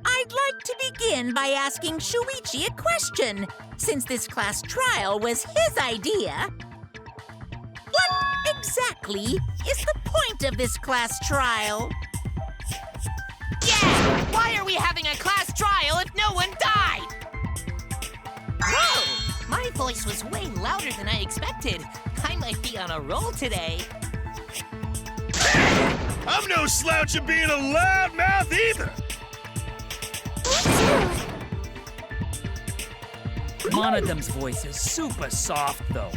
I'd like to begin by asking Shuichi a question, since this class trial was his idea. What exactly is the point of this class trial? Yeah! Why are we having a class trial if no one died? Whoa! My voice was way louder than I expected. I might be on a roll today. I'm no slouch at being a loudmouth either! Monodam's voice is super soft, though.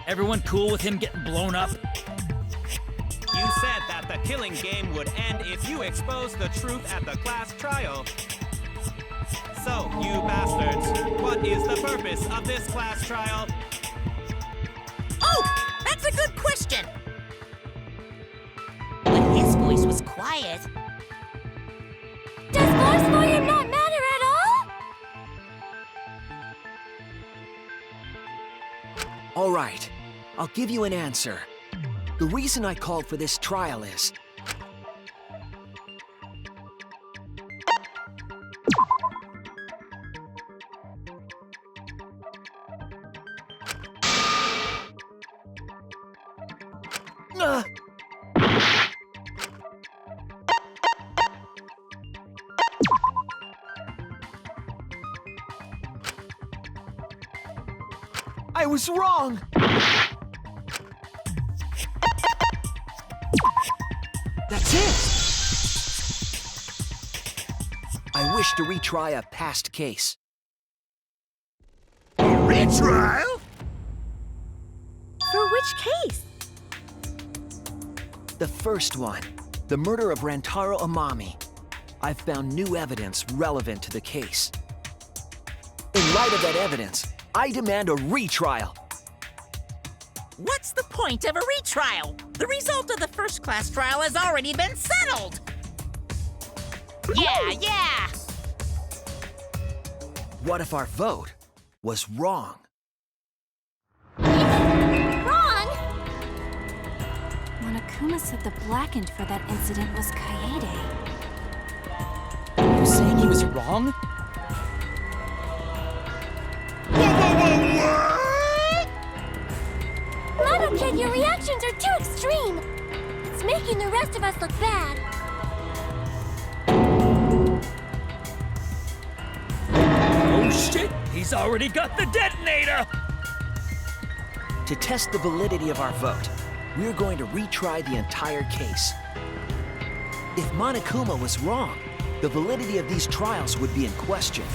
Everyone cool with him getting blown up? You said that the killing game would end if you exposed the truth at the class trial. So, you bastards, what is the purpose of this class trial? Oh, that's a good question. But his voice was quiet. Does voice volume not matter at all? All right, I'll give you an answer. The reason I called for this trial is... I was wrong! That's it! I wish to retry a past case. Retrial? For which case? The first one, the murder of Rantaro Amami. I've found new evidence relevant to the case. In light of that evidence, I demand a retrial. What's the point of a retrial? The result of the first class trial has already been settled. Yeah! What if our vote was wrong? Wrong! Monokuma said the blackened for that incident was Kaede. You're saying he was wrong? Mono Kid, your reactions are too extreme. It's making the rest of us look bad. Oh shit! He's already got the detonator! To test the validity of our vote, we're going to retry the entire case. If Monokuma was wrong, the validity of these trials would be in question.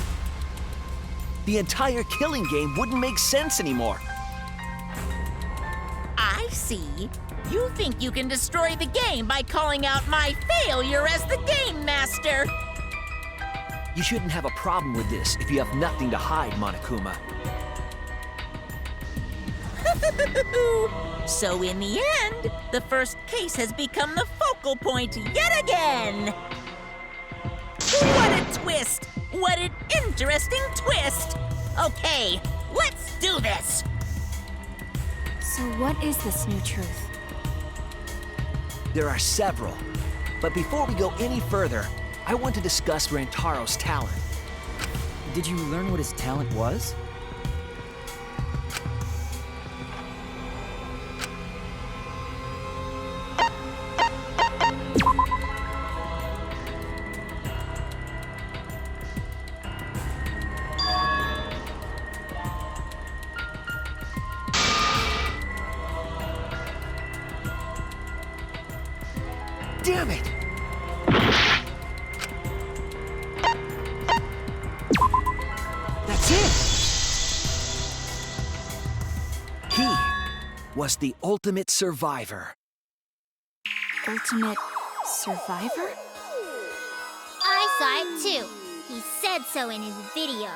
The entire killing game wouldn't make sense anymore. I see. You think you can destroy the game by calling out my failure as the game master. You shouldn't have a problem with this if you have nothing to hide, Monokuma. So in the end, the first case has become the focal point yet again. What a twist! What an interesting twist! Okay, let's do this! So what is this new truth? There are several. But before we go any further, I want to discuss Rantaro's talent. Did you learn what his talent was? Damn it! That's it! He was the ultimate survivor. Ultimate survivor? I saw it too. He said so in his video.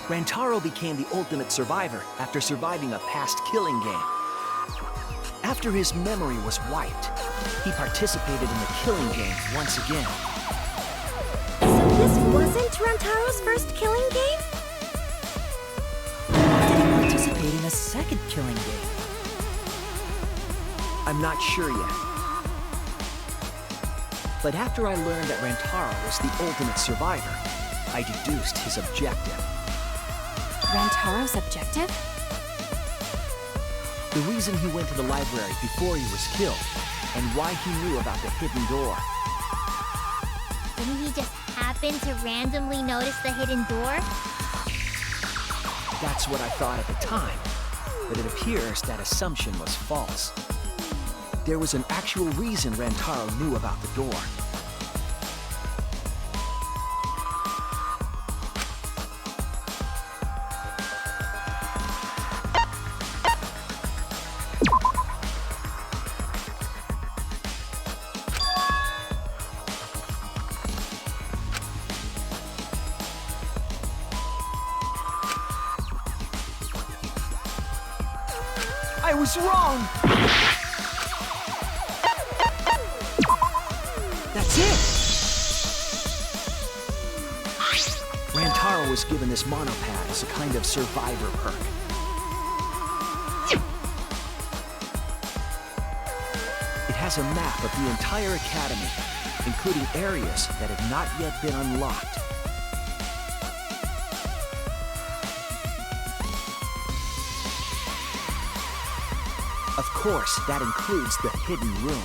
Rantaro became the ultimate survivor after surviving a past killing game. After his memory was wiped, he participated in the killing game once again. So this wasn't Rantaro's first killing game? Did he participate in a second killing game? I'm not sure yet. But after I learned that Rantaro was the ultimate survivor, I deduced his objective. Rantaro's objective? The reason he went to the library before he was killed, and why he knew about the hidden door. Didn't he just happen to randomly notice the hidden door? That's what I thought at the time, but it appears that assumption was false. There was an actual reason Rantaro knew about the door. I was wrong! That's it! Rantaro was given this monopad as a kind of survivor perk. It has a map of the entire academy, including areas that have not yet been unlocked. Of course, that includes the hidden room.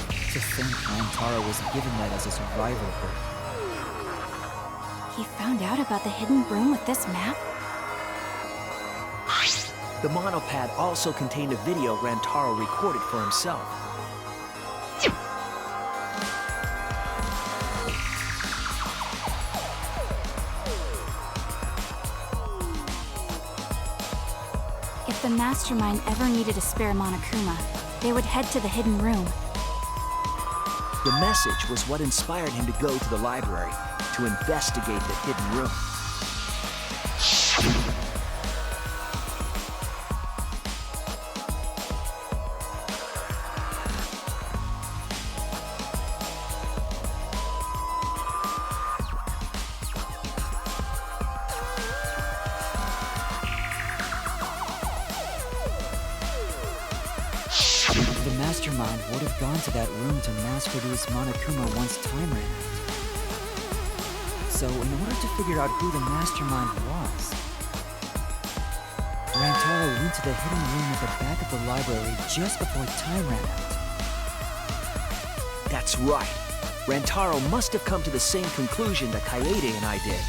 To think Rantaro was given that as a survivor perk. He found out about the hidden room with this map? The monopad also contained a video Rantaro recorded for himself. If the Mastermind ever needed a spare Monokuma, they would head to the hidden room. The message was what inspired him to go to the library to investigate the hidden room. The Mastermind would have gone to that room to mass produce Monokuma once time ran out. So, in order to figure out who the Mastermind was, Rantaro went to the hidden room at the back of the library just before time ran out. That's right. Rantaro must have come to the same conclusion that Kaede and I did.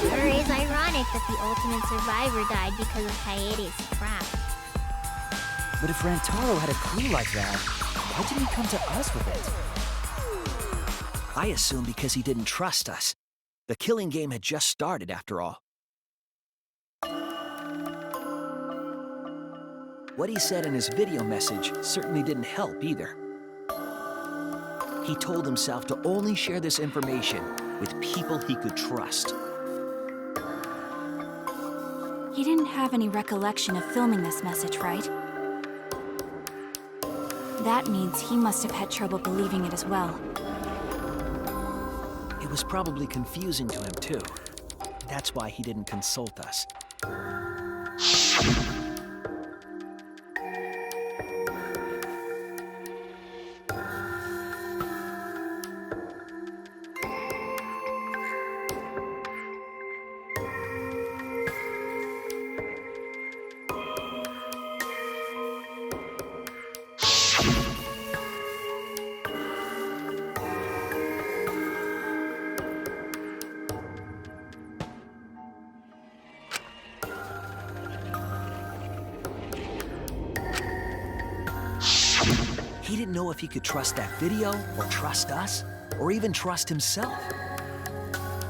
Sure is ironic that the ultimate survivor died because of Kaede's trap. But if Rantaro had a clue like that, why didn't he come to us with it? I assume because he didn't trust us. The killing game had just started, after all. What he said in his video message certainly didn't help either. He told himself to only share this information with people he could trust. He didn't have any recollection of filming this message, right? That means he must have had trouble believing it as well. It was probably confusing to him, too. That's why he didn't consult us. He didn't know if he could trust that video, or trust us, or even trust himself.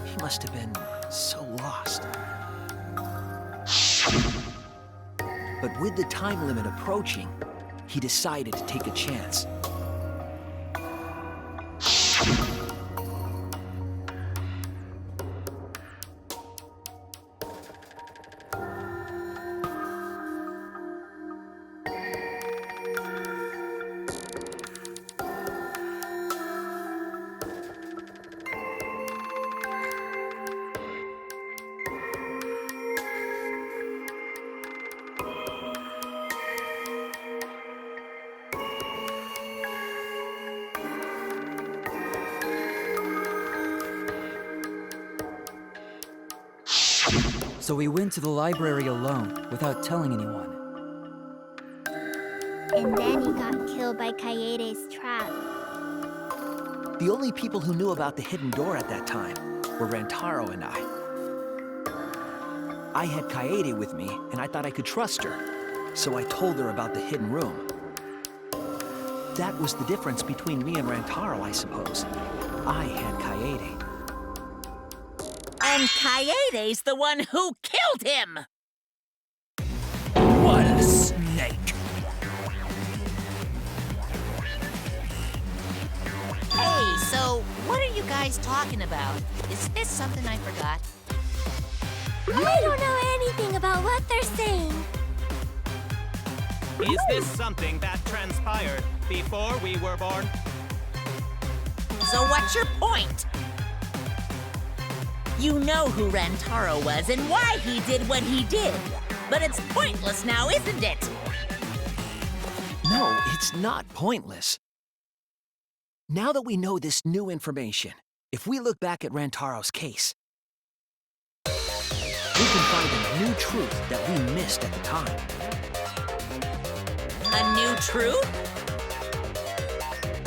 He must have been so lost. But with the time limit approaching, he decided to take a chance. So we went to the library alone, without telling anyone. And then he got killed by Kaede's trap. The only people who knew about the hidden door at that time were Rantaro and I. I had Kaede with me, and I thought I could trust her, so I told her about the hidden room. That was the difference between me and Rantaro, I suppose. I had Kaede. And Kaede's the one who killed him! What a snake! Hey, so what are you guys talking about? Is this something I forgot? I don't know anything about what they're saying. Is this something that transpired before we were born? So what's your point? You know who Rantaro was and why he did what he did. But it's pointless now, isn't it? No, it's not pointless. Now that we know this new information, if we look back at Rantaro's case, we can find a new truth that we missed at the time. A new truth?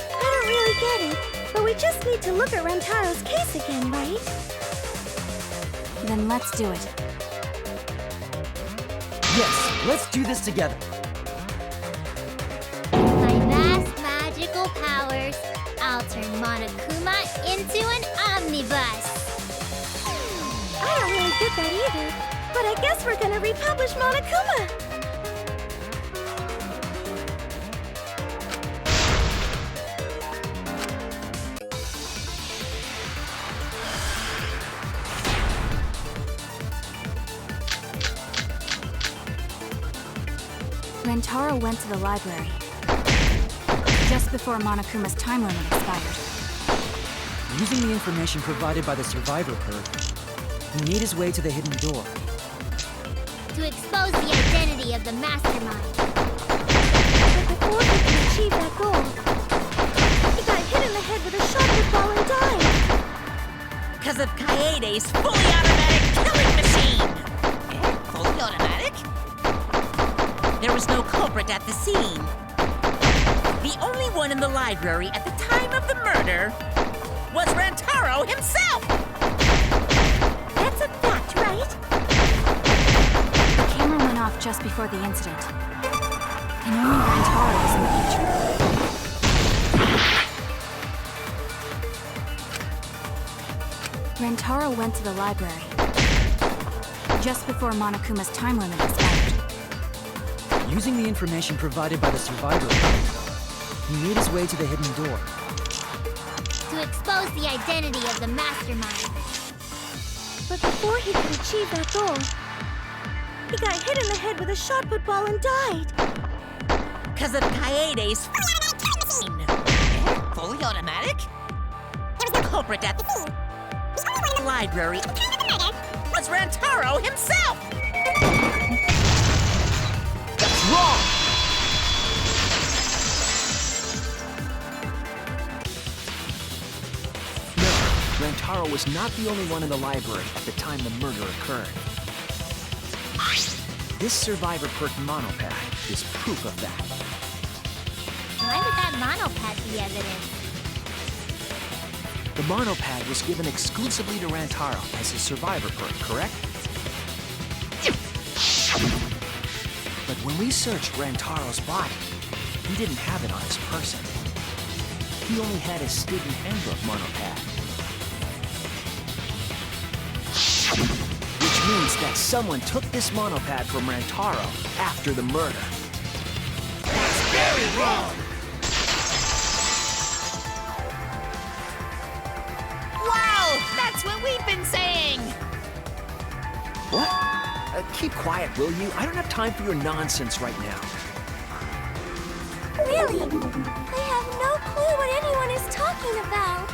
I don't really get it, but we just need to look at Rantaro's case again, right? Then let's do it. Yes, let's do this together. My vast magical powers, I'll turn Monokuma into an omnibus. I don't really get that either, but I guess we're gonna republish Monokuma. Rantaro went to the library just before Monokuma's time limit expired. Using the information provided by the survivor code, he made his way to the hidden door. To expose the identity of the mastermind. But before he could achieve that goal, he got hit in the head with a shotgun ball and died. Because of Kaede's fully automatic killing machine! Fully automatic? There was no culprit at the scene. The only one in the library at the time of the murder was Rantaro himself! That's a fact, right? The camera went off just before the incident. And only Rantaro was in the picture. Rantaro went to the library just before Monokuma's time limit expired. Using the information provided by the survivor code, he made his way to the hidden door. To expose the identity of the mastermind. But before he could achieve that goal, he got hit in the head with a shot put ball and died. Because of Kaede's Fully automatic? the culprit at the library was Rantaro himself! That's wrong! No, Rantaro was not the only one in the library at the time the murder occurred. This survivor perk monopad is proof of that. Why would that monopad be evidence? The monopad was given exclusively to Rantaro as a survivor perk, correct? But when we searched Rantaro's body, he didn't have it on his person. He only had his student handbook monopad. Which means that someone took this monopad from Rantaro after the murder. That's very wrong! Wow! That's what we've been saying! What? Keep quiet, will you? I don't have time for your nonsense right now. Really? I have no clue what anyone is talking about.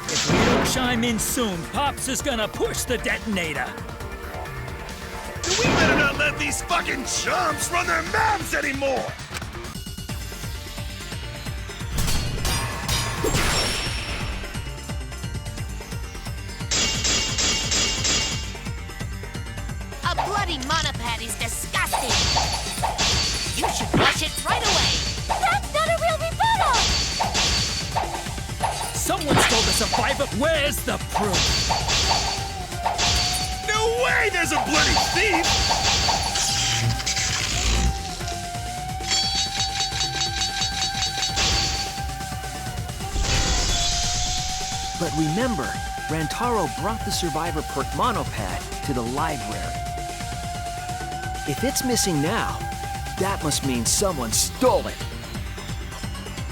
If we don't chime in soon, Pops is gonna push the detonator. We better not let these fucking chumps run their mouths anymore! A bloody monopad is disgusting! You should wash it right away! That's not a real rebuttal! Someone stole the survivor. Where's the proof? No way there's a bloody thief! But remember, Rantaro brought the Survivor Perk monopad to the library. If it's missing now, that must mean someone stole it.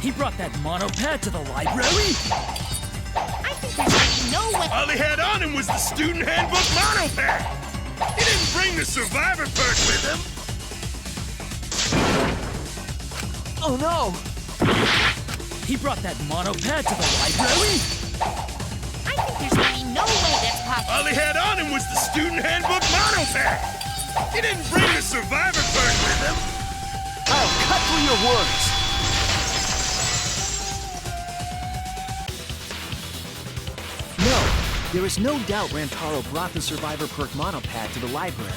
He brought that monopad to the library? I think there's no way. All he had on him was the student handbook monopad! He didn't bring the Survivor Perk with him! Oh no! He brought that monopad to the library? I think there's really no way that's possible. All he had on him was the student handbook monopad! He didn't bring the Survivor Perk with him! I'll cut through your words! No, there is no doubt Rantaro brought the Survivor Perk monopad to the library.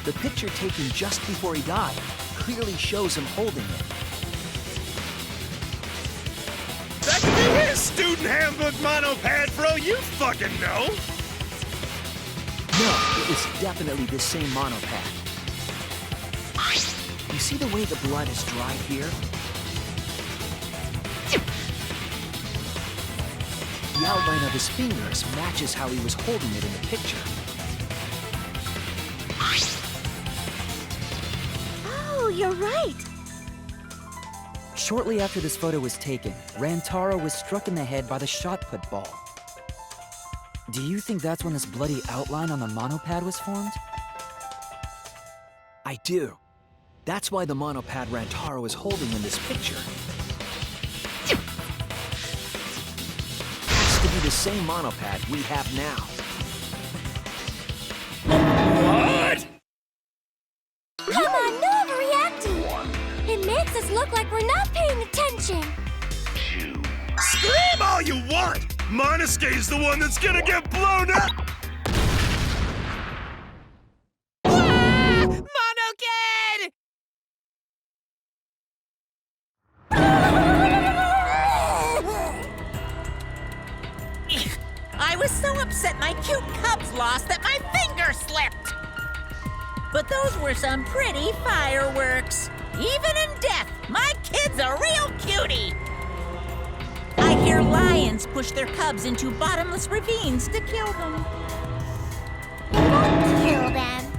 The picture taken just before he died clearly shows him holding it. That could be his student handbook monopad, bro, you fucking know! No, it was definitely the same monopad. You see the way the blood is dried here? The outline of his fingers matches how he was holding it in the picture. Oh, you're right. Shortly after this photo was taken, Rantaro was struck in the head by the shot put ball. Do you think that's when this bloody outline on the monopad was formed? I do. That's why the monopad Rantaro is holding in this picture has to be the same monopad we have now. What? Come on, no overreacting. It makes us look like we're not paying attention. Scream all you want! Monosuke's the one that's gonna get blown up! Monokid! I was so upset my cute cubs lost that my finger slipped. But those were some pretty fireworks. Even in death, my kid's a real cutie. I hear lions push their cubs into bottomless ravines to kill them. Don't kill them.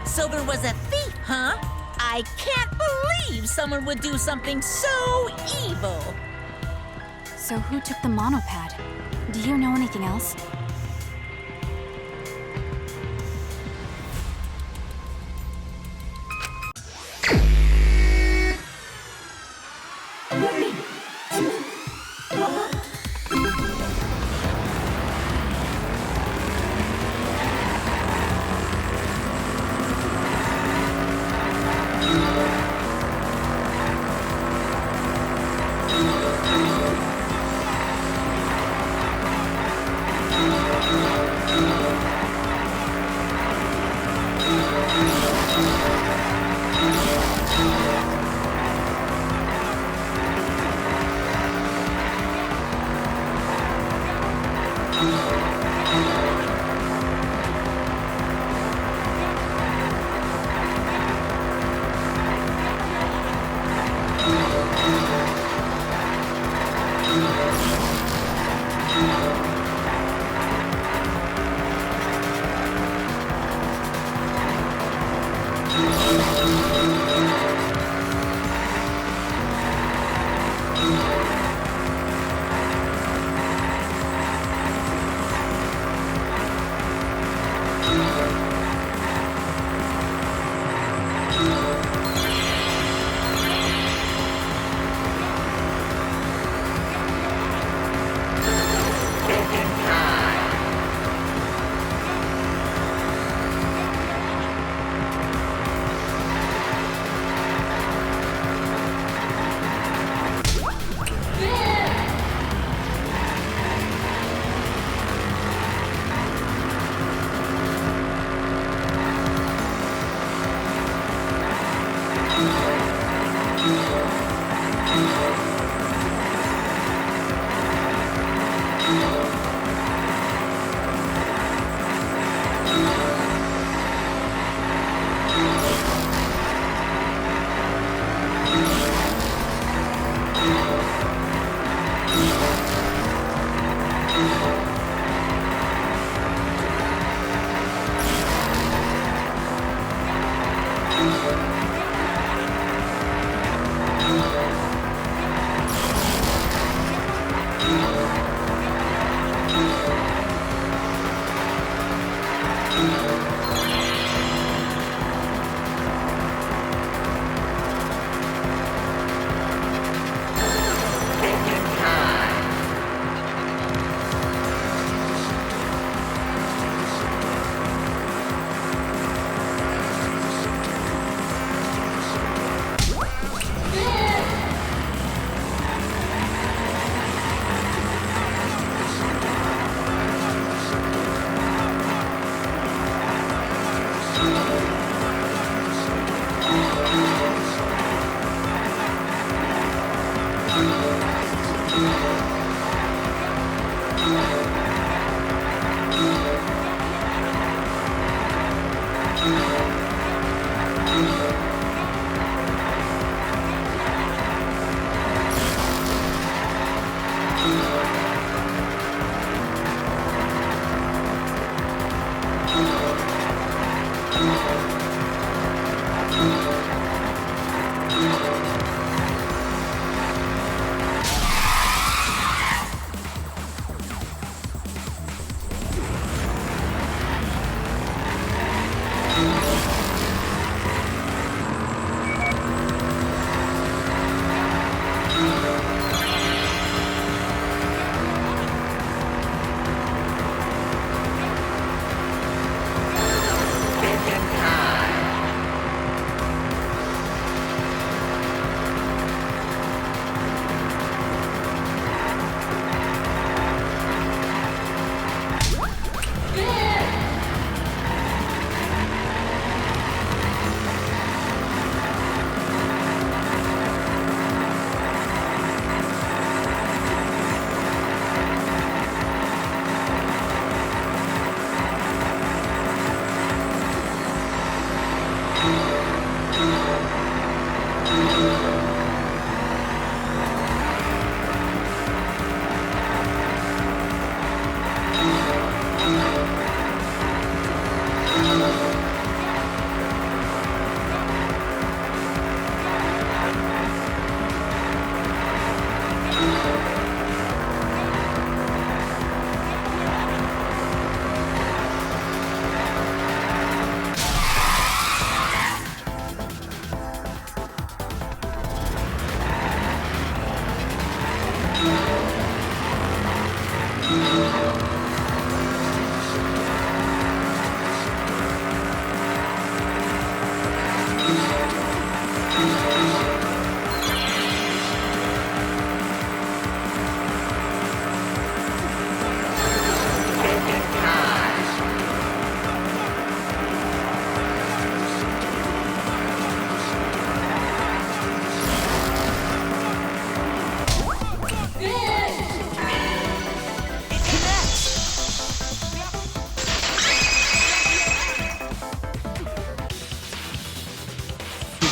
So there was a thief, huh? I can't believe someone would do something so evil. So who took the monopad? Do you know anything else?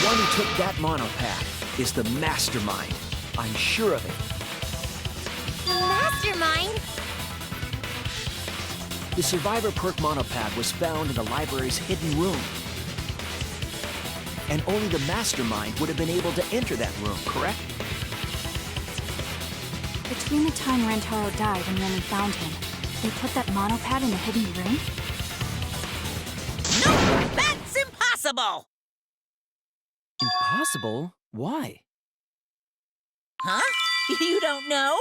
The one who took that monopad is the mastermind. I'm sure of it. The mastermind? The Survivor Perk monopad was found in the library's hidden room. And only the mastermind would have been able to enter that room, correct? Between the time Rentaro died and when we found him, they put that monopad in the hidden room? No, that's impossible! Impossible? Why? Huh? You don't know?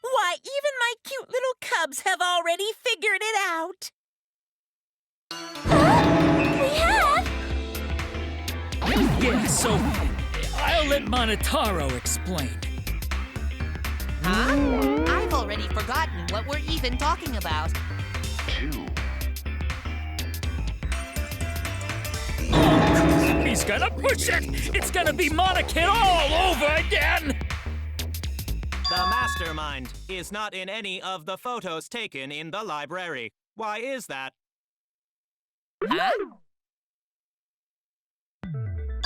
Why, even my cute little cubs have already figured it out. We have? Yeah, so I'll let Monotaro explain. Huh? I've already forgotten what we're even talking about. He's gonna push it! It's gonna be Monokid all over again! The mastermind is not in any of the photos taken in the library. Why is that? Huh?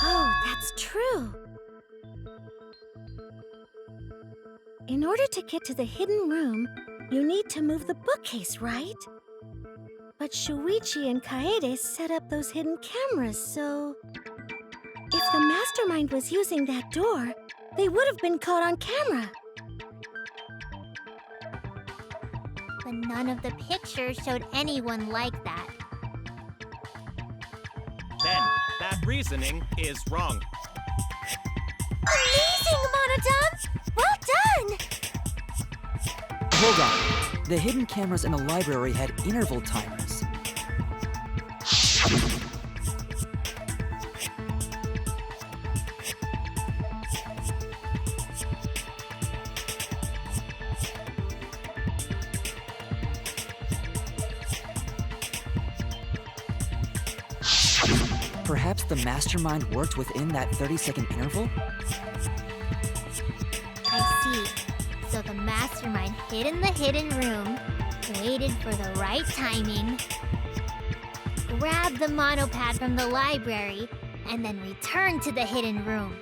Oh, that's true. In order to get to the hidden room, you need to move the bookcase, right? But Shuichi and Kaede set up those hidden cameras, so... If the mastermind was using that door, they would have been caught on camera. But none of the pictures showed anyone like that. Then, that reasoning is wrong. Amazing, Monodon! Well done! Hold on. The hidden cameras in the library had interval timers. Perhaps the mastermind worked within that 30-second interval? I see. So the mastermind hid in the hidden room, waited for the right timing, grabbed the monopad from the library, and then returned to the hidden room.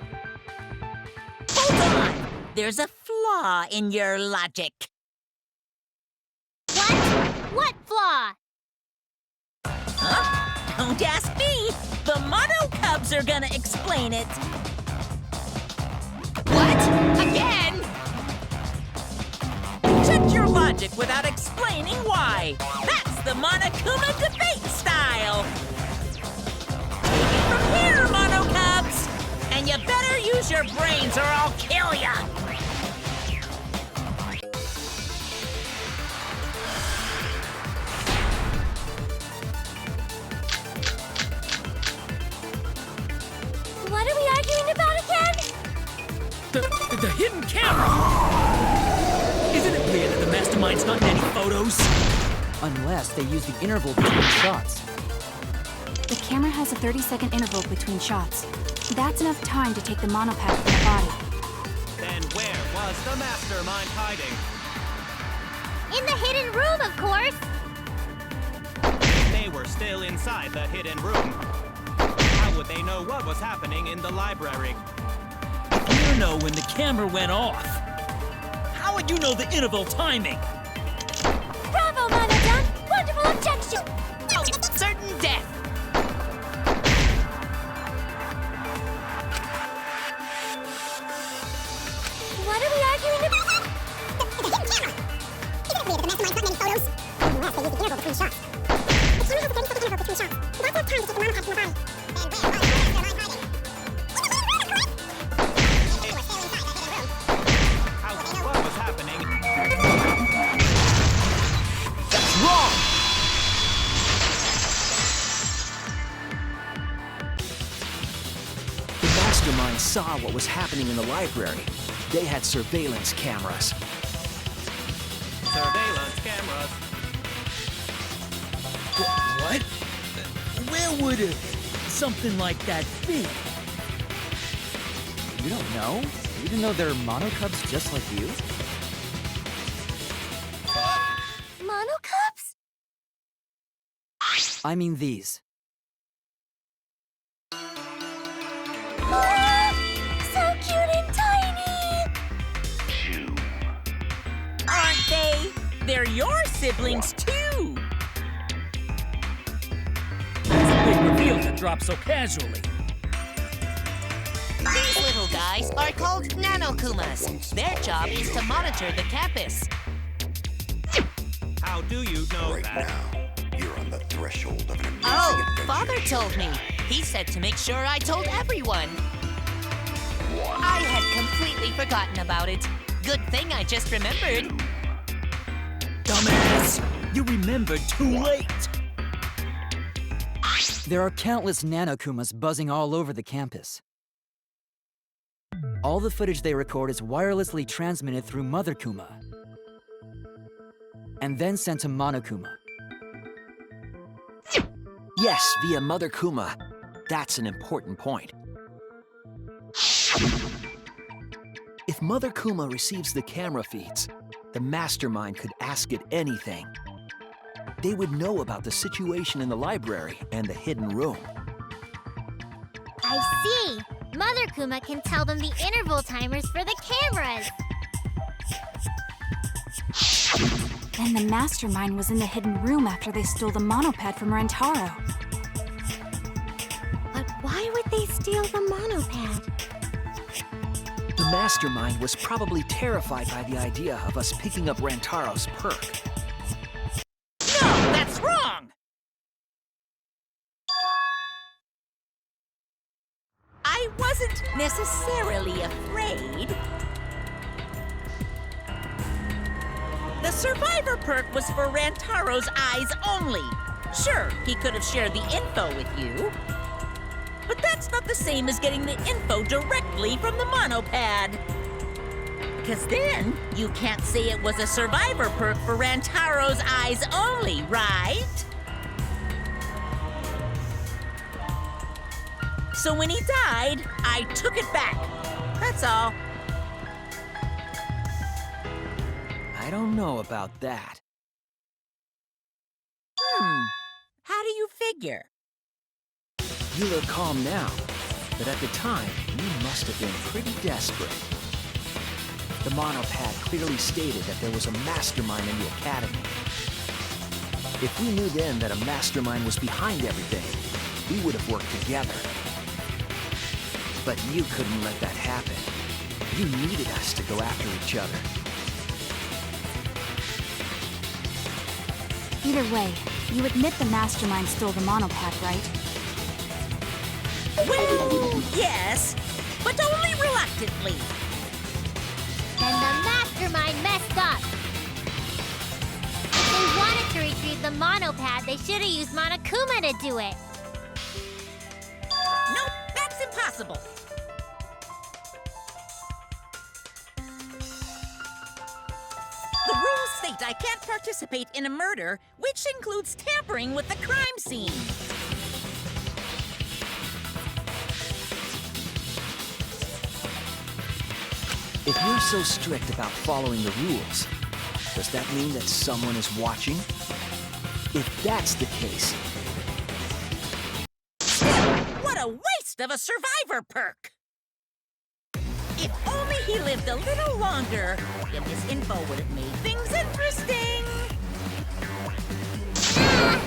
Hold on! There's a flaw in your logic. What? What flaw? Huh? Don't ask me! The Mono Cubs are gonna explain it! What? Again? Check your logic without explaining why! That's the Monokuma debate style! Take it from here, Mono Cubs! And you better use your brains or I'll kill ya! What are we arguing about again? The hidden camera! Isn't it weird that the mastermind's not in any photos? Unless they use the interval between shots. The camera has a 30-second interval between shots. That's enough time to take the monopad from the body. Then where was the mastermind hiding? In the hidden room, of course! They were still inside the hidden room. How would they know what was happening in the library? You know when the camera went off. How would you know the interval timing? Bravo, Monodon! Wonderful objection! Certain death. What are we arguing about? The hidden camera! Isn't it weird that the mastermind's not in any photos? Unless they use the interval between shots. The camera has a 30-second interval between shots. That's enough time to take the monopad from the body. What was happening? That's wrong! The mastermind saw what was happening in the library. They had surveillance cameras. Surveillance cameras. What? Where would something like that be? You don't know? Even though they're Mono Cubs just like you? Mono Cubs? I mean these. Oh, they're your siblings, too. It's a big reveal to drop so casually. These little guys are called Nanokumas. Their job is to monitor the campus. How do you know Right that? now, you're on the threshold of an amazing Oh, adventure. Father told me. He said to make sure I told everyone. I had completely forgotten about it. Good thing I just remembered. Dumbass! You remembered too late! There are countless Nanokumas buzzing all over the campus. All the footage they record is wirelessly transmitted through Mother Kuma, and then sent to Monokuma. Yes, via Mother Kuma. That's an important point. If Mother Kuma receives the camera feeds, the mastermind could ask it anything. They would know about the situation in the library and the hidden room. I see! Mother Kuma can tell them the interval timers for the cameras! Then the mastermind was in the hidden room after they stole the monopad from Rentaro. But why would they steal the monopad? The mastermind was probably terrified by the idea of us picking up Rantaro's perk. No, that's wrong! I wasn't necessarily afraid. The survivor perk was for Rantaro's eyes only. Sure, he could have shared the info with you, but that's not the same as getting the info directly from the monopad. Because then, you can't say it was a survivor perk for Rantaro's eyes only, right? So when he died, I took it back. That's all. I don't know about that. How do you figure? You look calm now, but at the time, you must have been pretty desperate. The monopad clearly stated that there was a mastermind in the academy. If we knew then that a mastermind was behind everything, we would have worked together. But you couldn't let that happen. You needed us to go after each other. Either way, you admit the mastermind stole the monopad, right? Well, yes, but only reluctantly. Then the mastermind messed up! If they wanted to retrieve the monopad, they should have used Monokuma to do it! Nope, that's impossible. The rules state I can't participate in a murder, which includes tampering with the crime scene. If you're so strict about following the rules, does that mean that someone is watching? If that's the case, What a waste of a survivor perk! If only he lived a little longer, then this info would have made things interesting. Ah!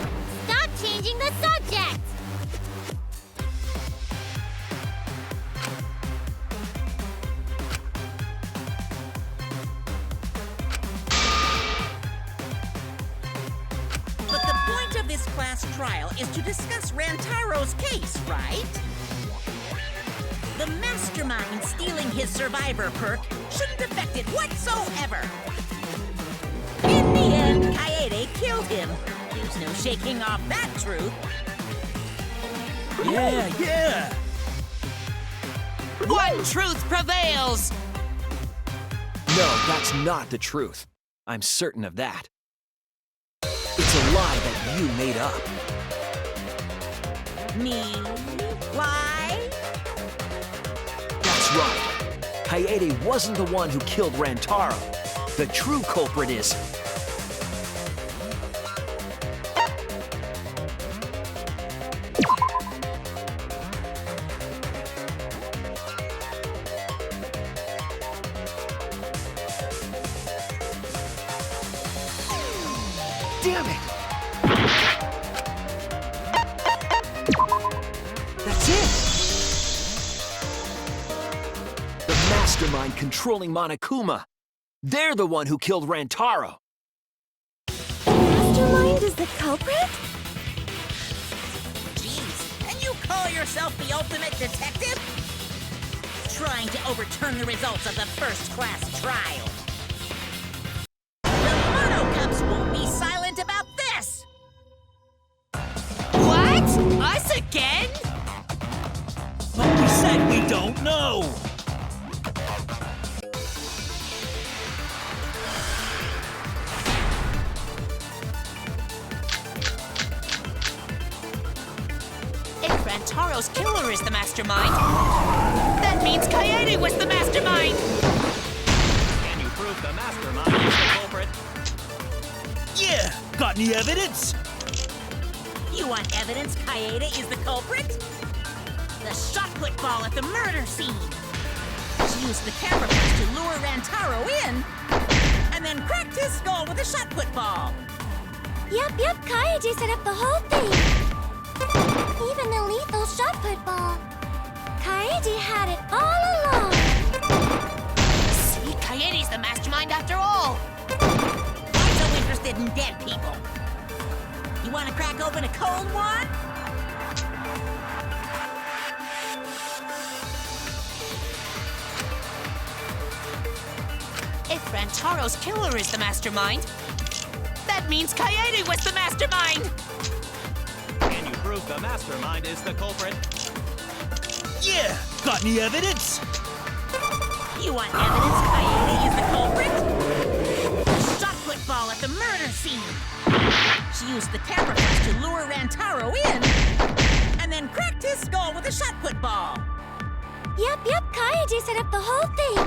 Stop changing the subject! But the point of this class trial is to discuss Rantaro's case, right? The mastermind stealing his survivor perk shouldn't affect it whatsoever. In the end, Kaede killed him. There's no shaking off that truth. Yeah! One truth prevails! no, that's not the truth. I'm certain of that. It's a lie that you made up. Me? Lie? That's right. Kaede wasn't the one who killed Rantaro. The true culprit is... Damn it! That's it! The mastermind controlling Monokuma. They're the one who killed Rantaro. Mastermind is the culprit? Jeez, and you call yourself the ultimate detective? Trying to overturn the results of the first-class trial. The Mono-Cups won't be silent about this! What? Us again? But we said we don't know! If Rantaro's killer is the mastermind, that means Kaede was the mastermind! Can you prove the mastermind is the culprit? Yeah! Got any evidence? You want evidence Kaede is the culprit? The shot put ball at the murder scene. She used the camera flash to lure Rantaro in, and then cracked his skull with a shot put ball. Yep, Kaede set up the whole thing. Even the lethal shot put ball. Kaede had it all along. See, Kaede's the mastermind after all! I'm so interested in dead people. You want to crack open a cold one? If Rantaro's killer is the mastermind, that means Kaede was the mastermind! Can you prove the mastermind is the culprit? Yeah! Got any evidence? You want evidence Kaede is the culprit? The shot put ball at the murder scene. She used the camera flash to lure Rantaro in, and then cracked his skull with a shot put ball. Yep, Kaede set up the whole thing.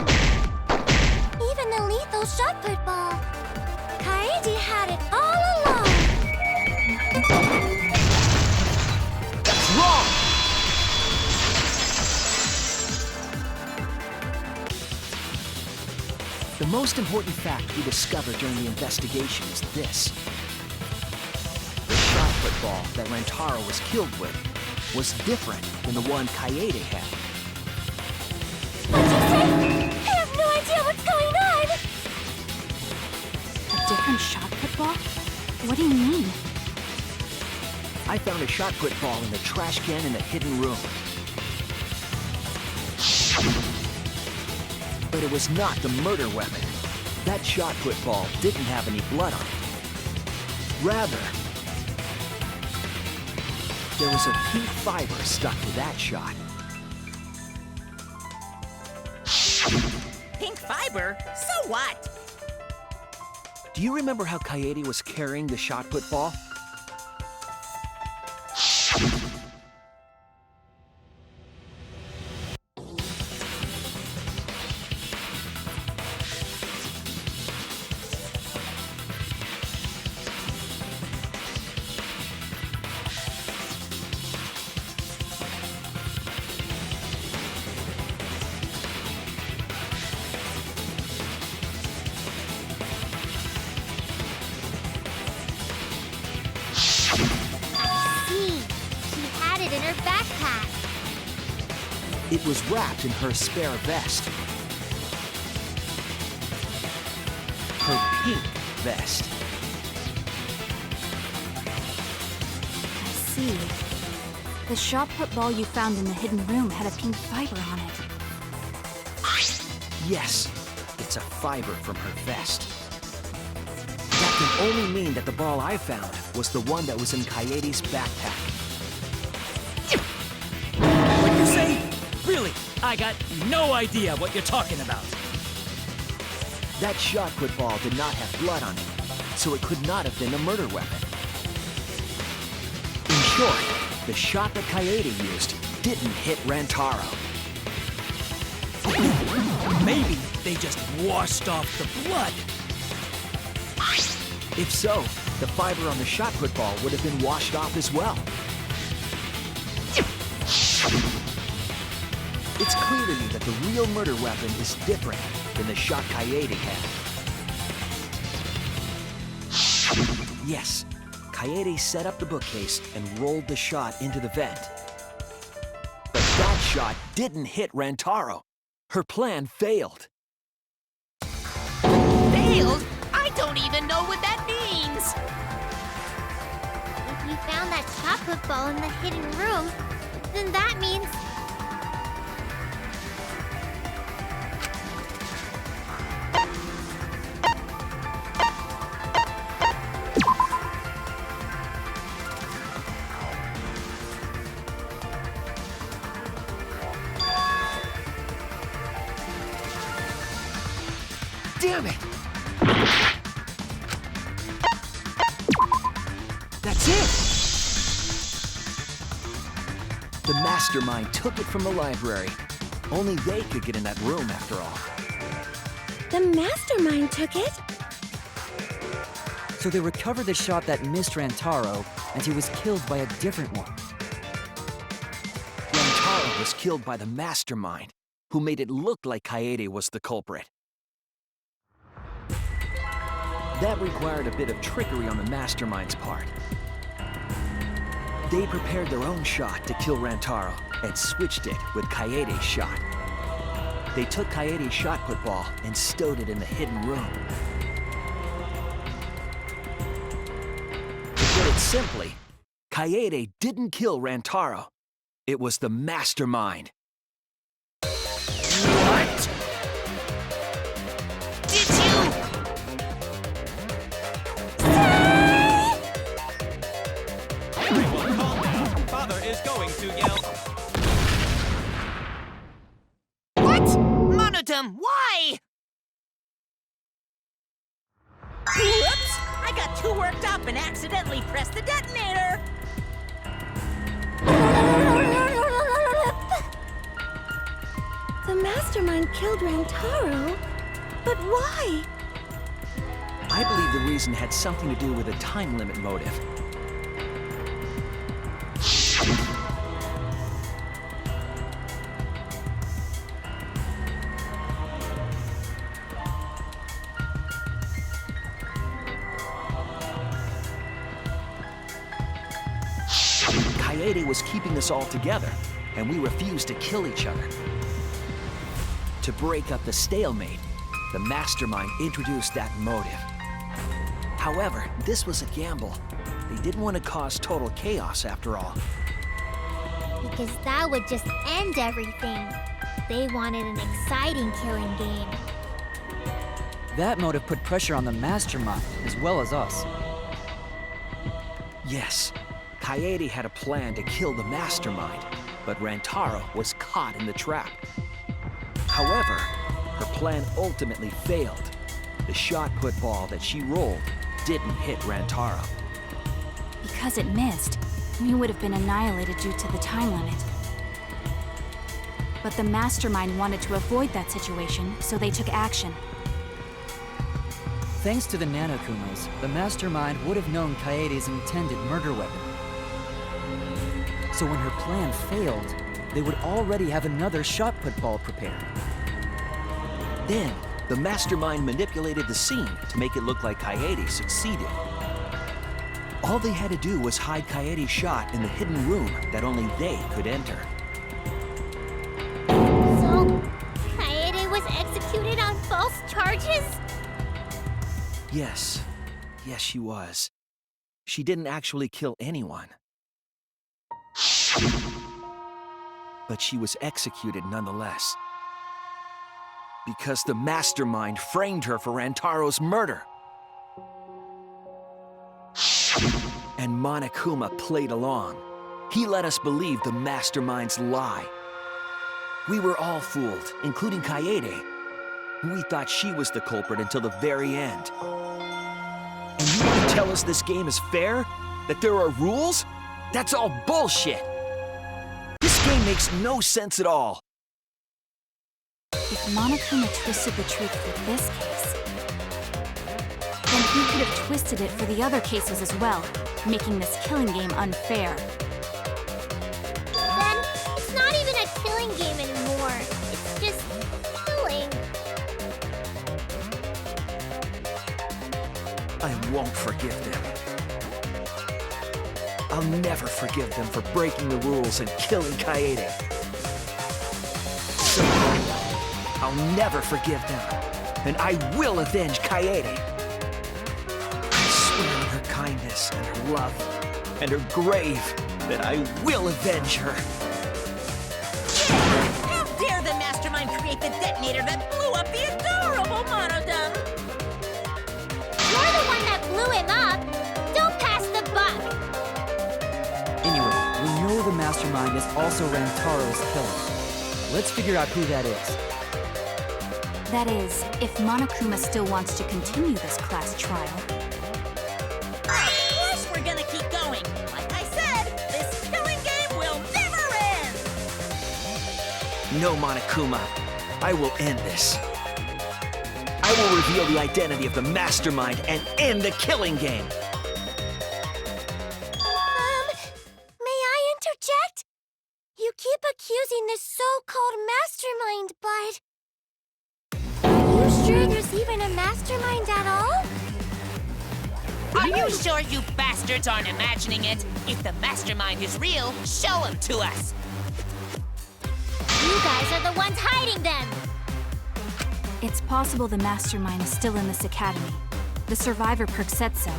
Even the lethal shot put ball. Kaede had it all along. That's wrong! The most important fact we discovered during the investigation is this. The shot put ball that Rantaro was killed with was different than the one Kaede had. What'd you say? I have no idea what's going on! A different shot put ball? What do you mean? I found a shot put ball in the trash can in the hidden room. But it was not the murder weapon. That shot put ball didn't have any blood on it. Rather, there was a pink fiber stuck to that shot. Pink fiber? So what? Do you remember how Kaede was carrying the shot put ball? In her backpack. It was wrapped in her spare vest. Her pink vest. I see. The shot put ball you found in the hidden room had a pink fiber on it. Yes, it's a fiber from her vest. That can only mean that the ball I found was the one that was in Kaede's backpack. What'd you say? Really? I got no idea what you're talking about. That shot put ball did not have blood on it, so it could not have been a murder weapon. In short, the shot that Kaede used didn't hit Rantaro. Maybe they just washed off the blood. If so, the fiber on the shot put ball would have been washed off as well. It's clear to me that the real murder weapon is different than the shot Kaede had. Yes, Kaede set up the bookcase and rolled the shot into the vent. But that shot didn't hit Rantaro. Her plan failed. Failed? I don't even know what that means! If you found that shot put ball in the hidden room, then that means... Damn it! That's it! The mastermind took it from the library. Only they could get in that room after all. The mastermind took it? So they recovered the shot that missed Rantaro, and he was killed by a different one. Rantaro was killed by the mastermind, who made it look like Kaede was the culprit. That required a bit of trickery on the mastermind's part. They prepared their own shot to kill Rantaro and switched it with Kaede's shot. They took Kaede's shot put ball and stowed it in the hidden room. To put it simply, Kaede didn't kill Rantaro. It was the mastermind. What? Did you? Everyone calm down. Father is going to yell. What? Monodum, why? Whoops! I got too worked up and accidentally pressed the detonator. The mastermind killed Rantaro? But why? I believe the reason had something to do with a time limit motive. Kaede was keeping us all together, and we refused to kill each other. To break up the stalemate, the mastermind introduced that motive. However, this was a gamble. They didn't want to cause total chaos after all. Because that would just end everything. They wanted an exciting killing game. That motive put pressure on the mastermind, as well as us. Yes, Kaede had a plan to kill the mastermind, but Rantaro was caught in the trap. However, her plan ultimately failed. The shot put ball that she rolled didn't hit Rantaro. Because it missed, we would have been annihilated due to the time limit. But the mastermind wanted to avoid that situation, so they took action. Thanks to the Nanokumas, the mastermind would have known Kaede's intended murder weapon. So when her plan failed, they would already have another shot put ball prepared. Then, the mastermind manipulated the scene to make it look like Kaede succeeded. All they had to do was hide Kaede's shot in the hidden room that only they could enter. So, Kaede was executed on false charges? Yes, she was. She didn't actually kill anyone. But she was executed nonetheless. Because the mastermind framed her for Rantaro's murder. And Monokuma played along. He let us believe the mastermind's lie. We were all fooled, including Kaede. We thought she was the culprit until the very end. And you want to tell us this game is fair? That there are rules? That's all bullshit! This game makes no sense at all. If Monokuma twisted the truth for this case, then he could have twisted it for the other cases as well, making this killing game unfair. Then, it's not even a killing game anymore. It's just killing. I won't forgive them. I'll never forgive them for breaking the rules and killing Kaede. So, I'll never forgive them, and I will avenge Kaede. I swear on her kindness and her love and her grave that I will avenge her. How dare the mastermind create the detonator that blew up the adorable Monodum? You're the one that blew him up. Don't pass the buck. Anyway, we know the mastermind is also Rantaro's killer. Let's figure out who that is. That is, if Monokuma still wants to continue this class trial. Of course we're gonna keep going. Like I said, this killing game will never end. No, Monokuma. I will end this. I will reveal the identity of the mastermind and end the killing game. May I interject? You keep accusing this so-called mastermind, but... Are you sure there's even a mastermind at all? Are you sure you bastards aren't imagining it? If the mastermind is real, show him to us. You guys are the ones hiding them. It's possible the mastermind is still in this academy. The survivor perk said so.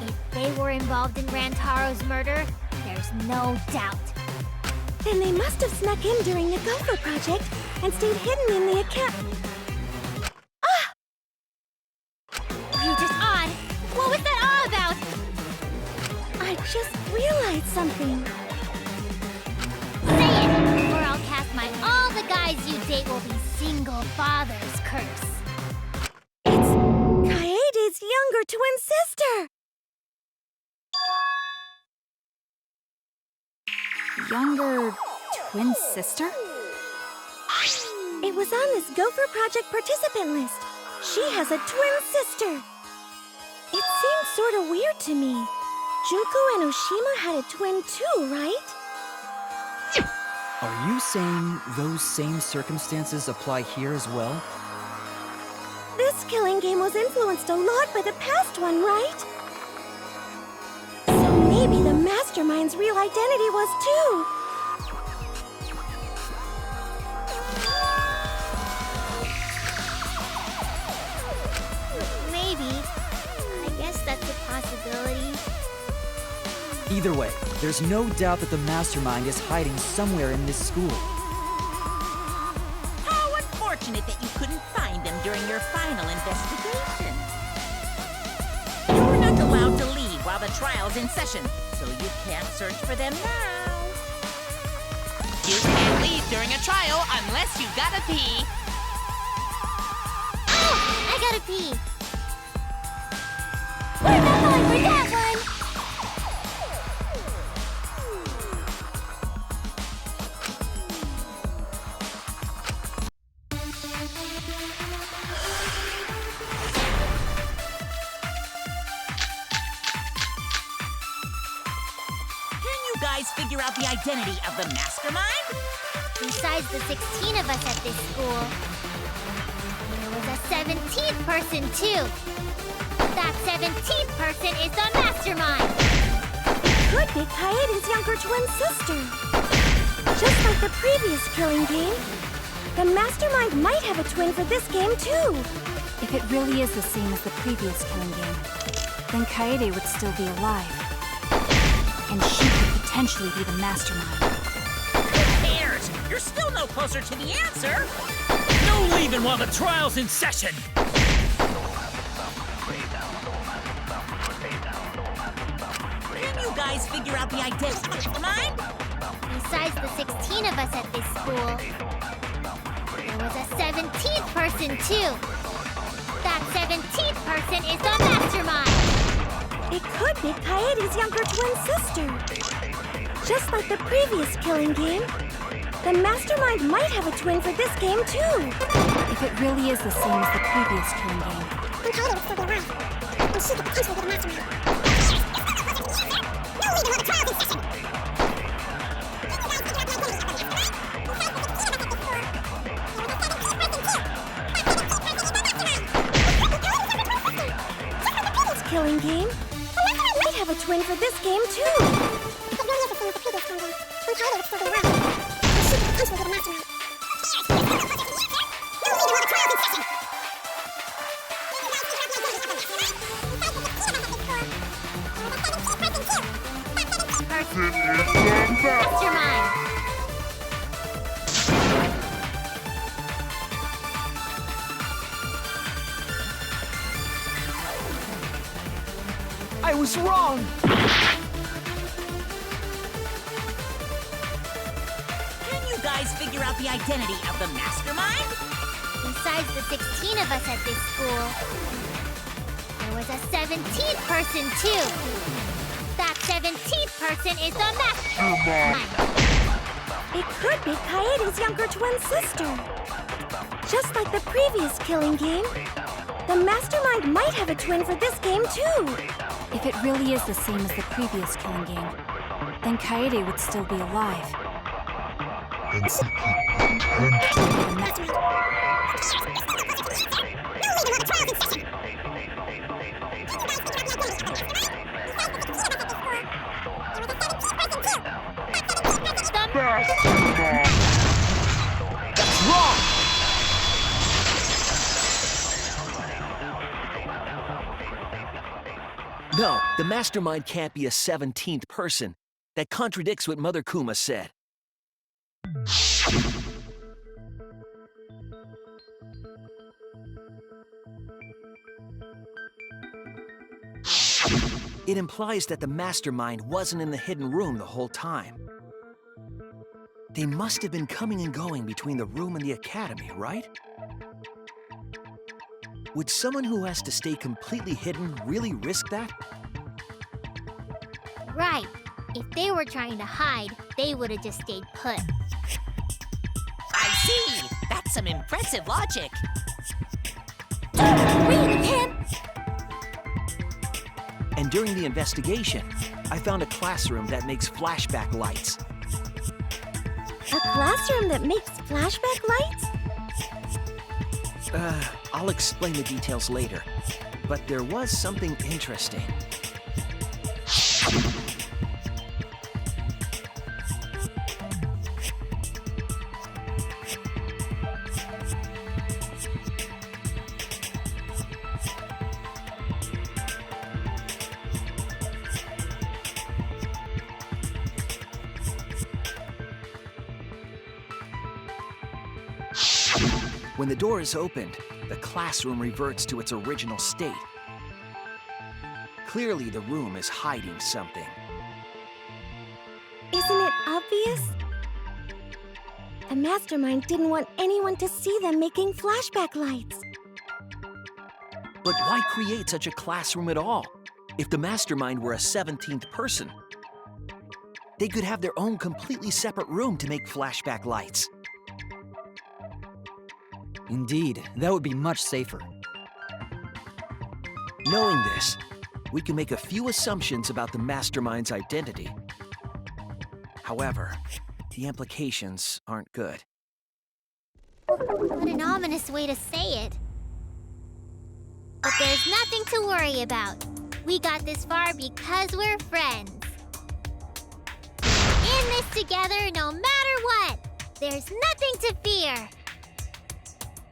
If they were involved in Rantaro's murder, there's no doubt. Then they must have snuck in during the Gopher project and stayed hidden in the academy. Ah! You just odd. What was that all about? I just realized something. Say it, or I'll cast my all the guys you date will be single fathers curse. It's Kaede's younger twin sister! Younger twin sister? It was on this Gopher Project participant list. She has a twin sister. It seemed sort of weird to me. Junko and Oshima had a twin too, right? Are you saying those same circumstances apply here as well? This killing game was influenced a lot by the past one, right? So maybe the mastermind's real identity was too. Maybe. I guess that's a possibility. Either way, there's no doubt that the mastermind is hiding somewhere in this school. How unfortunate that you couldn't find them during your final investigation. You're not allowed to leave while the trial's in session, so you can't search for them now. You can't leave during a trial unless you gotta pee. Oh! I gotta pee. We're not going for that one! Figure out the identity of the mastermind? Besides the 16 of us at this school, there was a 17th person too. That 17th person is the mastermind. It could be Kaede's younger twin sister. Just like the previous killing game, the mastermind might have a twin for this game too. If it really is the same as the previous killing game, then Kaede would still be alive. And she could potentially be the mastermind. Who cares? You're still no closer to the answer. No leaving while the trial's in session! Can you guys figure out the identity of the mastermind? Besides the 16 of us at this school, there was a 17th person too. That 17th person is the mastermind. It could be Kaede's younger twin sister. Just like the previous killing game, the mastermind might have a twin for this game too. If it really is the same as the previous killing game, Then Kaede would still be alive. And she could potentially be the mastermind. No leaving while the trial's in session! Killing game? The mastermind might have a twin twin for this game, too. If it really is the same as the previous twin game, then Coyote would still be alive. And she could potentially be the mastermind. Mastermind! I was wrong! Can you guys figure out the identity of the mastermind? Besides the 16 of us at this school, there was a 17th person, too. That 17th person is the mastermind. It could be Kaede's younger twin sister. Just like the previous killing game, the mastermind might have a twin for this game, too. If it really is the same as the previous killing game, then Kaede would still be alive. That's wrong! No, the mastermind can't be a 17th person. That contradicts what Mother Kuma said. It implies that the mastermind wasn't in the hidden room the whole time. They must have been coming and going between the room and the academy, right? Would someone who has to stay completely hidden really risk that? Right. If they were trying to hide, they would have just stayed put. I see! That's some impressive logic. Read him! And during the investigation, I found a classroom that makes flashback lights. A classroom that makes flashback lights? I'll explain the details later. But there was something interesting. When the door is opened, the classroom reverts to its original state. Clearly, the room is hiding something. Isn't it obvious? The mastermind didn't want anyone to see them making flashback lights. But why create such a classroom at all? If the mastermind were a 17th person, they could have their own completely separate room to make flashback lights. Indeed, that would be much safer. Knowing this, we can make a few assumptions about the mastermind's identity. However, the implications aren't good. What an ominous way to say it. But there's nothing to worry about. We got this far because we're friends. In this together no matter what. There's nothing to fear.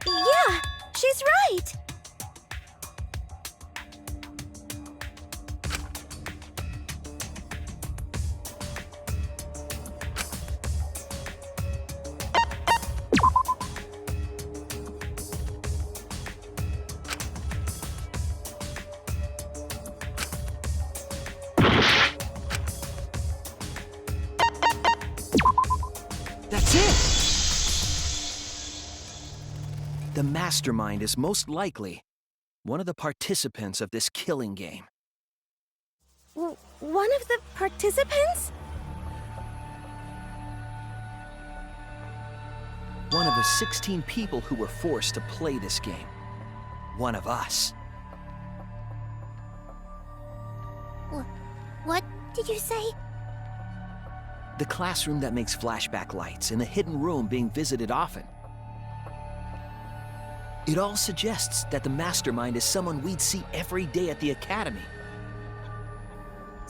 Yeah, she's right. That's it! The mastermind is most likely one of the participants of this killing game. One of the participants? One of the 16 people who were forced to play this game. One of us. What did you say? The classroom that makes flashback lights in a hidden room being visited often. It all suggests that the mastermind is someone we'd see every day at the academy.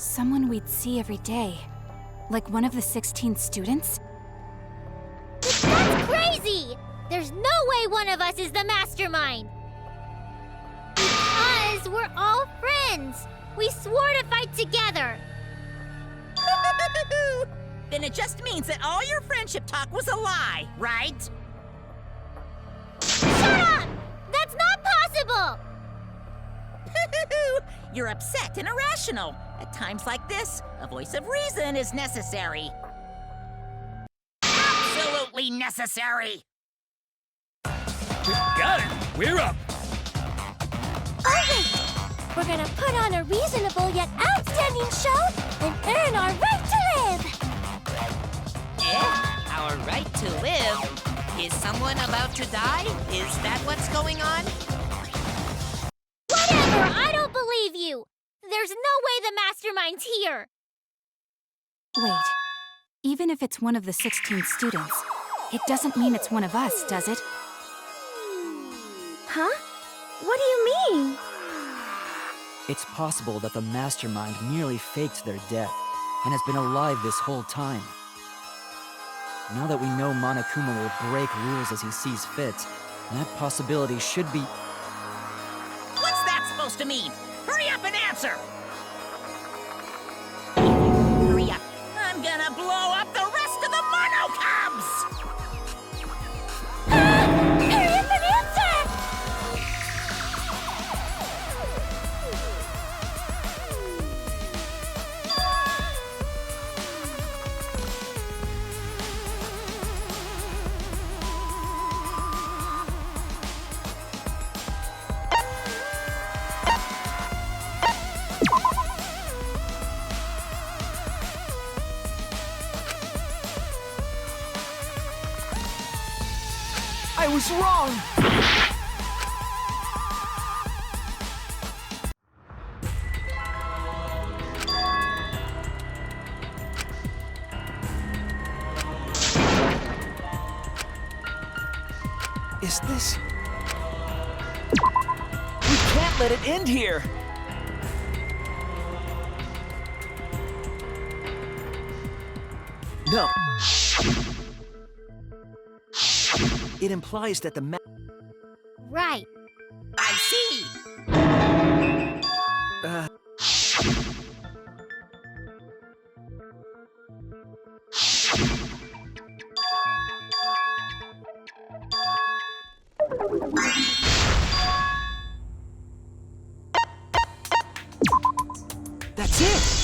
Someone we'd see every day. Like one of the 16 students? That's crazy! There's no way one of us is the mastermind! Because we're all friends! We swore to fight together! Then it just means that all your friendship talk was a lie, right? Shut up! That's not possible! You're upset and irrational. At times like this, a voice of reason is necessary. Absolutely necessary! Got it! We're up! Alright! We're gonna put on a reasonable yet outstanding show and earn our right to live! Our right to live? Is someone about to die? Is that what's going on? Whatever! I don't believe you! There's no way the mastermind's here! Wait. Even if it's one of the 16 students, it doesn't mean it's one of us, does it? Huh? What do you mean? It's possible that the mastermind merely faked their death and has been alive this whole time. Now that we know Monokuma will break rules as he sees fit, that possibility should be... What's that supposed to mean? Hurry up and answer! Hurry up. I'm gonna blow up the rest of the Mono Cubs! Hurry up and answer! I was wrong! Is this... We can't let it end here! No. It implies that the Right. I see! That's it!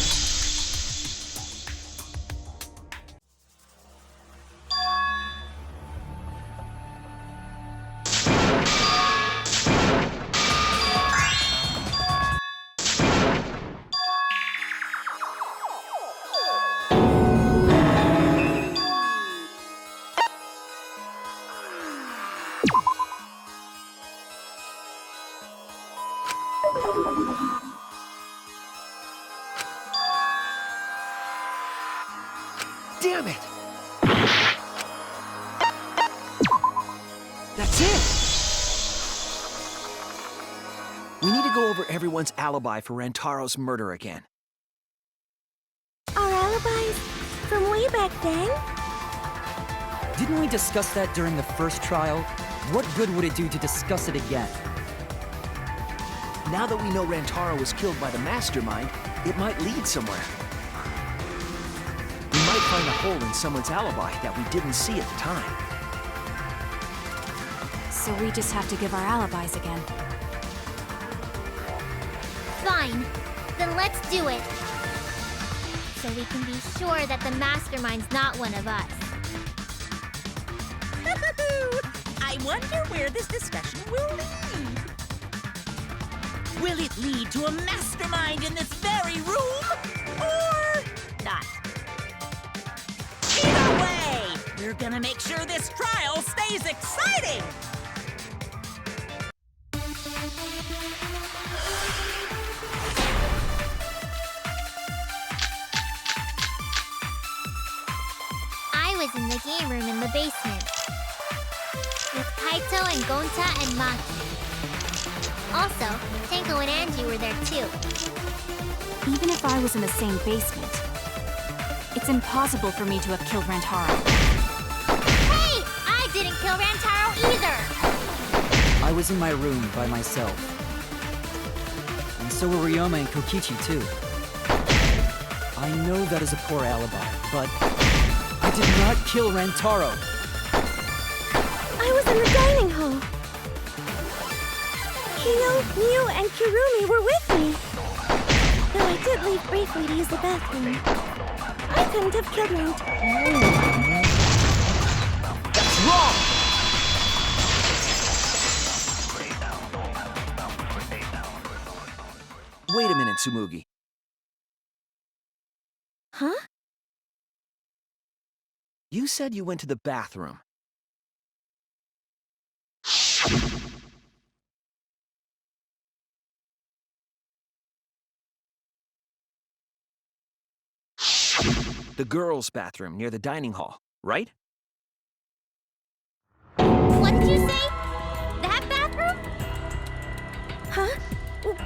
Damn it! That's it! We need to go over everyone's alibi for Rantaro's murder again. Our alibis from way back then? Didn't we discuss that during the first trial? What good would it do to discuss it again? Now that we know Rantaro was killed by the mastermind, it might lead somewhere. We might find a hole in someone's alibi that we didn't see at the time. So we just have to give our alibis again. Fine. Then let's do it. So we can be sure that the mastermind's not one of us. I wonder where this discussion will lead. Will it lead to a mastermind in this very room? Or not? Either way, we're gonna make sure this trial stays exciting! I was in the game room in the basement. With Kaito and Gonta and Maki. Also, Tenko and Angie were there too. Even if I was in the same basement, it's impossible for me to have killed Rantaro. Hey! I didn't kill Rantaro either! I was in my room by myself. And so were Ryoma and Kokichi too. I know that is a poor alibi, but I did not kill Rantaro. I was in the dining hall. Kyo, Miu, and Kirumi were with me. Though I did leave briefly to use the bathroom. I couldn't have killed Rantaro. That's wrong! Wait a minute, Tsumugi. Huh? You said you went to the bathroom. The girls' bathroom near the dining hall, right? What did you say? That bathroom? Huh?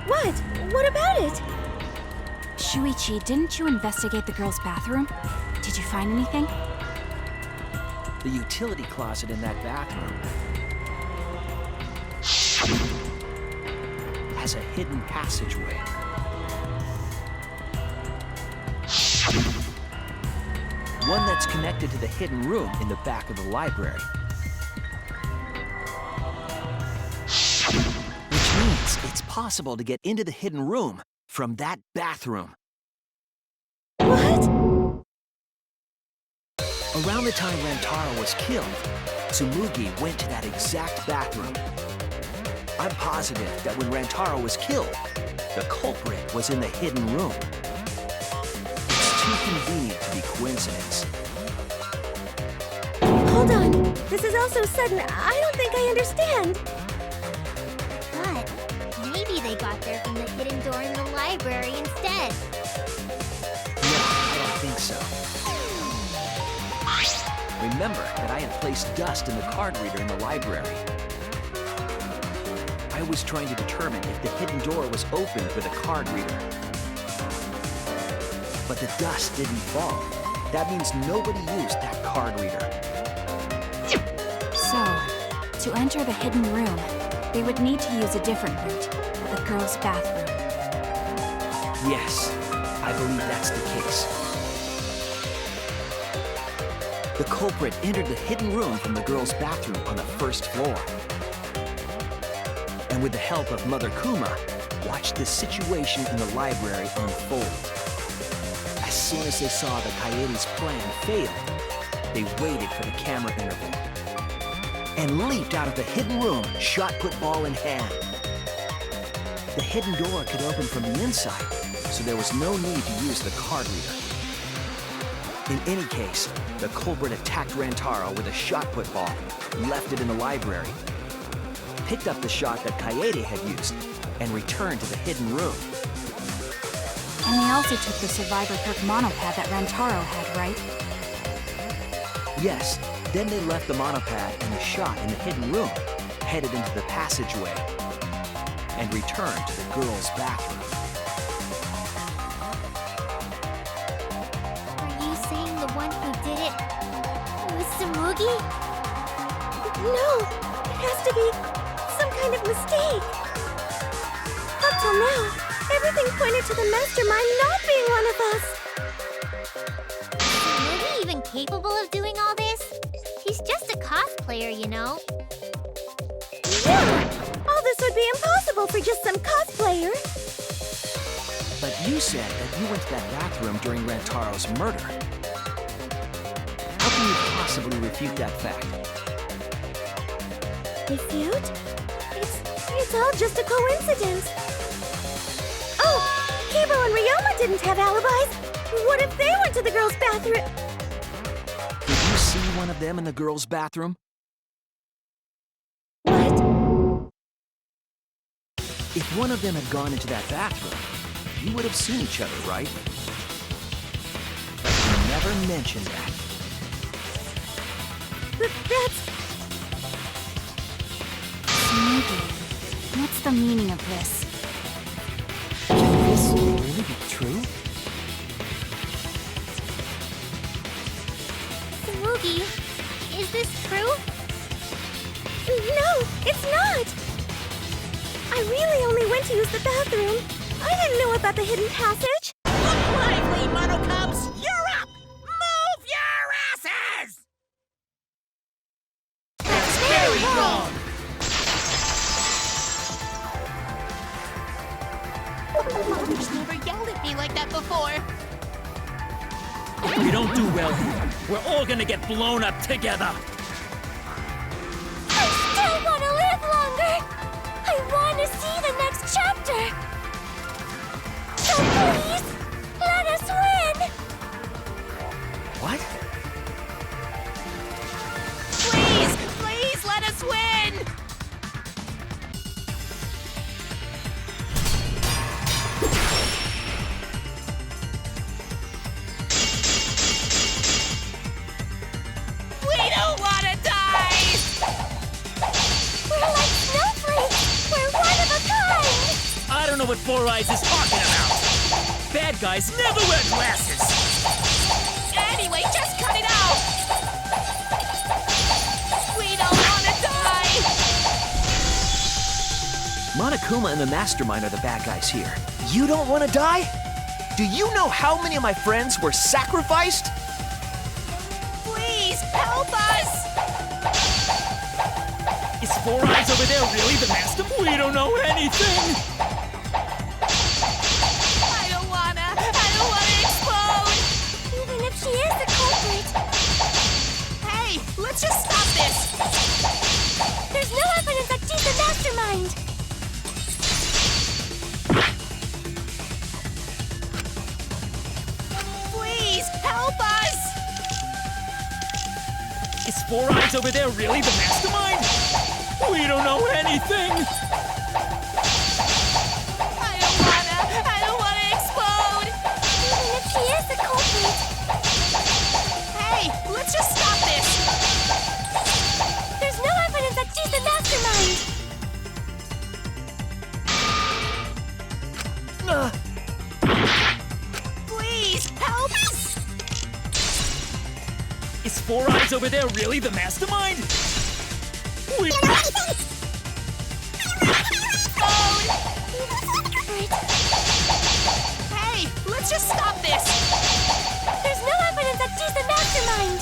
What? What about it? Shuichi, didn't you investigate the girls' bathroom? Did you find anything? The utility closet in that bathroom has a hidden passageway. One that's connected to the hidden room in the back of the library. Which means it's possible to get into the hidden room from that bathroom. What? Around the time Rantaro was killed, Tsumugi went to that exact bathroom. I'm positive that when Rantaro was killed, the culprit was in the hidden room. It's too convenient to be coincidence. Hold on. This is all so sudden. I don't think I understand. But maybe they got there from the hidden door in the library instead. No, I don't think so. Remember that I had placed dust in the card reader in the library. I was trying to determine if the hidden door was open for the card reader. But the dust didn't fall. That means nobody used that card reader. So, to enter the hidden room, they would need to use a different route, the girls' bathroom. Yes, I believe that's the case. The culprit entered the hidden room from the girls' bathroom on the first floor. And with the help of Mother Kuma, watched the situation in the library unfold. As soon as they saw that Kaede's plan failed, they waited for the camera interval and leaped out of the hidden room, shot-put ball in hand. The hidden door could open from the inside, so there was no need to use the card reader. In any case, the culprit attacked Rantaro with a shot-put ball, left it in the library, picked up the shot that Kaede had used, and returned to the hidden room. And they also took the Survivor Perk monopad that Rantaro had, right? Yes, then they left the monopad and the shot in the hidden room, headed into the passageway, and returned to the girls' bathroom. Are you saying the one who did it was Tsumugi? No, it has to be some kind of mistake. Up till now, everything pointed to the mastermind not being one of us. Is Tsumugi even capable of doing all this? He's just a cosplayer, you know. Yeah, all this would be impossible for just some cosplayer. But you said that you went to that bathroom during Rantaro's murder. How can you possibly refute that fact? Refute? It's all just a coincidence. Oh, Keibo and Ryoma didn't have alibis. What if they went to the girls' bathroom? Did you see one of them in the girls' bathroom? What? If one of them had gone into that bathroom, you would have seen each other, right? But you never mentioned that. That's... Tsumugi, what's the meaning of this? Can this really be true? true? Smoogie, is this true? No, it's not! I really only went to use the bathroom. I didn't know about the hidden passage. Look lively, Mono Cubs! You're up! Move your asses! That's very wrong! Mother's never yelled at me like that before. If we don't do well here, we're all gonna get blown up together. I still want to live longer! I want to see the next chapter! So please, let us win! What? Please, please let us win! We don't want to die! We're like snowflakes! We're one of a kind! I don't know what Four Eyes is talking about. Bad guys never wear glasses. Anyway, just cut it out! We don't want to die! Monokuma and the Mastermind are the bad guys here. You don't want to die? Do you know how many of my friends were sacrificed? Please, help us! Is Four Eyes over there really the master? We don't know anything. I don't wanna explode! Even if she is the culprit, Hey, let's just stop this! there's no evidence that she's the mastermind! Please, help us! Is Four Eyes over there really the mastermind? We don't know anything. I don't wanna explode! Even if she is the culprit, Hey, let's just stop this! there's no evidence that she's the mastermind! Please, help us! Is Four Eyes over there really the mastermind? We Explode! Hey, let's just stop this! There's no evidence that she's the mastermind!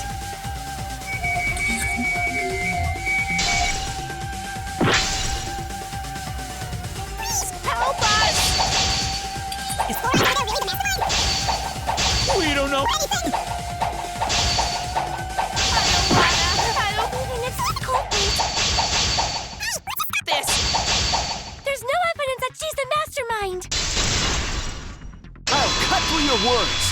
Help us! we don't know. I don't Even if she's the culprit, this! there's no evidence that she's the mastermind! I'll cut through your words.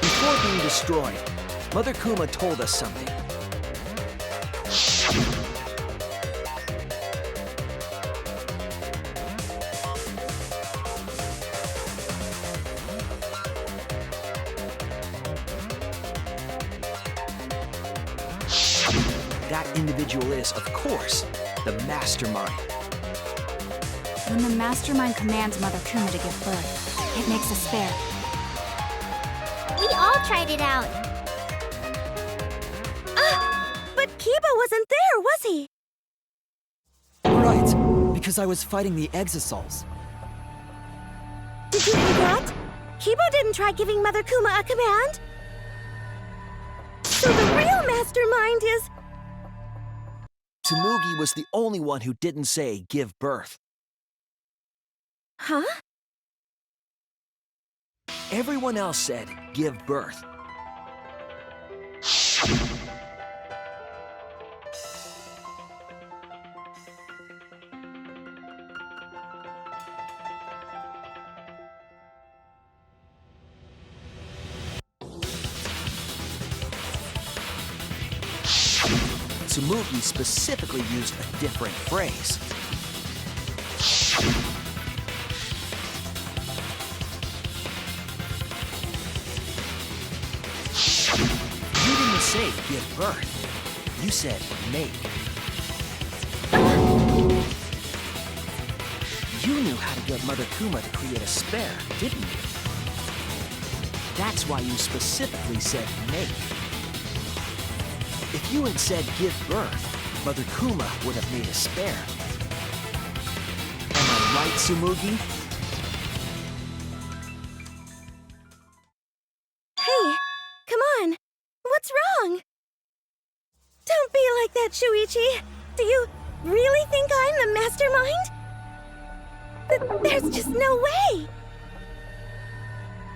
Before being destroyed, Mother Kuma told us something. That individual is, of course, the Mastermind. When the Mastermind commands Mother Kuma to give birth, it makes a spare. We all tried it out. But Kiba wasn't there, was he? Right, because I was fighting the Exosols. Did you hear that? Kiba didn't try giving Mother Kuma a command. So the real mastermind is... Tsumugi was the only one who didn't say give birth. Huh? Everyone else said give birth. Tsumugi specifically used a different phrase. You didn't say give birth. You said make. You knew how to get Mother Kuma to create a spare, didn't you? That's why you specifically said make. If you had said give birth, Mother Kuma would have made a spare. Am I right, Tsumugi? Hey, come on. What's wrong? Don't be like that, Shuichi. Do you really think I'm the mastermind? There's just no way.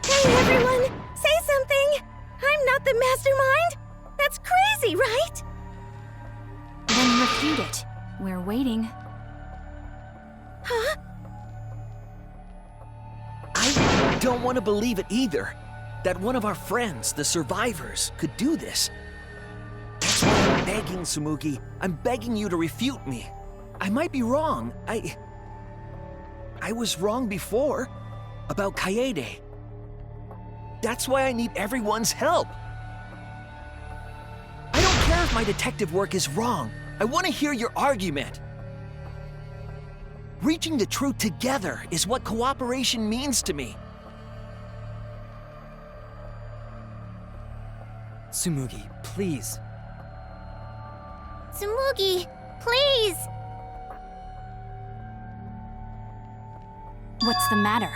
Hey, everyone, say something. I'm not the mastermind. That's crazy, right? Then refute it. We're waiting. Huh? I don't want to believe it either. That one of our friends, the survivors, could do this. That's why I'm begging, Tsumugi. I'm begging you to refute me. I might be wrong. I was wrong before. About Kaede. That's why I need everyone's help. I don't care if my detective work is wrong. I want to hear your argument. Reaching the truth together is what cooperation means to me. Tsumugi, please. Tsumugi, please! What's the matter?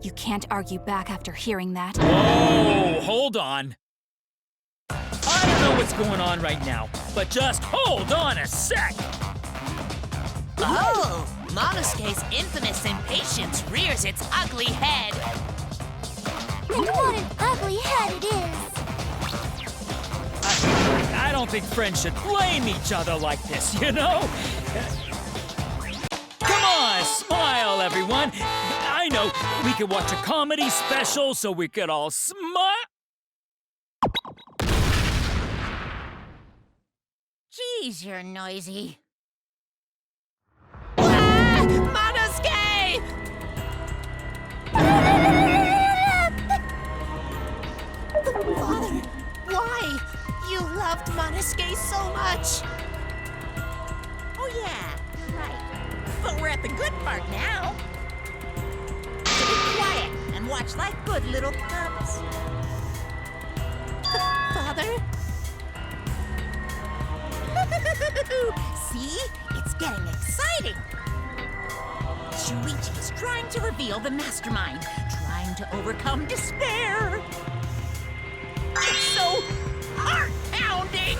You can't argue back after hearing that. Oh, hold on. I don't know what's going on right now, but just hold on a sec. Oh, Monosuke's infamous impatience rears its ugly head. And what an ugly head it is! I don't think friends should blame each other like this, you know? Come on, smile, everyone. I know, we could watch a comedy special so we could all smile. Geez, you're noisy. Ah! Monosuke! Father, why? You loved Monosuke so much. Oh yeah, you're right. But we're at the good part now. So be quiet and watch like good little cubs. Father? See? It's getting exciting. Shuichi is trying to reveal the mastermind, trying to overcome despair. It's so heart-pounding!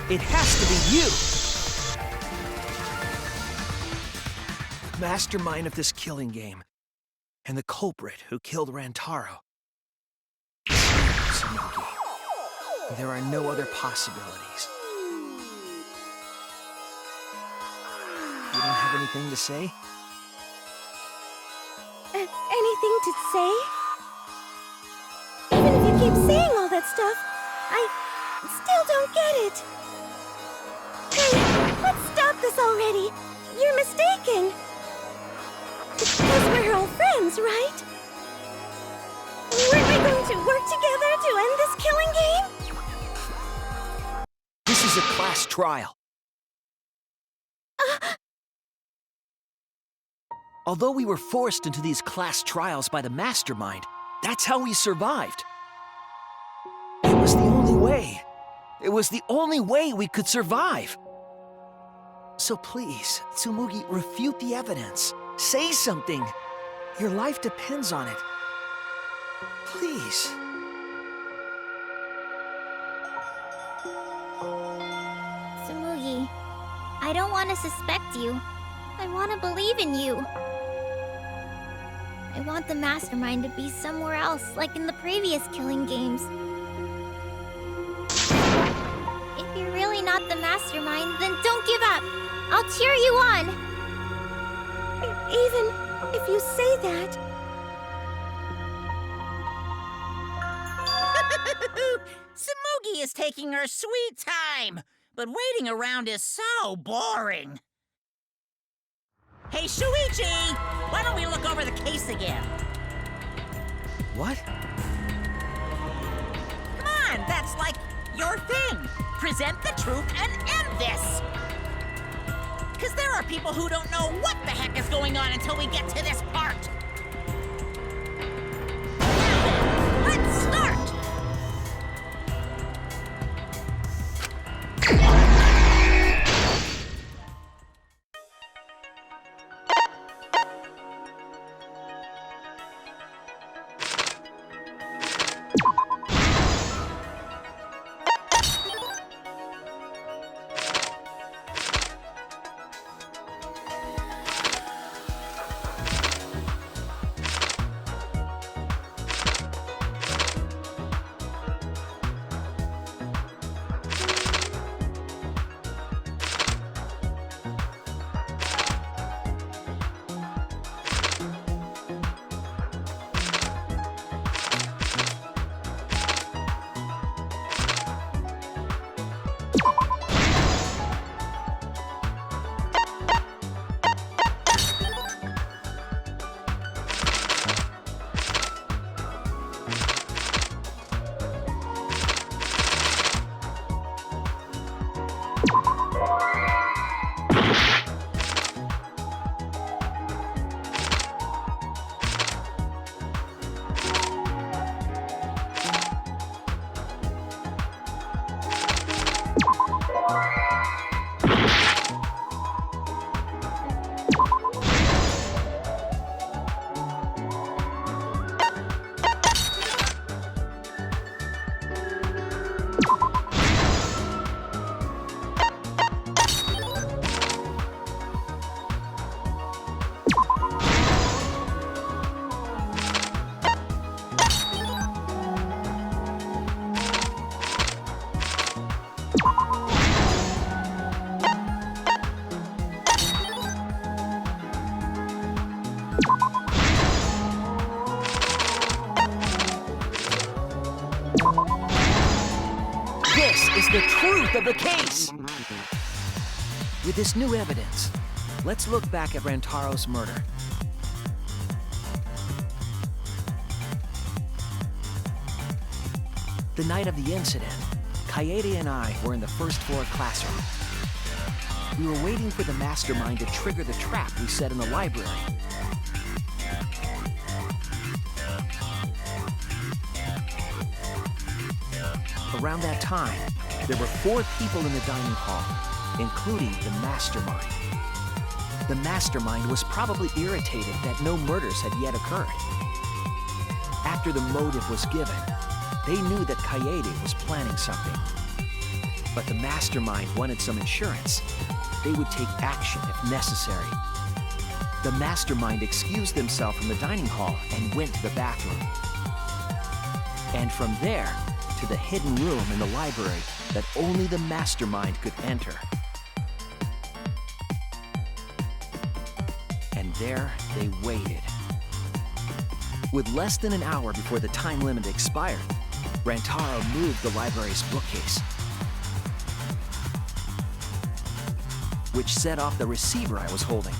It has to be you! The mastermind of this killing game, and the culprit who killed Rantaro. Tsumugi, there are no other possibilities. You don't have anything to say? Anything to say? Even if you keep saying all that stuff, I still don't get it. Hey, let's stop this already. You're mistaken. Because we're all friends, right? Weren't we going to work together to end this killing game? This is a class trial. Although we were forced into these class trials by the mastermind, that's how we survived. It was the only way. It was the only way we could survive. So please, Tsumugi, refute the evidence. Say something. Your life depends on it. Please. Tsumugi, I don't want to suspect you. I want to believe in you. I want the mastermind to be somewhere else, like in the previous killing games. not the mastermind, then don't give up. I'll cheer you on. Even if you say that, Samugi is taking her sweet time, but waiting around is so boring. Hey, Shuichi! Why don't we look over the case again? What? Come on, that's like your thing. Present the truth and end this. Because there are people who don't know what the heck is going on until we get to this part. Now then, let's start! This is the truth of the case! With this new evidence, let's look back at Rantaro's murder. The night of the incident, Kaede and I were in the first floor classroom. We were waiting for the mastermind to trigger the trap we set in the library. Around that time, there were 4 people in the dining hall, including the mastermind. The mastermind was probably irritated that no murders had yet occurred. After the motive was given, they knew that Kaede was planning something. But the mastermind wanted some insurance. They would take action if necessary. The mastermind excused themselves from the dining hall and went to the bathroom. And from there, to the hidden room in the library that only the mastermind could enter. And there they waited. With less than an hour before the time limit expired, Rantaro moved the library's bookcase, which set off the receiver I was holding.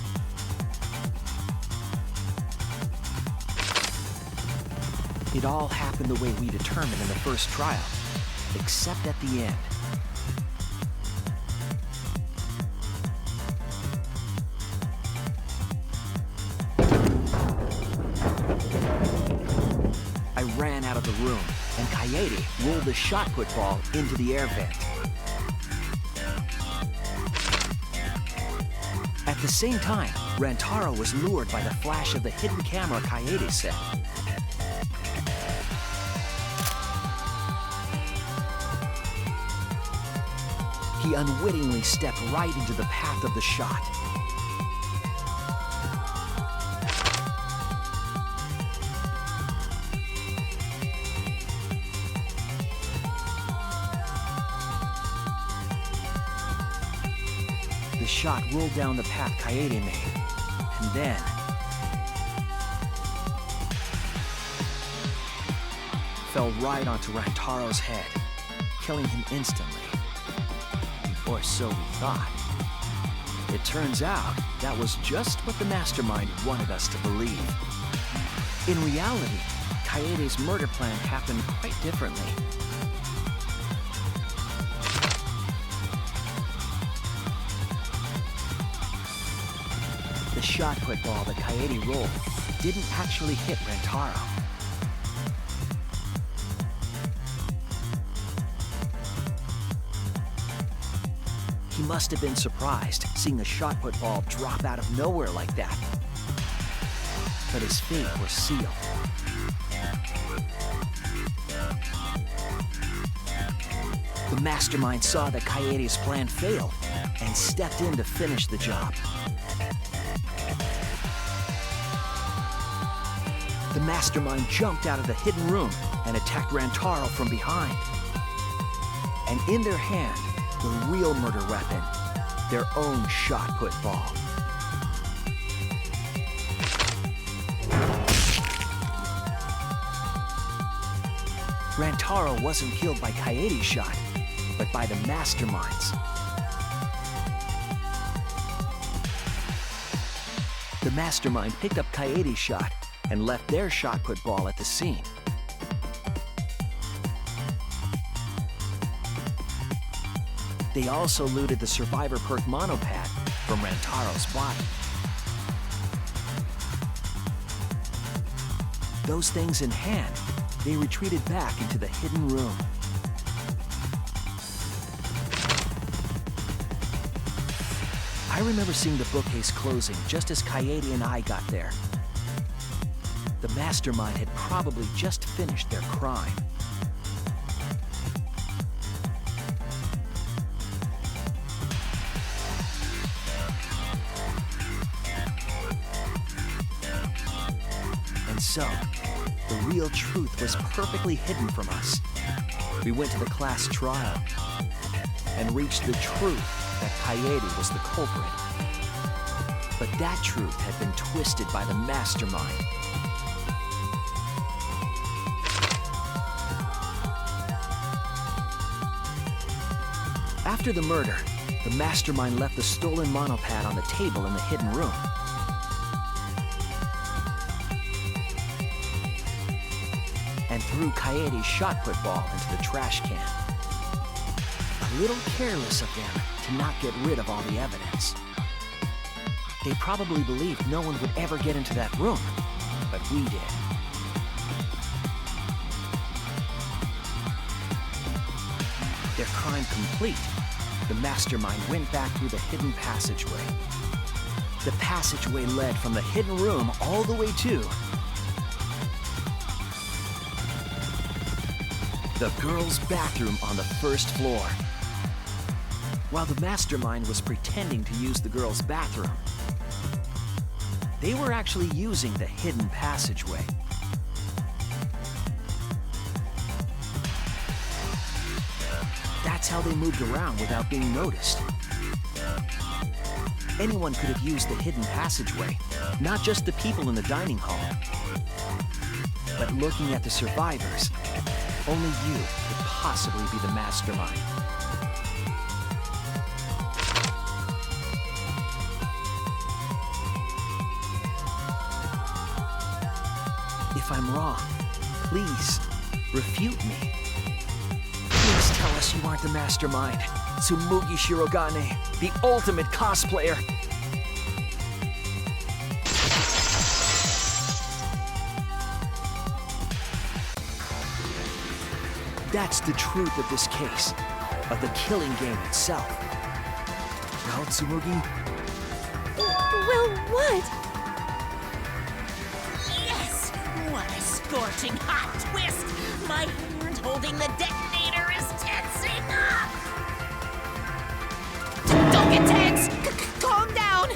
It all happened the way we determined in the first trial, except at the end. I ran out of the room, and Kaede rolled the shot put ball into the air vent. At the same time, Rantaro was lured by the flash of the hidden camera Kaede set. He unwittingly stepped right into the path of the shot. His shot rolled down the path Kaede made, and then... fell right onto Rantaro's head, killing him instantly. Or so we thought. It turns out that was just what the mastermind wanted us to believe. In reality, Kaede's murder plan happened quite differently. The shot put ball that Kaede rolled didn't actually hit Rantaro. He must have been surprised seeing a shot put ball drop out of nowhere like that. But his fate was sealed. The mastermind saw that Kaede's plan failed and stepped in to finish the job. The mastermind jumped out of the hidden room and attacked Rantaro from behind. And in their hand, the real murder weapon, their own shot-put ball. Rantaro wasn't killed by Kaede's shot, but by the mastermind's. The mastermind picked up Kaede's shot and left their shot-put ball at the scene. They also looted the Survivor Perk monopad from Rantaro's body. Those things in hand, they retreated back into the hidden room. I remember seeing the bookcase closing just as Kaede and I got there. The mastermind had probably just finished their crime. And so, the real truth was perfectly hidden from us. We went to the class trial and reached the truth that Kaede was the culprit. But that truth had been twisted by the mastermind. After the murder, the mastermind left the stolen monopad on the table in the hidden room. And threw Kaede's shot-put ball into the trash can. A little careless of them to not get rid of all the evidence. They probably believed no one would ever get into that room, but we did. Their crime complete, the mastermind went back through the hidden passageway. The passageway led from the hidden room all the way to the girls' bathroom on the first floor. While the mastermind was pretending to use the girls' bathroom, they were actually using the hidden passageway. That's how they moved around without being noticed. Anyone could have used the hidden passageway, not just the people in the dining hall. But looking at the survivors, only you could possibly be the mastermind. If I'm wrong, please, refute me. Please tell us you aren't the mastermind. Tsumugi Shirogane, the ultimate cosplayer. That's the truth of this case, of the killing game itself. Well, Tsumugi? Well, what? Yes! What a scorching hot twist! My hand holding the detonator is tensing up! Don't get tense! Calm down!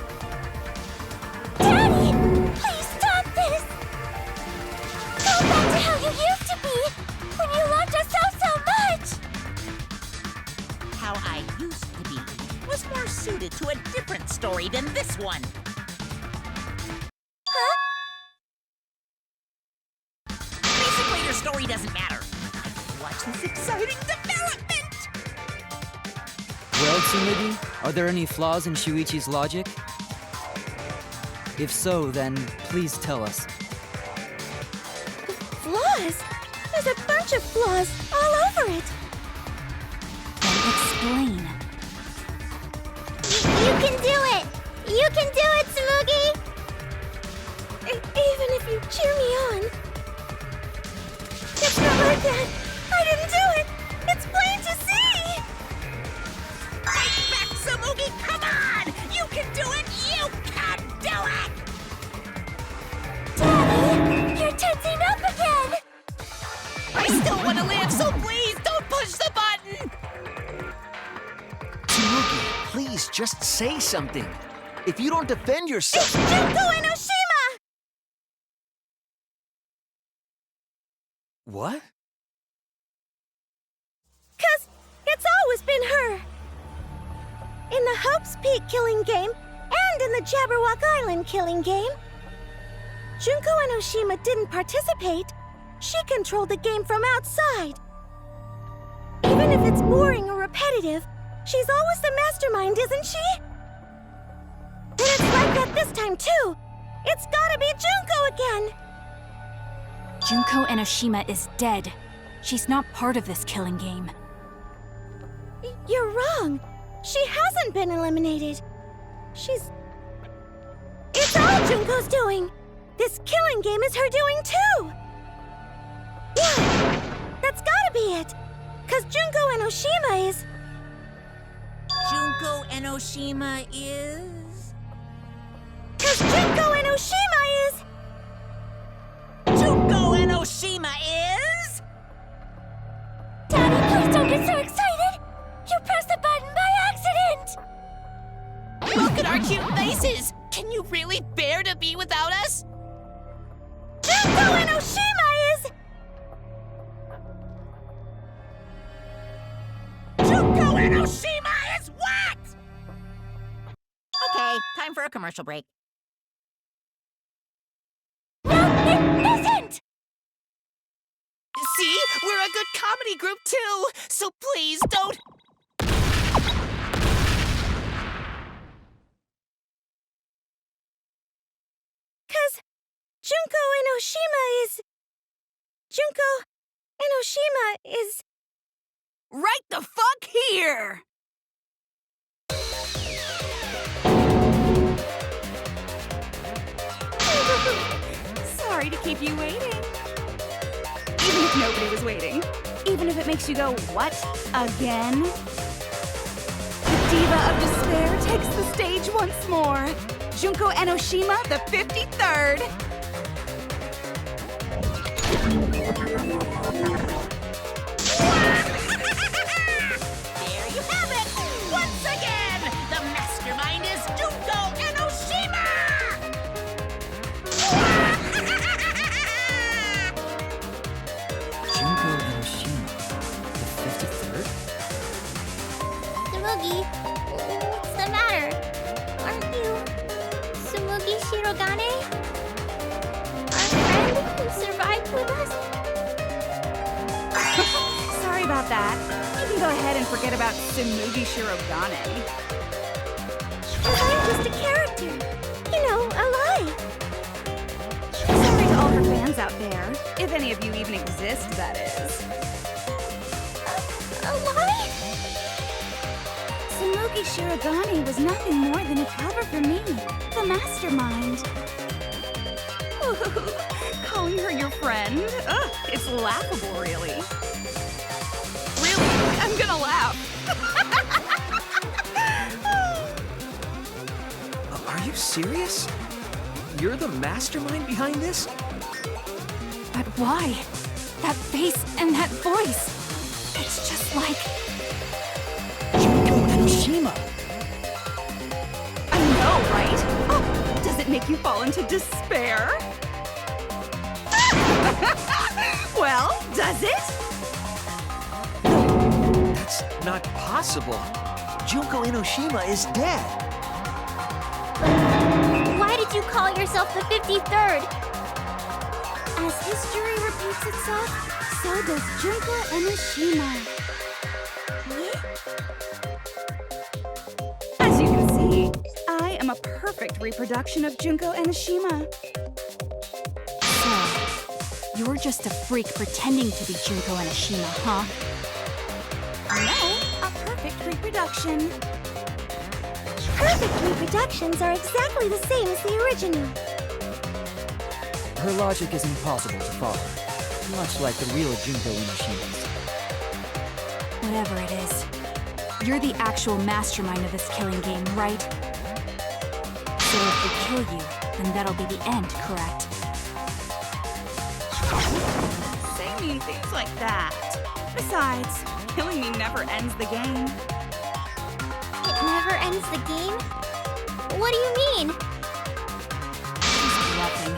Daddy! Please stop this! Go back to how you used to be! When you loved us so much! How I used to be was more suited to a different story than this one. Huh? Basically, your story doesn't matter. Watch this exciting development! Well, Tsumugi, are there any flaws in Shuichi's logic? If so, then please tell us. Flaws? There's a bunch of flaws all over it. Then explain. You can do it! You can do it, Tsumugi! Even if you cheer me on. It's not like that. I didn't do it. It's plain to see. Fight back, Tsumugi! Come on! You can do it! You can do it! Daddy, you're tensing up again. I still want to live, so please don't push the button! Tsumugi, please just say something. If you don't defend yourself... It's Junko Enoshima! What? 'Cause it's always been her. In the Hope's Peak killing game and in the Jabberwock Island killing game. Junko Enoshima didn't participate. She controlled the game from outside. Even if it's boring or repetitive, she's always the mastermind, isn't she? And it's like that this time, too. It's gotta be Junko again. Junko Enoshima is dead. She's not part of this killing game. You're wrong. She hasn't been eliminated. It's all Junko's doing. This killing game is her doing, too. Yeah, that's gotta be it. 'Cause Junko Enoshima is... Junko Enoshima is... 'Cause Junko Enoshima is... Junko Enoshima is... Daddy, please don't get so excited. You pressed the button by accident. Look at our cute faces! Can you really bear to be without us? Junko Enoshima is... Junko Enoshima is what? Okay, time for a commercial break. No, it isn't! See? We're a good comedy group, too! So please don't... 'Cause Junko Enoshima is... Junko Enoshima is... Right the fuck here! Sorry to keep you waiting. Even if nobody was waiting. Even if it makes you go, what? Again? The Diva of Despair takes the stage once more. Junko Enoshima, the 53rd. There you have it! Once again, the mastermind is Junko Enoshima! Junko Enoshima, the 53rd? Tsumugi, what's the matter? Aren't you Tsumugi Shirogane? Our friend who survived with us? Sorry about that. You can go ahead and forget about Tsumugi Shirogane. I'm just a character. You know, a lie. Sorry to all her fans out there. If any of you even exist, that is. A lie? Tsumugi Shirogane was nothing more than a cover for me, the mastermind. Calling her your friend? Ugh, it's laughable, really. Really? I'm gonna laugh. Are you serious? You're the mastermind behind this? But why? That face and that voice. It's just like... Junko Enoshima! I know, right? Oh, does it make you fall into despair? Well, does it? That's not possible. Junko Enoshima is dead. But why did you call yourself the 53rd? As history repeats itself, so does Junko Enoshima. As you can see, I am a perfect reproduction of Junko Enoshima. So, you're just a freak pretending to be Junko Enoshima, huh? No, a perfect reproduction. Perfect reproductions are exactly the same as the original. Her logic is impossible to follow, much like the real Junko Enoshima's. Whatever it is, you're the actual mastermind of this killing game, right? So if we kill you, then that'll be the end, correct? Say mean things like that. Besides, killing me never ends the game. It never ends the game? What do you mean? She's bluffing.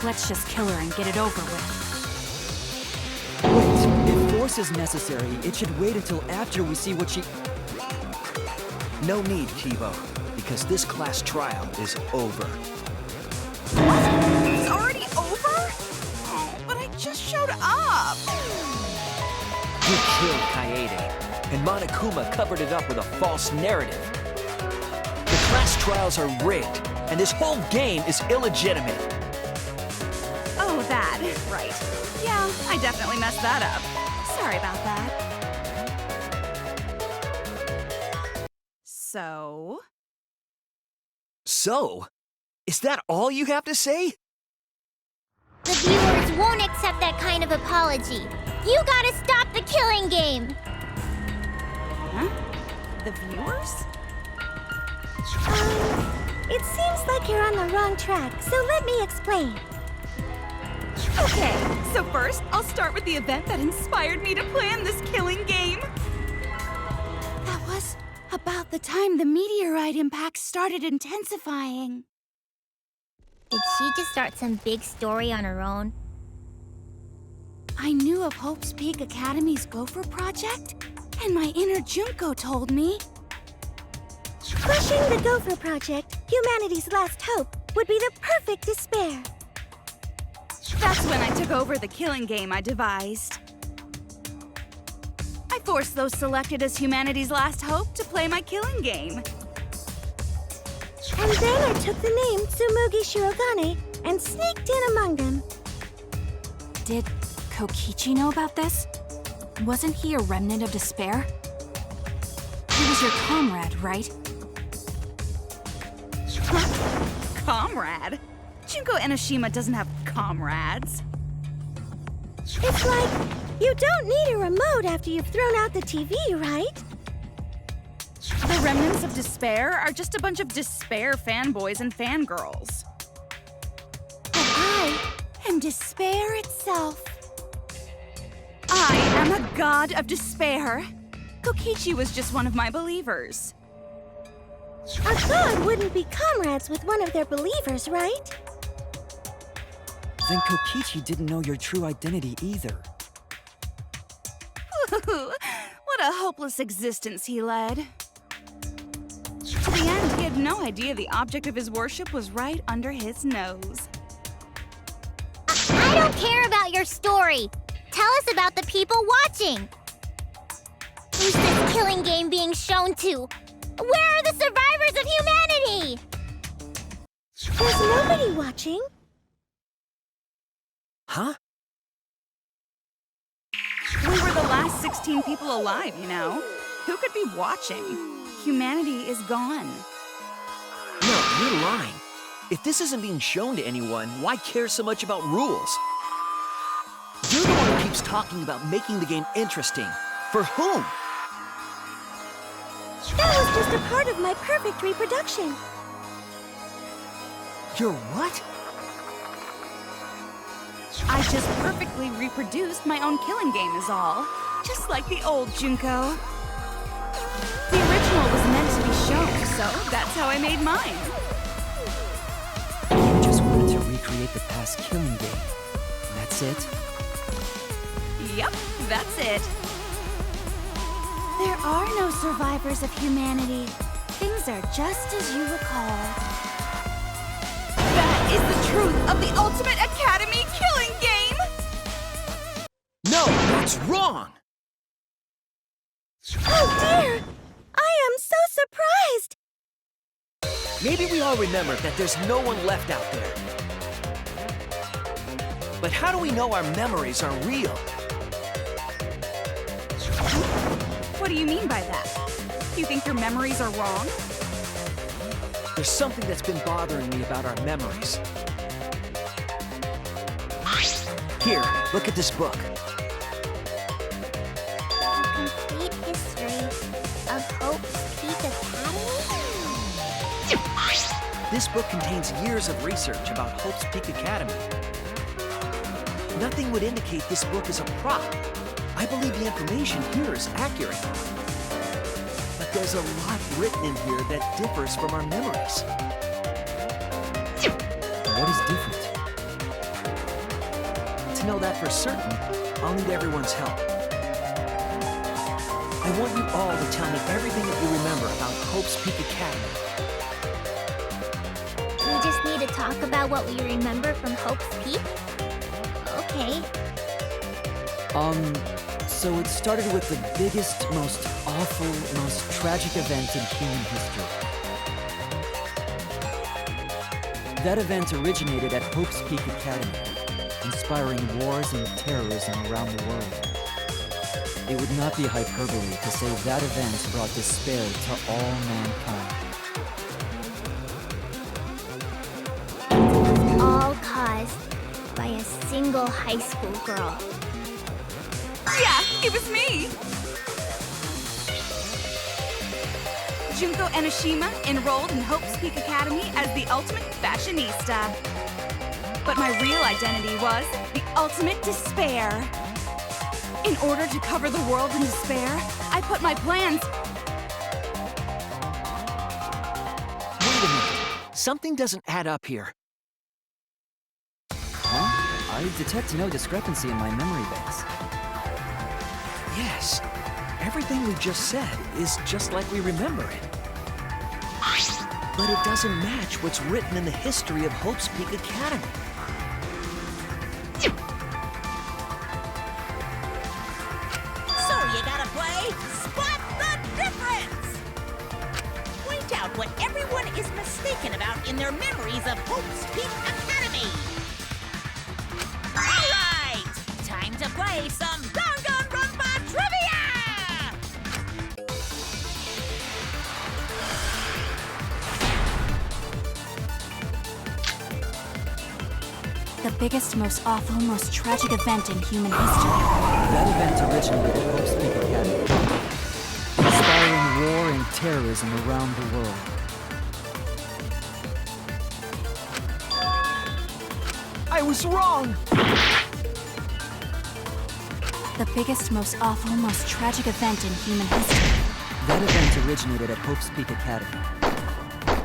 Let's just kill her and get it over with. Wait, if force is necessary, it should wait until after we see what she... No need, Kibo, because this class trial is over. What? It's already over? Oh, but I just showed up. You killed Kaede, and Monokuma covered it up with a false narrative. The class trials are rigged, and this whole game is illegitimate. Oh, that. Right. Yeah, I definitely messed that up. Sorry about that. So? So? Is that all you have to say? The viewers won't accept that kind of apology. You gotta stop the killing game! Huh? The viewers? It seems like you're on the wrong track, so let me explain. Okay, so first, I'll start with the event that inspired me to plan this killing game. That was about the time the meteorite impact started intensifying. Did she just start some big story on her own? I knew of Hope's Peak Academy's Gopher Project, and my inner Junko told me. Crushing the Gopher Project, humanity's last hope, would be the perfect despair. That's when I took over the killing game I devised. I forced those selected as humanity's last hope to play my killing game. And then I took the name Tsumugi Shirogane and sneaked in among them. Did Kokichi know about this? Wasn't he a remnant of despair? He was your comrade, right? Comrade? Junko Enoshima doesn't have comrades. It's like, you don't need a remote after you've thrown out the TV, right? The remnants of despair are just a bunch of despair fanboys and fangirls. But I am despair itself. I am a god of despair. Kokichi was just one of my believers. A god wouldn't be comrades with one of their believers, right? Then Kokichi didn't know your true identity either. What a hopeless existence he led. To the end, he had no idea the object of his worship was right under his nose. I don't care about your story. Tell us about the people watching. Who's this killing game being shown to? Where are the survivors of humanity? There's nobody watching. Huh? We were the last 16 people alive, you know. Who could be watching? Humanity is gone. No, you're lying. If this isn't being shown to anyone, why care so much about rules? You're the one who keeps talking about making the game interesting. For whom? That was just a part of my perfect reproduction. Your what? I just perfectly reproduced my own killing game is all. Just like the old Junko. The original was meant to be shown, so that's how I made mine. You just wanted to recreate the past killing game. That's it? Yep, that's it. There are no survivors of humanity. Things are just as you recall. is the truth of the Ultimate Academy killing game? No, that's wrong! Oh dear! I am so surprised! Maybe we all remember that there's no one left out there. But how do we know our memories are real? What do you mean by that? You think your memories are wrong? There's something that's been bothering me about our memories. Here, look at this book. A complete history of Hope's Peak Academy? This book contains years of research about Hope's Peak Academy. Nothing would indicate this book is a prop. I believe the information here is accurate. But there's a lot written in here that differs from our memories. What is different? To know that for certain, I'll need everyone's help. I want you all to tell me everything that you remember about Hope's Peak Academy. We just need to talk about what we remember from Hope's Peak? Okay. So it started with the biggest, most awful, most tragic event in human history. That event originated at Hope's Peak Academy, inspiring wars and terrorism around the world. It would not be hyperbole to say that event brought despair to all mankind. It was all caused by a single high school girl. Yeah, it was me! Junko Enoshima enrolled in Hope's Peak Academy as the ultimate fashionista. But my real identity was the ultimate despair. In order to cover the world in despair, I put my plans... Wait a minute. Something doesn't add up here. Huh? I detect no discrepancy in my memory banks. Yes. Everything we just said is just like we remember it. But it doesn't match what's written in the history of Hope's Peak Academy. So you gotta play Spot the Difference! Point out what everyone is mistaken about in their memories of Hope's Peak Academy. All right! Time to play some Danganronpa trivia! The biggest, most awful, most tragic event in human history. That event originated at Hope's Peak Academy, inspiring war and terrorism around the world. I was wrong! The biggest, most awful, most tragic event in human history. That event originated at Hope's Peak Academy,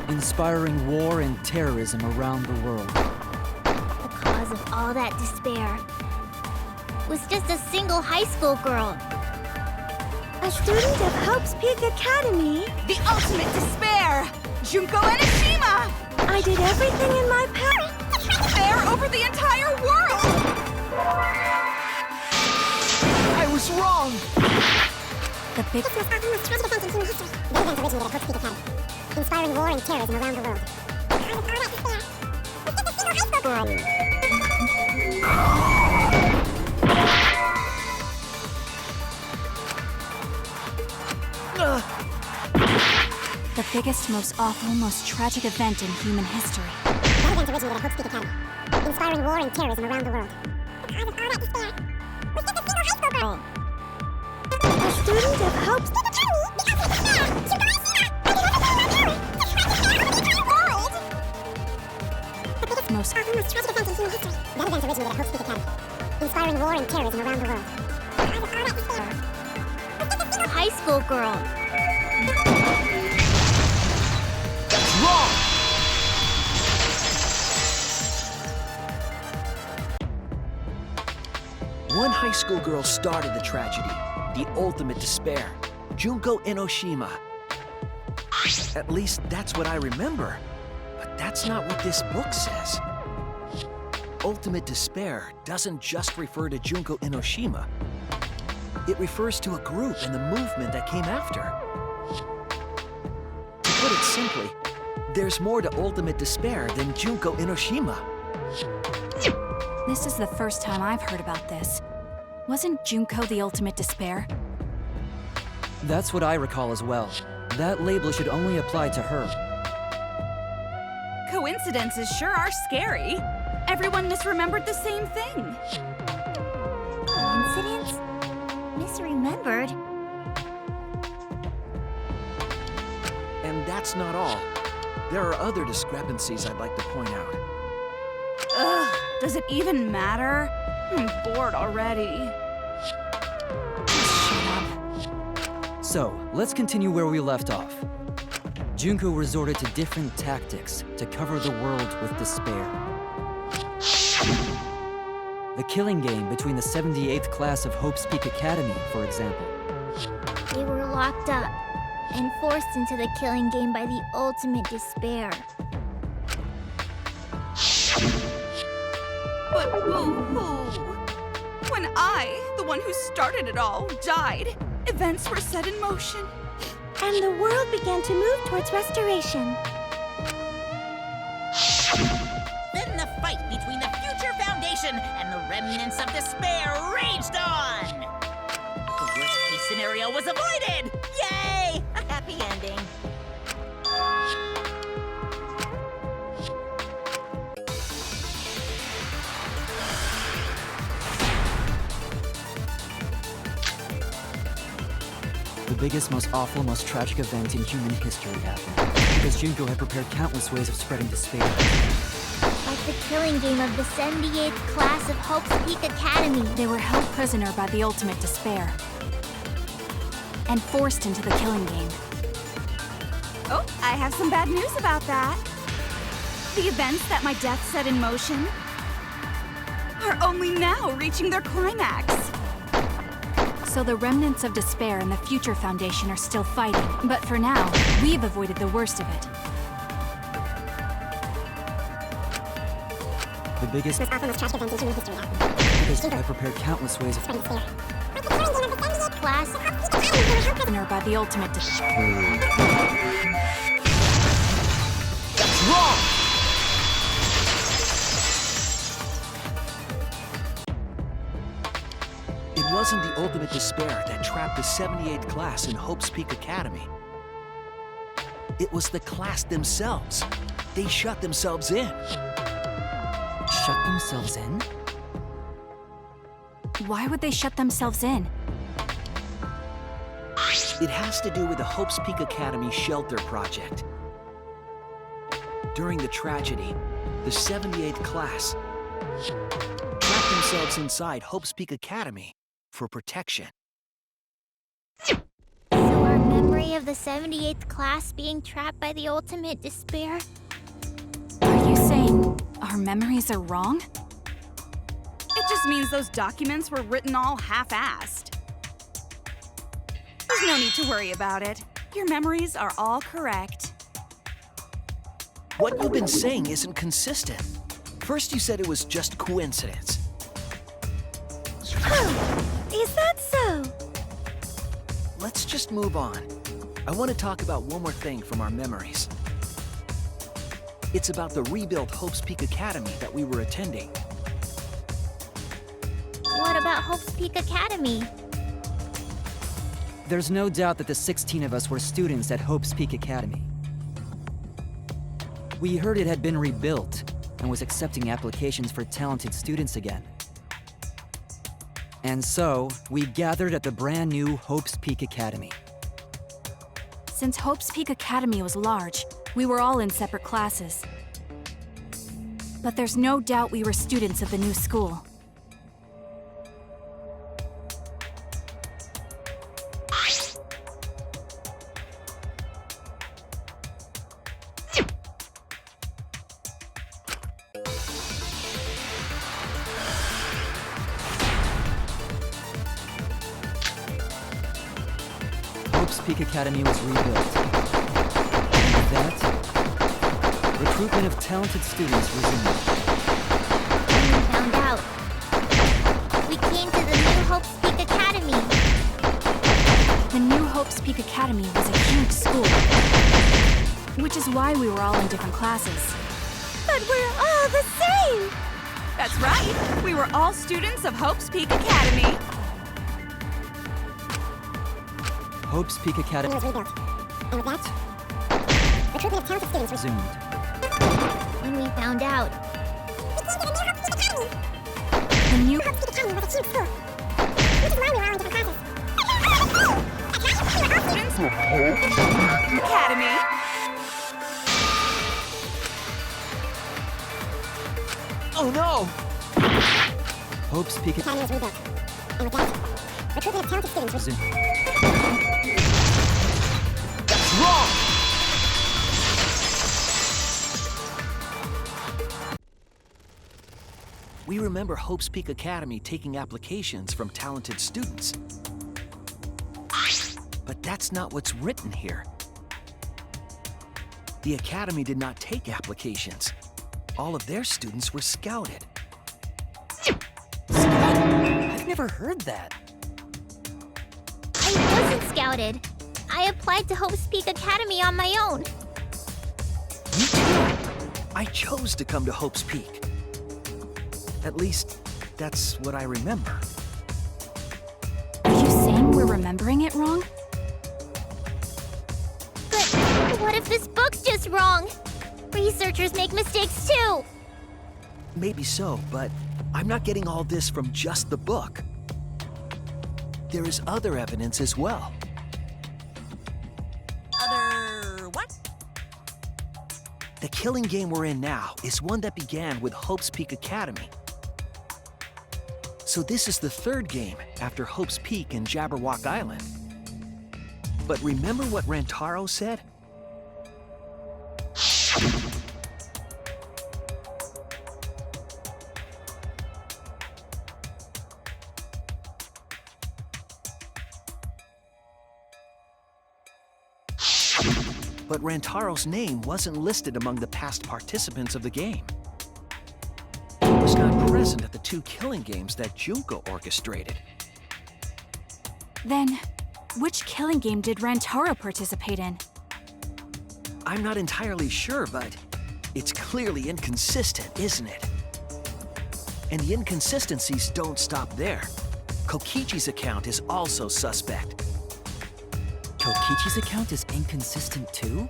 inspiring war and terrorism around the world. The cause of all that despair was just a single high school girl. A student of Hope's Peak Academy? The ultimate despair! Junko Enoshima! I did everything in my power to despair over the entire world! I was wrong! The biggest... Inspiring war and terrorism around the world. Girl. The biggest, most awful, most tragic event in human history. That event originated at Hope's Peak Academy, inspiring war and terrorism around the world. A student of Hope's Peak Most... That event originated at Hope's Peak Academy, inspiring war and terrorism around the world. High school girl. That's wrong! One high school girl started the tragedy, the ultimate despair, Junko Enoshima. At least that's what I remember. But that's not what this book says. ultimate despair doesn't just refer to Junko Enoshima. It refers to a group and the movement that came after. To put it simply, there's more to ultimate despair than Junko Enoshima. This is the first time I've heard about this. Wasn't Junko the ultimate despair? That's what I recall as well. That label should only apply to her. Coincidences sure are scary. Everyone misremembered the same thing. Coincidence? Misremembered? And that's not all. There are other discrepancies I'd like to point out. Ugh, does it even matter? I'm bored already. So, let's continue where we left off. Junko resorted to different tactics to cover the world with despair. The killing game between the 78th class of Hope's Peak Academy, for example. They were locked up and forced into the killing game by the ultimate despair. But boo-hoo! When I, the one who started it all, died, events were set in motion. And the world began to move towards restoration. Then the fight between the Future Foundation and the remnants of despair raged on! The worst-case scenario was avoided! Yay! A happy ending. The biggest, most awful, most tragic event in human history happened, because Junko had prepared countless ways of spreading despair. Like the killing game of the 78th class of Hope's Peak Academy. They were held prisoner by the ultimate despair and forced into the killing game. Oh, I have some bad news about that. The events that my death set in motion are only now reaching their climax. So the remnants of despair and the Future Foundation are still fighting. But for now, we've avoided the worst of it. The biggest, most awful, most tragic event in human history happened, because Junko had prepared countless ways of spreading despair. Class Prisoner by the ultimate despair. That's wrong! It wasn't the ultimate despair that trapped the 78th class in Hope's Peak Academy. It was the class themselves. They shut themselves in. Shut themselves in? Why would they shut themselves in? It has to do with the Hope's Peak Academy Shelter Project. During the tragedy, the 78th class trapped themselves inside Hope's Peak Academy for protection. So our memory of the 78th class being trapped by the ultimate despair? Are you saying our memories are wrong? It just means those documents were written all half-assed. There's no need to worry about it. Your memories are all correct. What you've been saying isn't consistent. First you said it was just coincidence. Is that so? Let's just move on. I want to talk about one more thing from our memories. It's about the rebuilt Hope's Peak Academy that we were attending. What about Hope's Peak Academy? There's no doubt that the 16 of us were students at Hope's Peak Academy. We heard it had been rebuilt and was accepting applications for talented students again. And so, we gathered at the brand new Hope's Peak Academy. Since Hope's Peak Academy was large, we were all in separate classes. But there's no doubt we were students of the new school. Hope's Peak Academy was rebuilt. With that, recruitment of talented students resumed. Peak Academy was a huge school. Which is why we were all in different classes. But we're all the same! That's right. We were all students of Hope's Peak Academy. Hope's Peak Academy was rebuilt. And with that, recruitment of talented students resumed. When we found out, The new Hope's Peak Academy was a huge school. Which is why we were all in different classes. Students of Hope's Academy. Oh no! Hope's Peak Academy was rebuilt. And with that, recruitment of talented students resumed. That's wrong! We remember Hope's Peak Academy taking applications from talented students. But that's not what's written here. The Academy did not take applications. All of their students were scouted. I've never heard that. I wasn't scouted. I applied to Hope's Peak Academy on my own. Me too. I chose to come to Hope's Peak. At least, that's what I remember. Are you saying we're remembering it wrong? But what if this book's just wrong? Researchers make mistakes too. Maybe so, but I'm not getting all this from just the book. There is other evidence as well. Other what? The killing game we're in now is one that began with Hope's Peak Academy. So this is the third game after Hope's Peak and Jabberwock Island. But remember what Rantaro said? But Rantaro's name wasn't listed among the past participants of the game. He was not present at the 2 killing games that Junko orchestrated. Then, which killing game did Rantaro participate in? I'm not entirely sure, but it's clearly inconsistent, isn't it? And the inconsistencies don't stop there. Kokichi's account is also suspect. Kokichi's account is inconsistent too?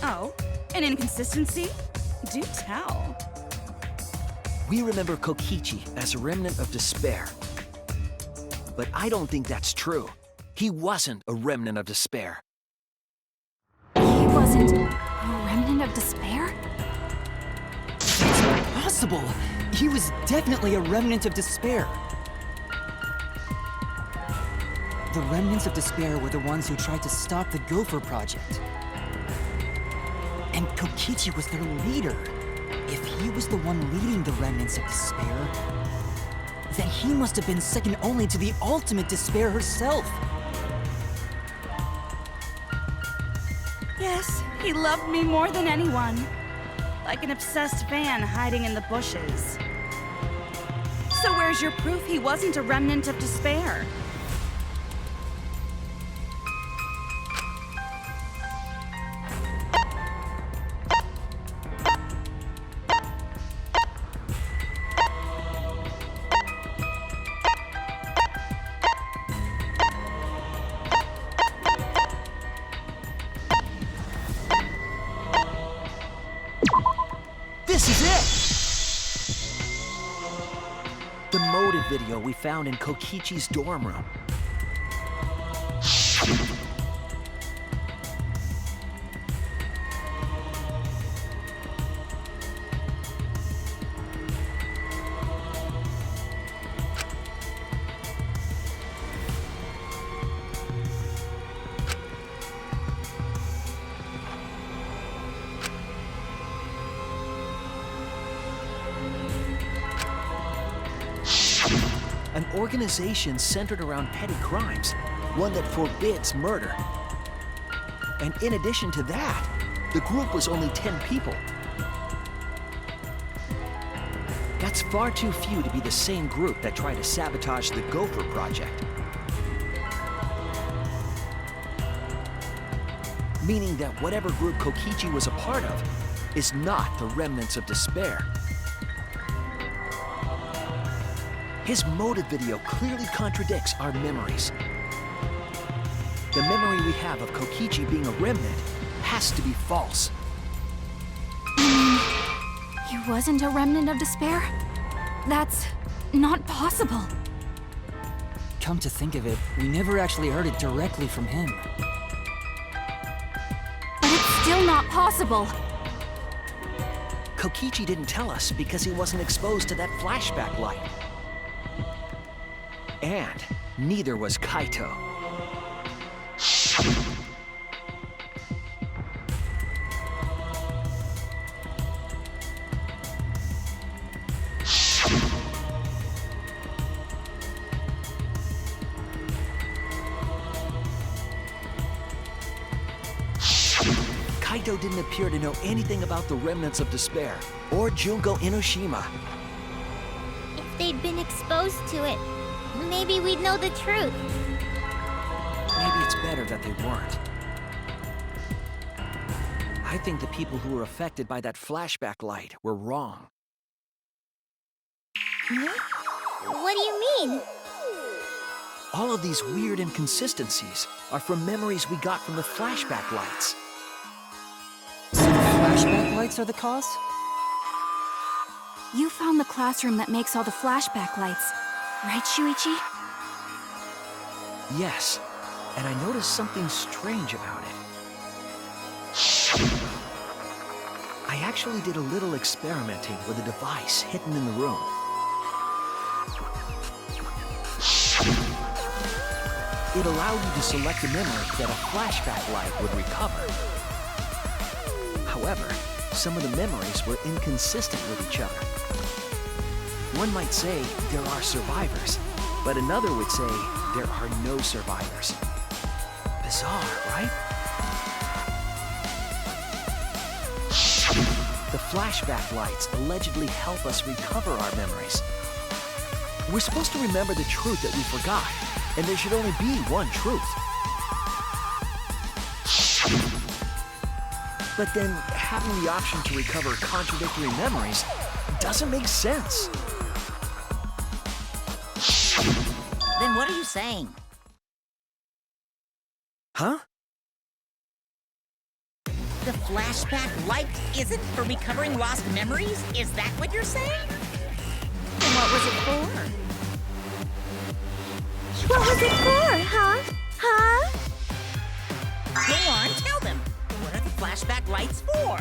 Oh, an inconsistency? Do tell. We remember Kokichi as a remnant of despair. But I don't think that's true. He wasn't a remnant of despair. He wasn't a remnant of despair? That's impossible! He was definitely a remnant of despair. The remnants of despair were the ones who tried to stop the Gopher Project. And Kokichi was their leader. If he was the one leading the remnants of despair, then he must have been second only to the ultimate despair herself. Yes, he loved me more than anyone. Like an obsessed fan hiding in the bushes. So where's your proof he wasn't a remnant of despair? This is it! The motive video we found in Kokichi's dorm room. An organization centered around petty crimes, one that forbids murder. And in addition to that, the group was only 10 people. That's far too few to be the same group that tried to sabotage the Gopher Project. meaning that whatever group Kokichi was a part of is not the remnants of despair. His motive video clearly contradicts our memories. The memory we have of Kokichi being a remnant has to be false. He wasn't a remnant of despair? That's not possible. Come to think of it, we never actually heard it directly from him. But it's still not possible. Kokichi didn't tell us because he wasn't exposed to that flashback light. And neither was Kaito. Kaito didn't appear to know anything about the remnants of despair, or Junko Enoshima. If they'd been exposed to it, maybe we'd know the truth. Maybe it's better that they weren't. I think the people who were affected by that flashback light were wrong. What do you mean? All of these weird inconsistencies are from memories we got from the flashback lights. So the flashback lights are the cause? You found the classroom that makes all the flashback lights, right, Shuichi? Yes, and I noticed something strange about it. I actually did a little experimenting with a device hidden in the room. It allowed you to select a memory that a flashback light would recover. However, some of the memories were inconsistent with each other. One might say there are survivors, but another would say there are no survivors. Bizarre, right? The flashback lights allegedly help us recover our memories. We're supposed to remember the truth that we forgot, and there should only be one truth. But then, having the option to recover contradictory memories doesn't make sense. Then what are you saying? Huh? The flashback light isn't for recovering lost memories? Is that what you're saying? Then what was it for? What was it for, huh? Huh? Go on, tell them. What are the flashback lights for?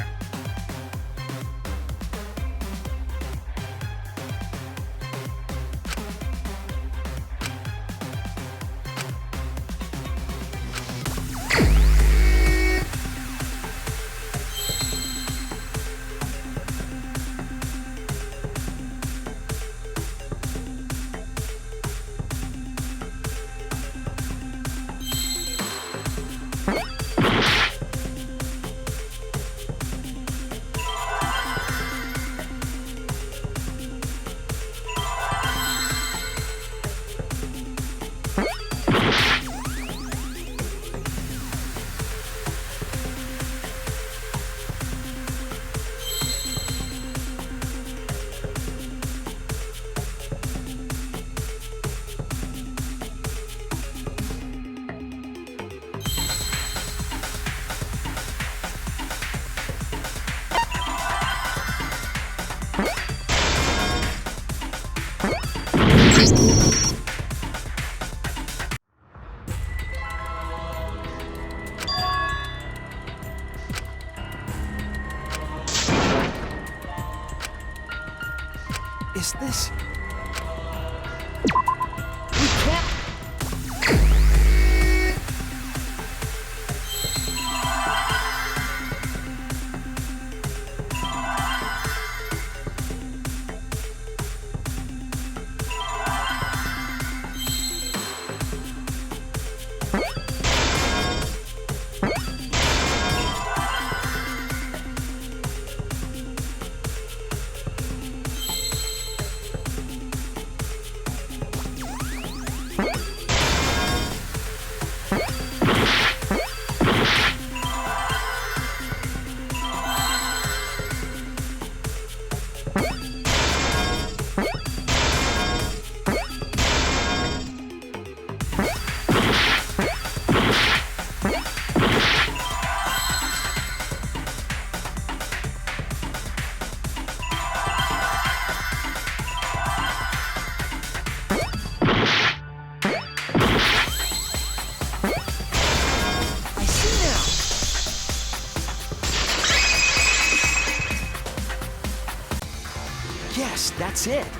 That's it.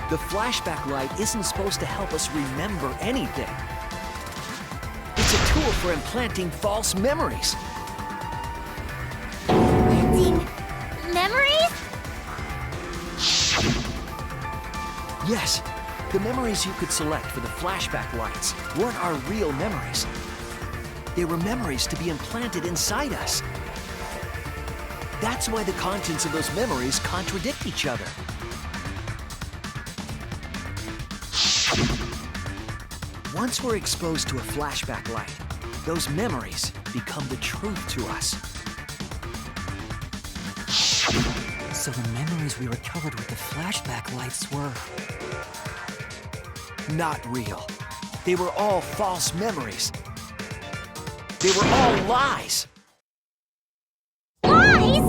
The flashback light isn't supposed to help us remember anything. It's a tool for implanting false memories. Planting memories? Yes, the memories you could select for the flashback lights weren't our real memories. They were memories to be implanted inside us. That's why the contents of those memories contradict each other. Once we're exposed to a flashback light, those memories become the truth to us. So the memories we recovered with the flashback lights were... Not real. They were all false memories. They were all lies. Lies?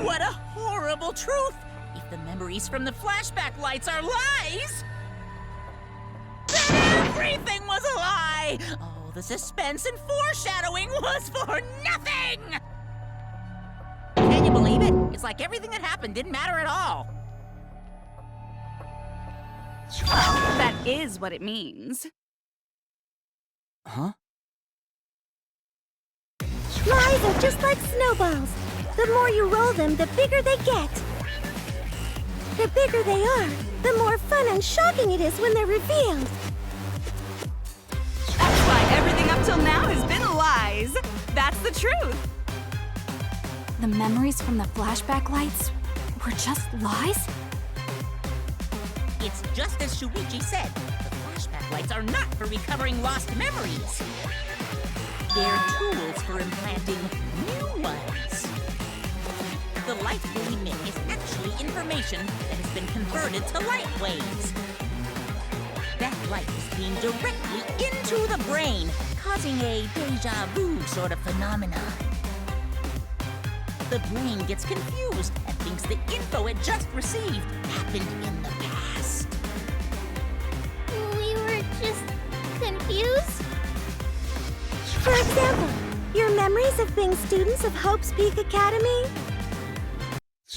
What a horrible truth! If the memories from the flashback lights are lies, then everything was a lie! Oh, the suspense and foreshadowing was for nothing! Can you believe it? It's like everything that happened didn't matter at all. That is what it means. Huh? Lies are just like snowballs. The more you roll them, the bigger they get. The bigger they are, the more fun and shocking it is when they're revealed. That's why everything up till now has been lies. That's the truth. The memories from the flashback lights were just lies? It's just as Shuichi said. The flashback lights are not for recovering lost memories. They're tools for implanting new ones. The light we emit is actually information that has been converted to light waves. That light is beamed directly into the brain, causing a deja vu sort of phenomenon. The brain gets confused and thinks the info it just received happened in the past. We were just confused? For example, your memories of being students of Hope's Peak Academy?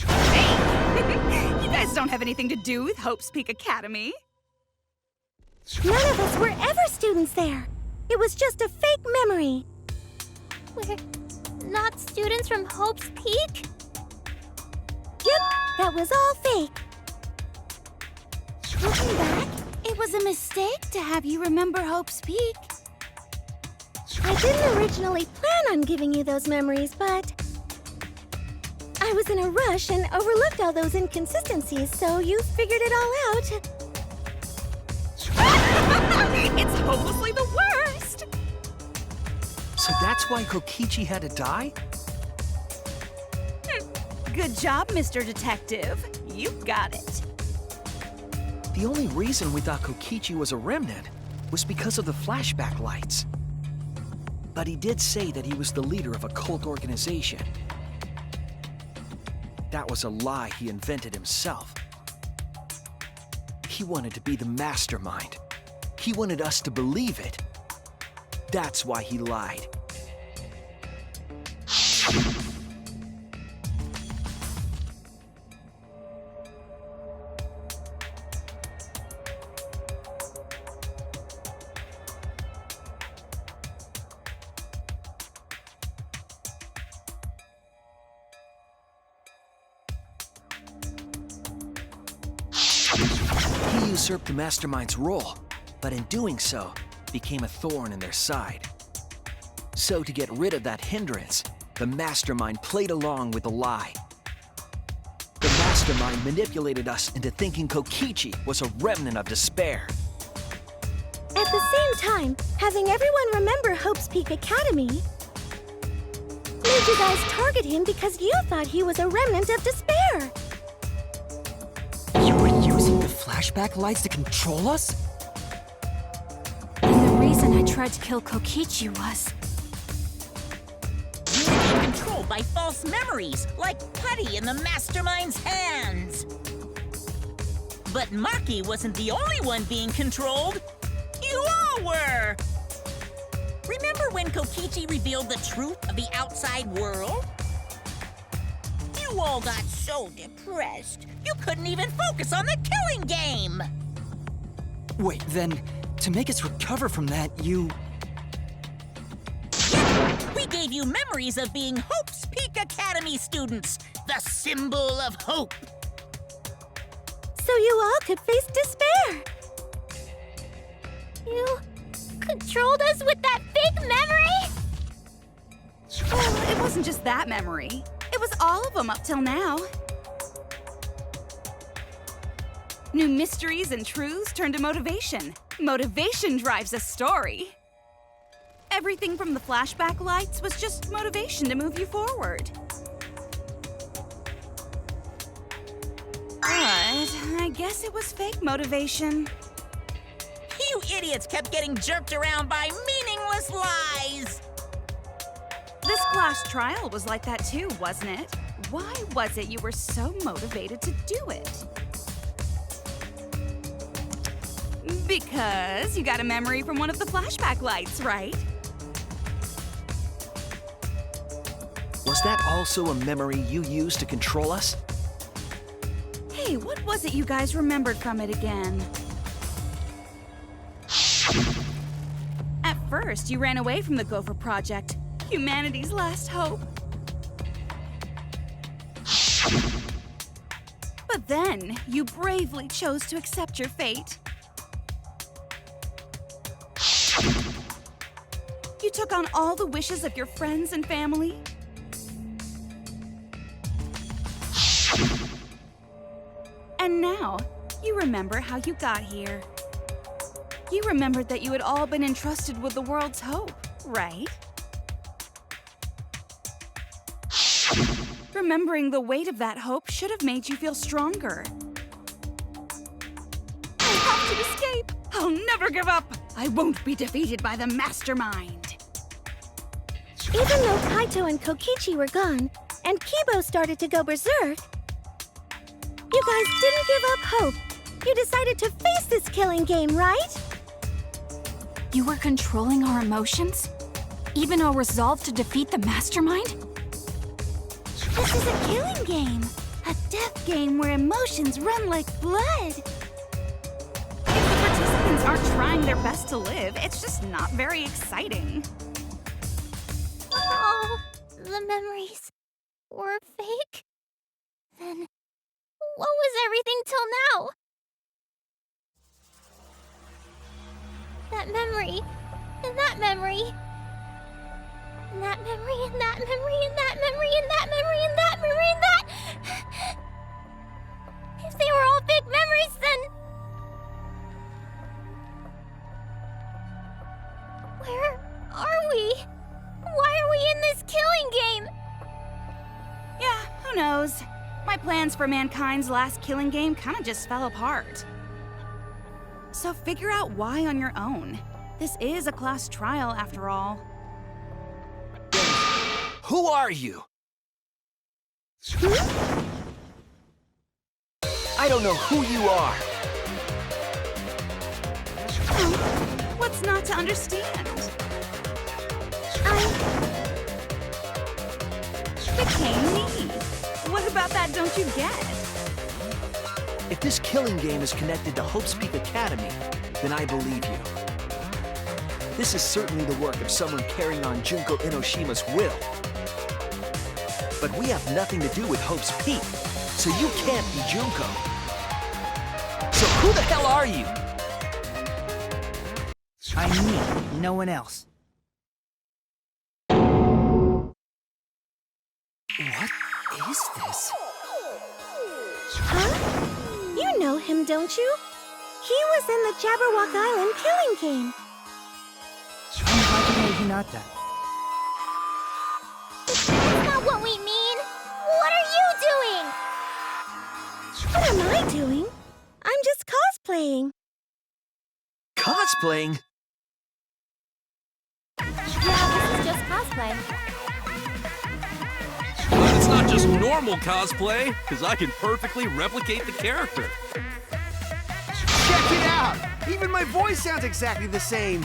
Hey! You guys don't have anything to do with Hope's Peak Academy. None of us were ever students there. It was just a fake memory. We're not students from Hope's Peak? Yep, that was all fake. Looking back, it was a mistake to have you remember Hope's Peak. I didn't originally plan on giving you those memories, but I was in a rush and overlooked all those inconsistencies, so you figured it all out. It's hopelessly the worst! So that's why Kokichi had to die? Good job, Mr. Detective. You got it. The only reason we thought Kokichi was a remnant was because of the flashback lights. But he did say that he was the leader of a cult organization. That was a lie he invented himself. He wanted to be the mastermind. He wanted us to believe it. That's why he lied. He usurped the mastermind's role, but in doing so, became a thorn in their side. So to get rid of that hindrance, the mastermind played along with the lie. The mastermind manipulated us into thinking Kokichi was a remnant of despair. At the same time, having everyone remember Hope's Peak Academy made you guys target him because you thought he was a remnant of despair. You were using the flashback lights to control us? And the reason I tried to kill Kokichi was... You were being controlled by false memories, like putty in the mastermind's hands. But Maki wasn't the only one being controlled. You all were! Remember when Kokichi revealed the truth of the outside world? You You all got so depressed, you couldn't even focus on the killing game! Wait, then, to make us recover from that, you... We gave you memories of being Hope's Peak Academy students, the symbol of hope. So you all could face despair. You controlled us with that fake memory? Well, it wasn't just that memory. It was all of them up till now. New mysteries and truths turn to motivation. Motivation drives a story. Everything from the flashback lights was just motivation to move you forward. But I guess it was fake motivation. You idiots kept getting jerked around by meaningless lies! This class trial was like that too, wasn't it? Why was it you were so motivated to do it? Because you got a memory from one of the flashback lights, right? Was that also a memory you used to control us? Hey, what was it you guys remembered from it again? At first, you ran away from the Gopher Project, humanity's last hope. But then, you bravely chose to accept your fate. You took on all the wishes of your friends and family. And now, you remember how you got here. You remembered that you had all been entrusted with the world's hope, right? Remembering the weight of that hope should have made you feel stronger. I have to escape! I'll never give up! I won't be defeated by the Mastermind! Even though Kaito and Kokichi were gone, and Kibo started to go berserk, you guys didn't give up hope. You decided to face this killing game, right? You were controlling our emotions? Even our resolve to defeat the Mastermind? This is a killing game. A death game where emotions run like blood. If the participants aren't trying their best to live, it's just not very exciting. Oh, the memories were fake? Then what was everything till now? That memory, and that memory, and that memory, and that memory, and that memory, and that memory, and that memory, and that... If they were all fake memories, then... Where are we? Why are we in this killing game? Yeah, who knows? My plans for mankind's last killing game kinda just fell apart. So figure out why on your own. This is a class trial, after all. Who are you? I don't know who you are. What's not to understand? Became me. What about that don't you get? If this killing game is connected to Hope's Peak Academy, then I believe you. This is certainly the work of someone carrying on Junko Enoshima's will. But we have nothing to do with Hope's Peak, so you can't be Junko. So who the hell are you? I'm me, no one else. What is this? Huh? You know him, don't you? He was in the Jabberwock Island killing game. I'm Hajime Hinata. That's not what we mean! What are you doing? What am I doing? I'm just cosplaying. Cosplaying? Yeah, this is just cosplay. But it's not just normal cosplay, because I can perfectly replicate the character. Check it out! Even my voice sounds exactly the same.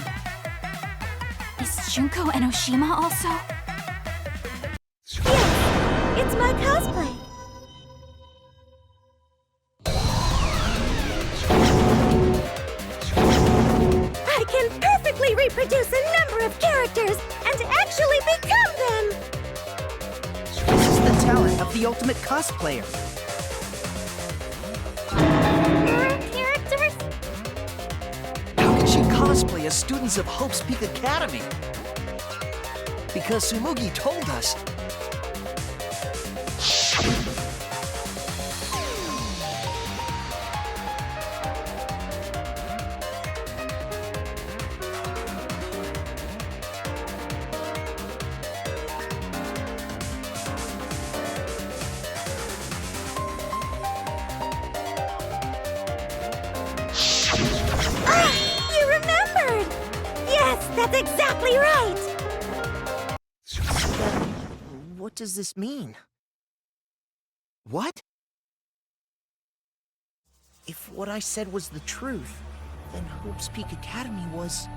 Is Junko Enoshima also? Yes, it's my cosplay. safely reproduce a number of characters and actually become them! This is the talent of the ultimate cosplayer. Characters? How can she cosplay as students of Hope's Peak Academy? Because Tsumugi told us. Ah! You remembered! Yes, that's exactly right! What does this mean? What? If what I said was the truth, then Hope's Peak Academy was...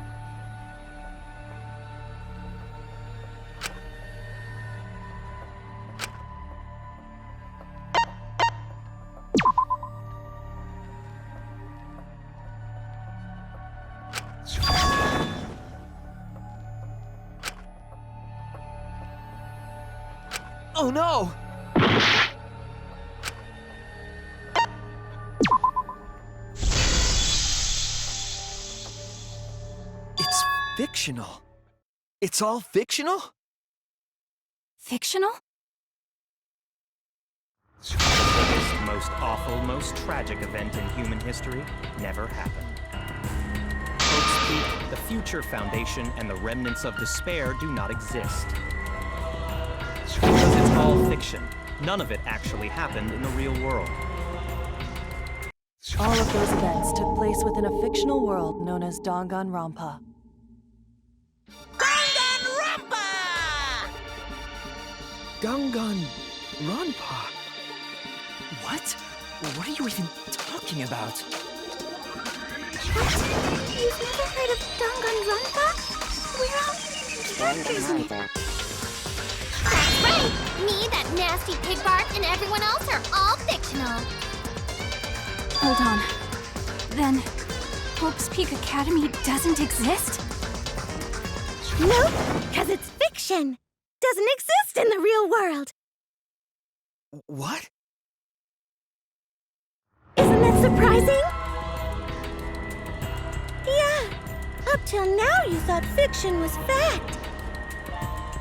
Oh no! It's fictional. It's all fictional? Fictional? The biggest, most awful, most tragic event in human history never happened. Hope's Peak, the future foundation, and the remnants of despair do not exist. Because it's all fiction. None of it actually happened in the real world. All of those events took place within a fictional world known as Danganronpa. Danganronpa! Danganronpa? What? What are you even talking about? What? You've never heard of Danganronpa? We're all characters in it. That's right! Me, that nasty pig Bart, and everyone else are all fictional. Hold on. Then, Hope's Peak Academy doesn't exist? Nope, because it's fiction. Doesn't exist in the real world. What? Isn't that surprising? Yeah, up till now you thought fiction was fact.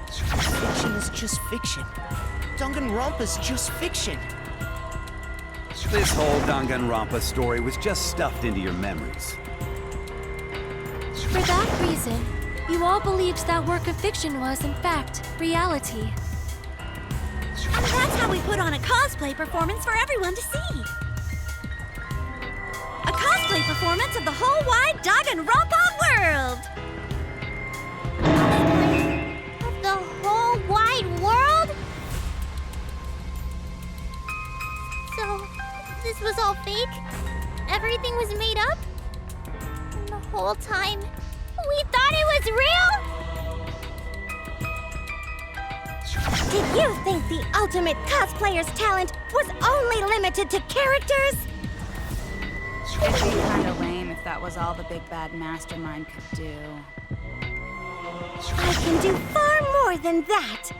Fiction is just fiction. Danganronpa's just fiction. This whole Danganronpa story was just stuffed into your memories. For that reason, you all believed that work of fiction was, in fact, reality. And that's how we put on a cosplay performance for everyone to see. A cosplay performance of the whole wide Danganronpa world. Of the whole wide world? So, this was all fake? Everything was made up? And the whole time, we thought it was real? Did you think the ultimate cosplayer's talent was only limited to characters? It'd be kinda lame if that was all the big bad mastermind could do. I can do far more than that.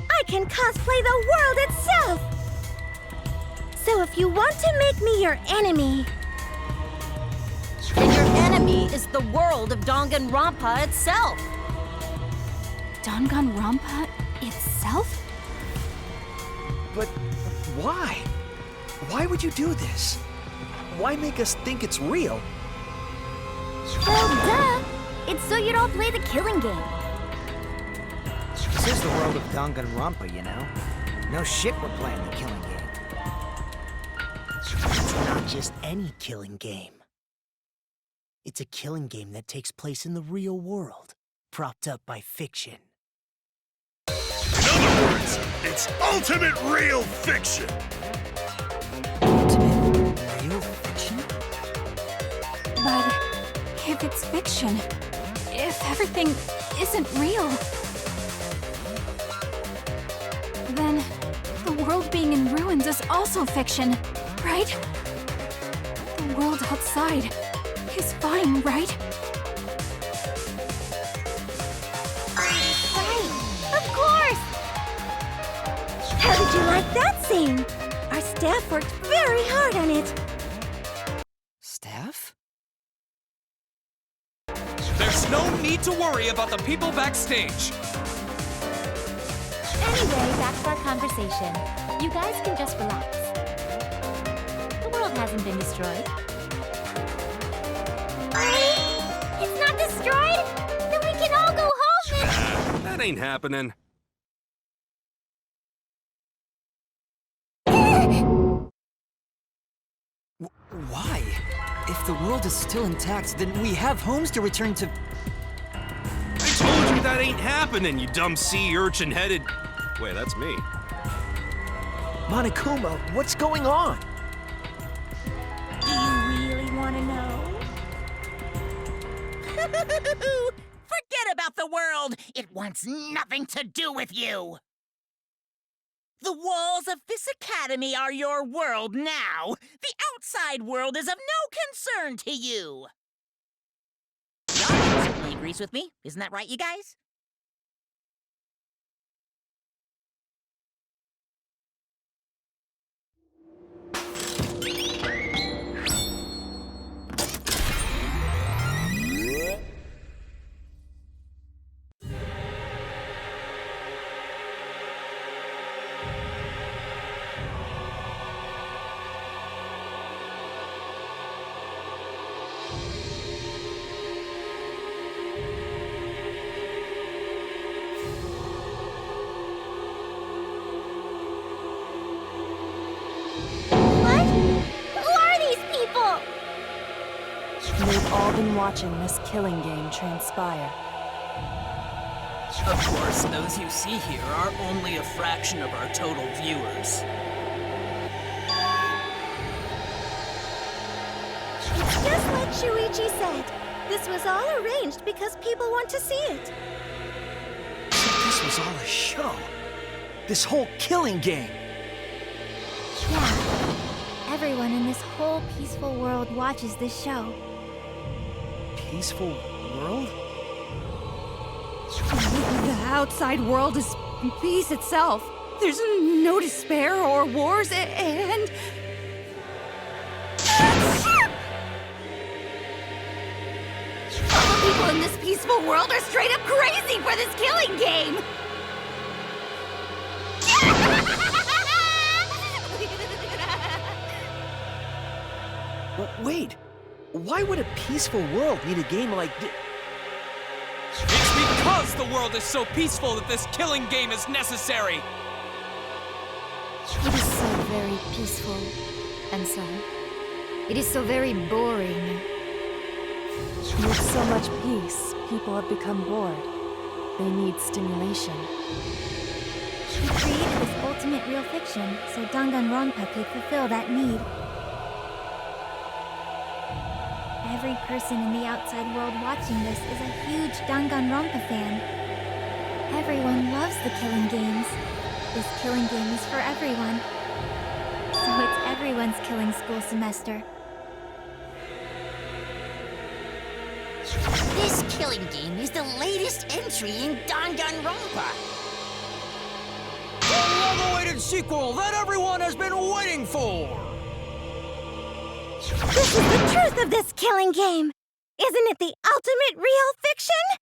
I can cosplay the world itself. So if you want to make me your enemy... Then your enemy is the world of Danganronpa itself. Danganronpa itself? But why? Why would you do this? Why make us think it's real? Well, duh! It's so you don't play the killing game. This is the world of Danganronpa, you know? No shit we're playing the killing game. It's not just any killing game. It's a killing game that takes place in the real world, propped up by fiction. In other words, it's ultimate real fiction. Ultimate real fiction? But if it's fiction, if everything isn't real, then the world being in ruins is also fiction, right? The world outside is fine, right? How did you like that scene? Our staff worked very hard on it. Staff? There's no need to worry about the people backstage. Anyway, back to our conversation. You guys can just relax. The world hasn't been destroyed. It's not destroyed? Then we can all go home and... That ain't happening. Why? If the world is still intact, then we have homes to return to. I told you that ain't happening, you dumb sea urchin-headed... Wait, that's me. Monokuma, what's going on? Do you really want to know? Forget about the world! It wants nothing to do with you! The walls of this academy are your world now! The outside world is of no concern to you! The audience certainly agrees with me. Isn't that right, you guys? They've all been watching this killing game transpire. Of course, those you see here are only a fraction of our total viewers. It's just like Shuichi said. This was all arranged because people want to see it. So this was all a show. This whole killing game. Yeah. Everyone in this whole peaceful world watches this show. Peaceful world? The outside world is peace itself. There's no despair or wars, and... All the people in this peaceful world are straight up crazy for this killing game! Wait, why would a peaceful world need a game like this? It's because the world is so peaceful that this killing game is necessary! It is so very peaceful, and so... it is so very boring. With so much peace, people have become bored. They need stimulation. We created this ultimate real fiction so Danganronpa could fulfill that need. Every person in the outside world watching this is a huge Danganronpa fan. Everyone loves the killing games. This killing game is for everyone. So it's everyone's killing school semester. This killing game is the latest entry in Danganronpa. The long-awaited sequel that everyone has been waiting for! This is the truth of this killing game! Isn't it the ultimate real fiction?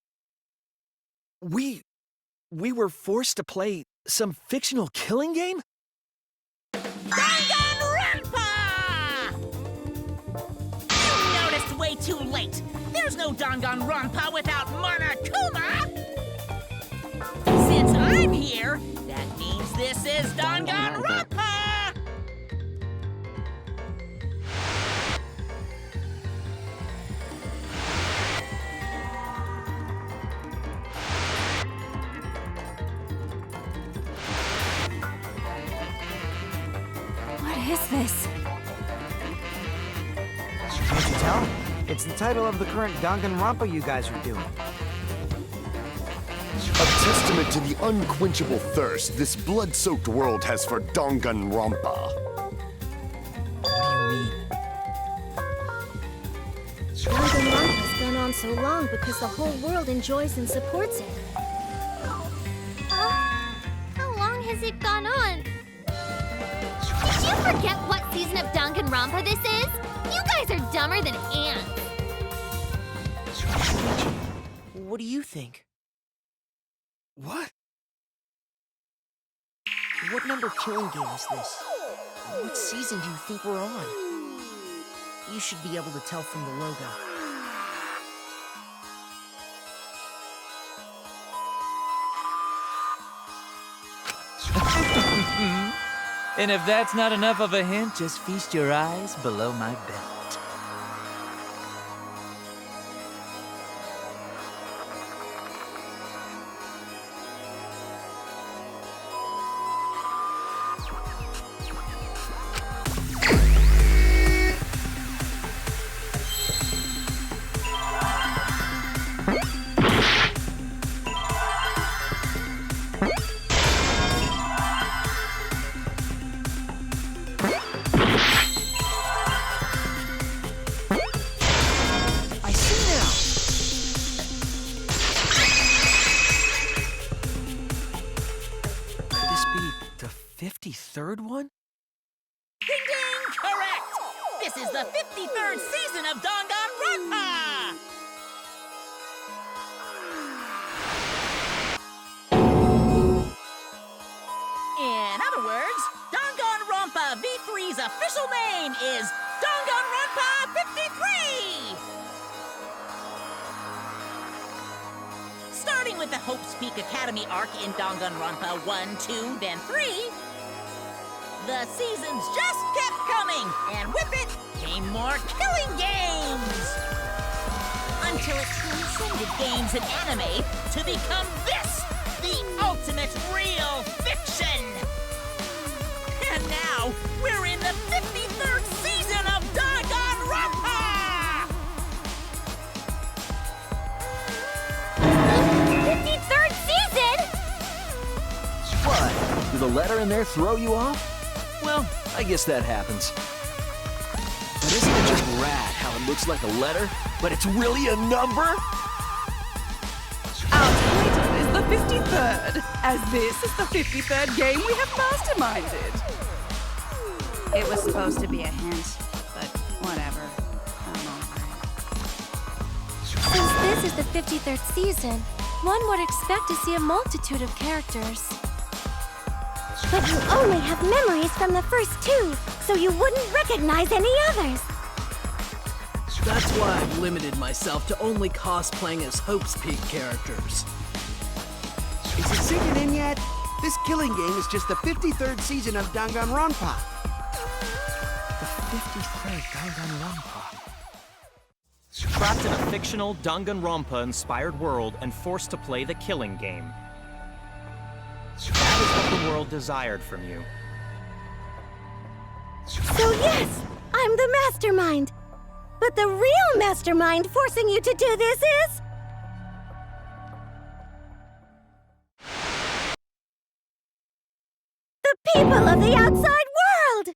We were forced to play some fictional killing game? Danganronpa! You noticed way too late. There's no Danganronpa without Monokuma! Since I'm here, that means this is Danganronpa! What is this? Can't you tell? It's the title of the current Danganronpa you guys are doing. A testament to the unquenchable thirst this blood-soaked world has for Danganronpa. Danganronpa's gone on so long because the whole world enjoys and supports it. How long has it gone on? forget what season of Danganronpa this is? You guys are dumber than ants. What do you think? What? What number killing game is this? What season do you think we're on? You should be able to tell from the logo. And if that's not enough of a hint, just feast your eyes below my belt. Third one? Ding ding! Correct! This is the 53rd season of Danganronpa! In other words, Danganronpa V3's official name is Danganronpa 53! Starting with the Hope's Peak Academy arc in Danganronpa 1, 2, then 3, the seasons just kept coming, and with it came more killing games! Until it transcended games and anime to become this, the ultimate real fiction! And now, we're in the 53rd season of Danganronpa! 53rd season?! What? Did the letter in there throw you off? Well, I guess that happens. But isn't it just rad how it looks like a letter, but it's really a number? Our title is the 53rd, as this is the 53rd game we have masterminded. It was supposed to be a hint, but whatever. Since this is the 53rd season, one would expect to see a multitude of characters. But you only have memories from the first two, so you wouldn't recognize any others. That's why I've limited myself to only cosplaying as Hope's Peak characters. Is it sinking in yet? This killing game is just the 53rd season of Danganronpa. The 53rd Danganronpa. Trapped in a fictional Danganronpa-inspired world and forced to play the killing game. That is what the world desired from you. So yes, I'm the mastermind. But the real mastermind forcing you to do this is... the people of the outside world!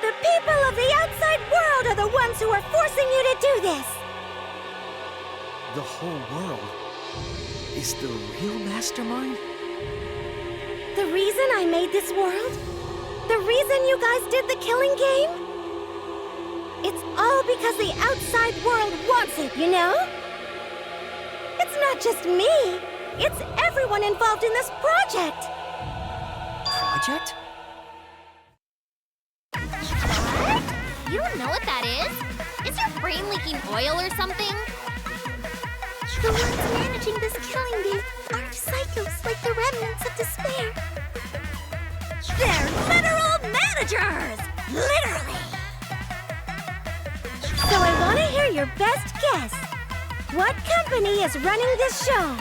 The people of the outside world are the ones who are forcing you to do this! The whole world is the real mastermind? The reason I made this world? The reason you guys did the killing game? It's all because the outside world wants it, you know? It's not just me. It's everyone involved in this project. Project? What? You don't know what that is? Is your brain leaking oil or something? The ones managing this killing game aren't psychos like the remnants of despair. They're literal managers! Literally! So I want to hear your best guess. What company is running this show?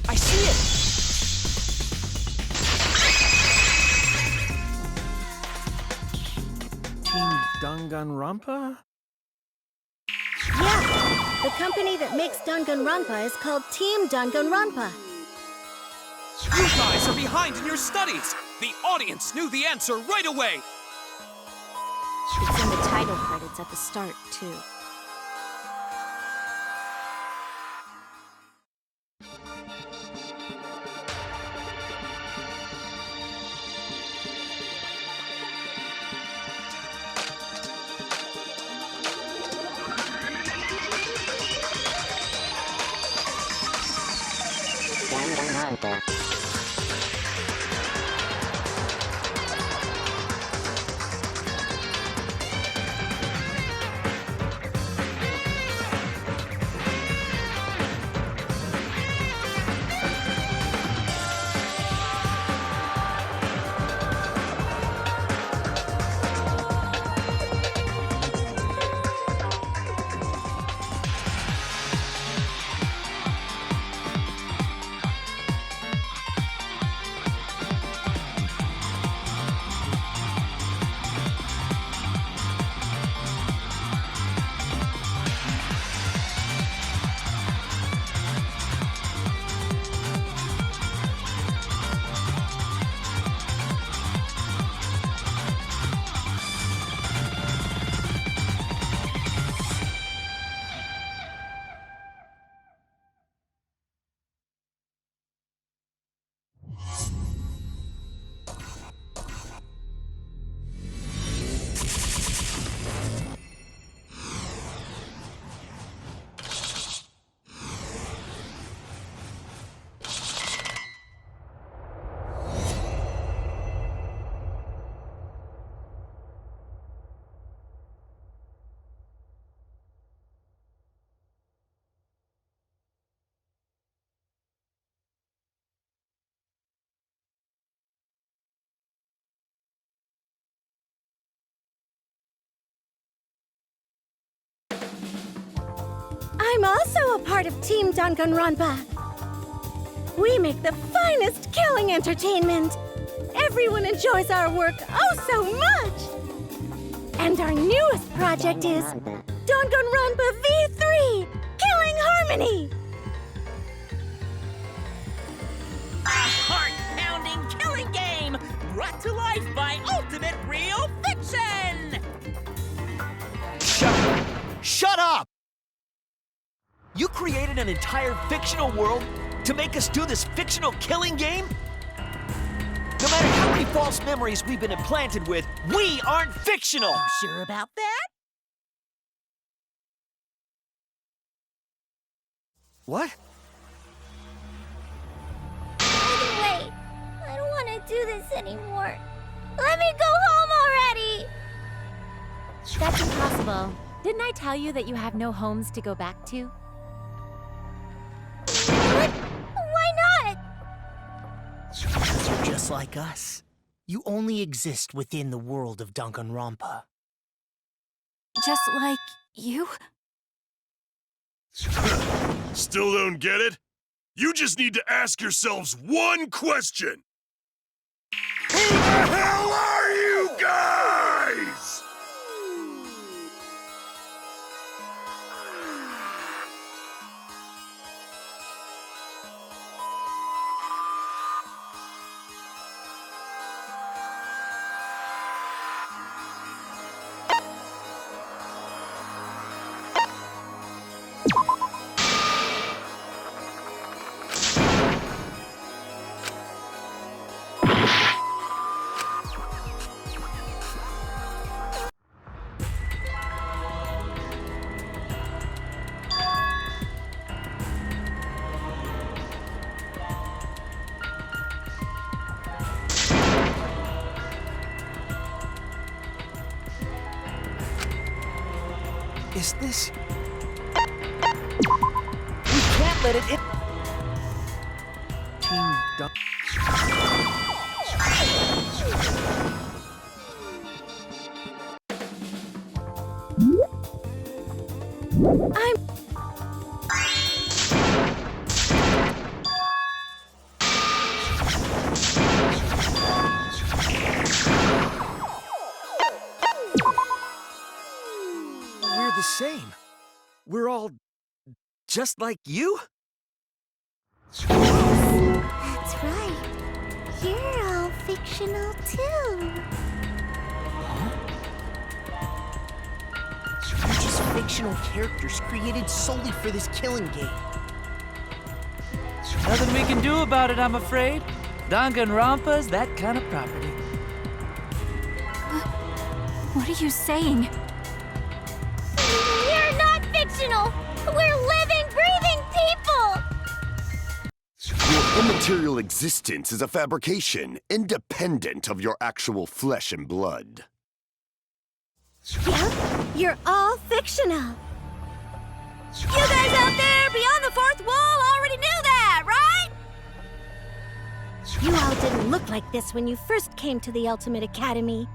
I see it! Team Danganronpa? Yeah, the company that makes Danganronpa is called Team Danganronpa. You guys are behind in your studies! The audience knew the answer right away! It's in the title credits at the start, too. Danganronpa. I'm also a part of Team Danganronpa. We make the finest killing entertainment. Everyone enjoys our work oh so much. And our newest project is Danganronpa V3, Killing Harmony. A heart-pounding killing game brought to life by Ultimate Real Fiction! Shut up! You created an entire fictional world to make us do this fictional killing game? No matter how many false memories we've been implanted with, we aren't fictional! You sure about that? What? Wait, I don't want to do this anymore. Let me go home already! That's impossible. Didn't I tell you that you have no homes to go back to? What? Why not? Because you're just like us. You only exist within the world of Danganronpa. Just like you? Still don't get it? You just need to ask yourselves one question. Who the hell are you guys? Is this... We can't let it in... Team Dun... just like you? That's right. You're all fictional too. You're just fictional characters created solely for this killing game. Nothing we can do about it, I'm afraid. Danganronpa's that kind of property. What are you saying? We're not fictional! We're living, breathing people! Your immaterial existence is a fabrication, independent of your actual flesh and blood. Yep, you're all fictional. You guys out there beyond the fourth wall already knew that, right? You all didn't look like this when you first came to the Ultimate Academy.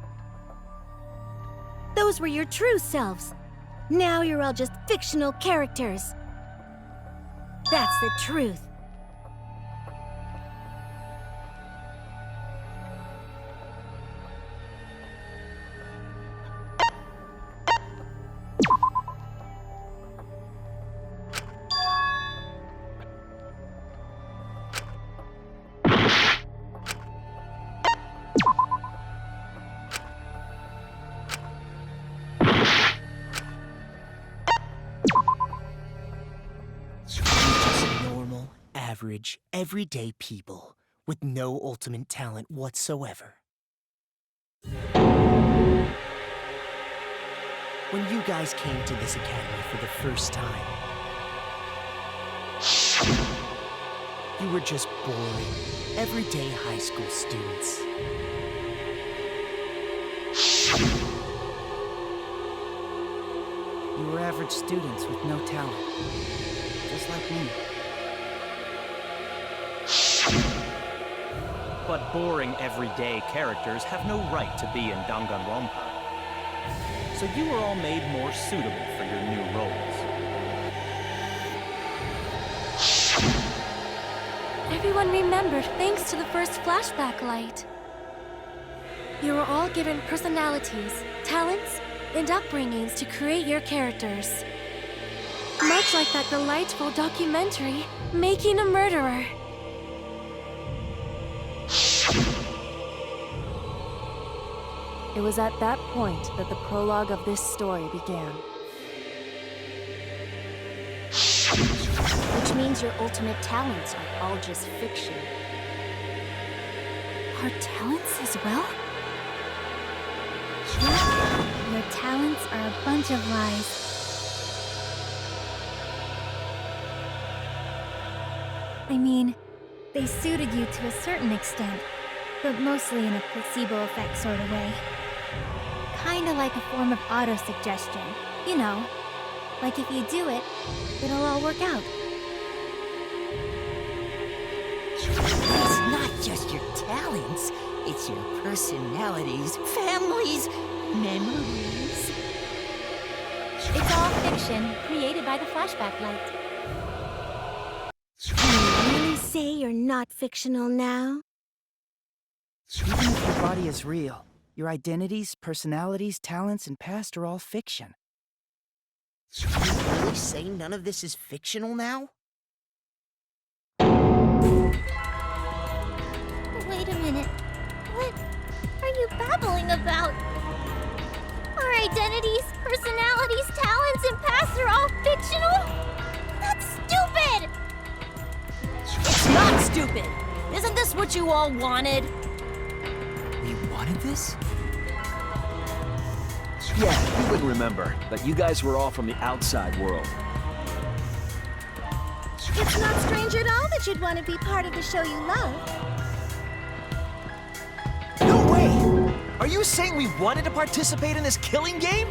Those were your true selves. Now you're all just fictional characters. That's the truth. Average, everyday people with no ultimate talent whatsoever. When you guys came to this academy for the first time, you were just boring, everyday high school students. You were average students with no talent. Just like me. But boring everyday characters have no right to be in Danganronpa. So you were all made more suitable for your new roles. Everyone remembered thanks to the first flashback light. You were all given personalities, talents, and upbringings to create your characters. Much like that delightful documentary, Making a Murderer. It was at that point that the prologue of this story began. Which means your ultimate talents are all just fiction. Our talents as well? Yeah, your talents are a bunch of lies. I mean, they suited you to a certain extent, but mostly in a placebo effect sort of way. Kinda like a form of auto-suggestion, you know. Like if you do it, it'll all work out. It's not just your talents, it's your personalities, families, memories. It's all fiction, created by the flashback light. Can you really say you're not fictional now? Even if your body is real, your identities, personalities, talents, and past are all fiction. Can you really say none of this is fictional now? Wait a minute. What are you babbling about? Our identities, personalities, talents, and pasts are all fictional? That's stupid! It's not stupid! Isn't this what you all wanted? We wanted this? Yeah, you wouldn't remember, but you guys were all from the outside world. It's not strange at all that you'd want to be part of the show you love. No way! Are you saying we wanted to participate in this killing game?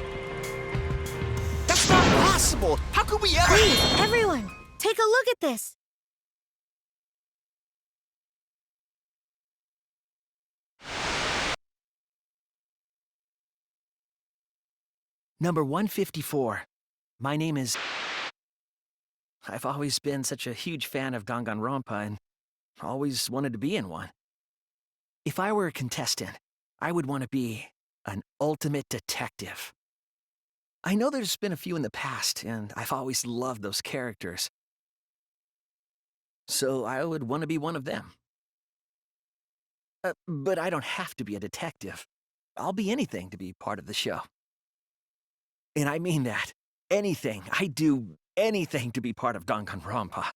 That's not possible! How could we ever— Please, everyone, take a look at this. Number 154. My name is... I've always been such a huge fan of Danganronpa and always wanted to be in one. If I were a contestant, I would want to be an ultimate detective. I know there's been a few in the past, and I've always loved those characters. So I would want to be one of them. But I don't have to be a detective. I'll be anything to be part of the show. And I mean that. Anything. I'd do anything to be part of Danganronpa.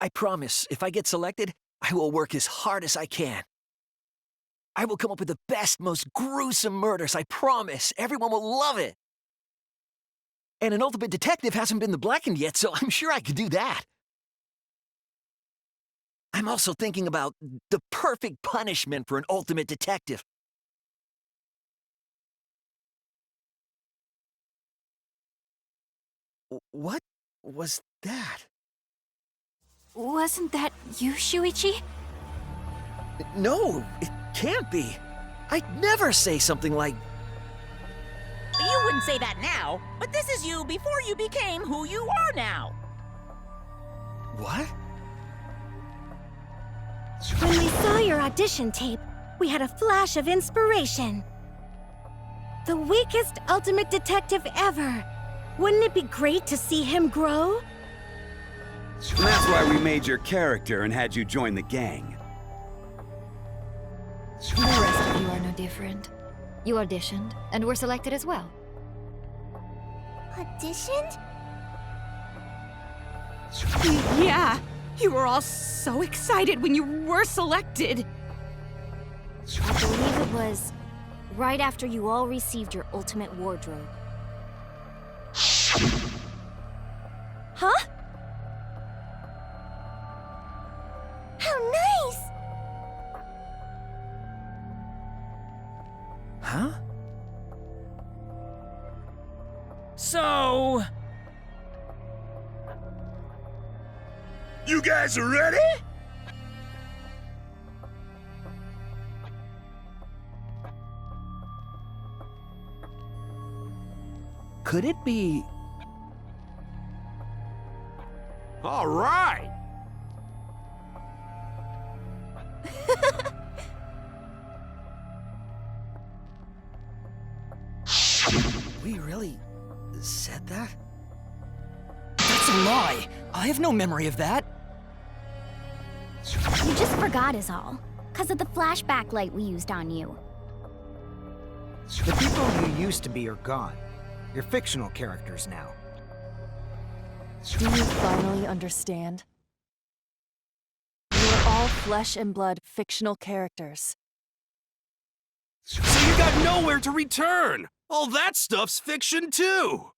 I promise, if I get selected, I will work as hard as I can. I will come up with the best, most gruesome murders, I promise. Everyone will love it. And an ultimate detective hasn't been the blackened yet, so I'm sure I could do that. I'm also thinking about the perfect punishment for an ultimate detective. What was that? Wasn't that you, Shuichi? No, it can't be. I'd never say something like... You wouldn't say that now, but this is you before you became who you are now. What? When we saw your audition tape, we had a flash of inspiration. The weakest ultimate detective ever. Wouldn't it be great to see him grow? And that's why we made your character and had you join the gang. The rest of you are no different. You auditioned, and were selected as well. Auditioned? Yeah, you were all so excited when you were selected. I believe it was right after you all received your ultimate wardrobe. Huh? How nice! Huh? So... You guys are ready? Could it be... All right. We really said that? That's a lie. I have no memory of that. You just forgot is all, because of the flashback light we used on you. The people you used to be are gone. You're fictional characters now. Do you finally understand? You are all flesh and blood fictional characters. So you got nowhere to return! All that stuff's fiction too!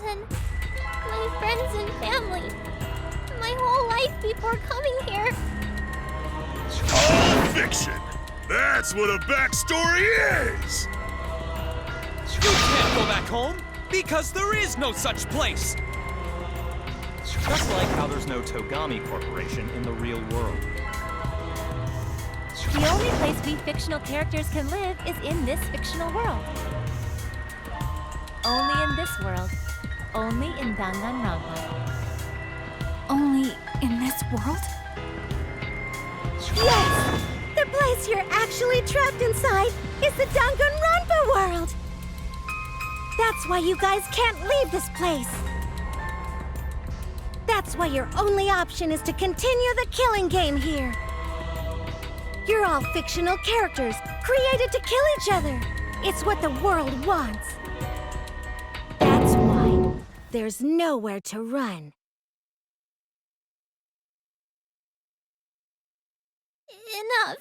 Then my friends and family, my whole life before coming here. All fiction! That's what a backstory is! You can't go back home, because there is no such place! Just like how there's no Togami Corporation in the real world. The only place we fictional characters can live is in this fictional world. Only in this world. Only in Danganronpa. Only in this world? Yes! The place you're actually trapped inside is the Danganronpa world! That's why you guys can't leave this place! That's why your only option is to continue the killing game here! You're all fictional characters, created to kill each other! It's what the world wants! That's why there's nowhere to run. Enough.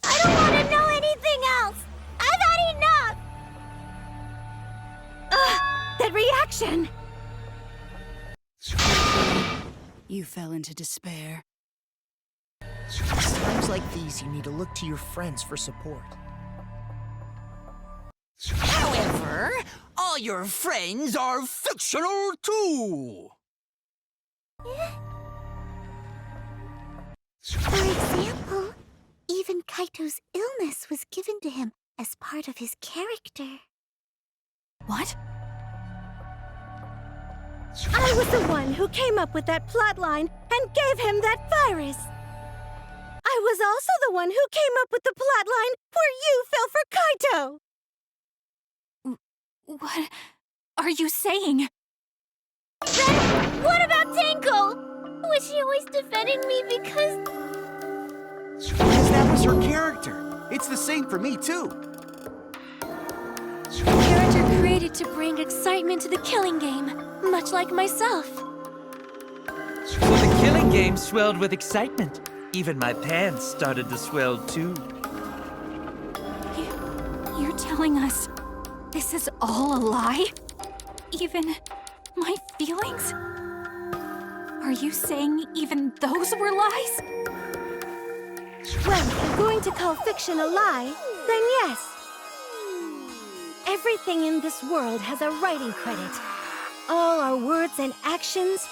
I don't want to know anything else! I've had enough! Ugh! That reaction! You fell into despair. It's times like these you need to look to your friends for support. However, all your friends are fictional too! For example, even Kaito's illness was given to him as part of his character. What? I was the one who came up with that plotline and gave him that virus. I was also the one who came up with the plotline where you fell for Kaito. What are you saying? Then what about Tinkle? Was she always defending me because... Because that was her character. It's the same for me, too. A character created to bring excitement to the killing game, much like myself. So the killing game swelled with excitement. Even my pants started to swell too. You're telling us this is all a lie? Even my feelings? Are you saying even those were lies? Well, if you're going to call fiction a lie, then yes. Everything in this world has a writing credit. All our words and actions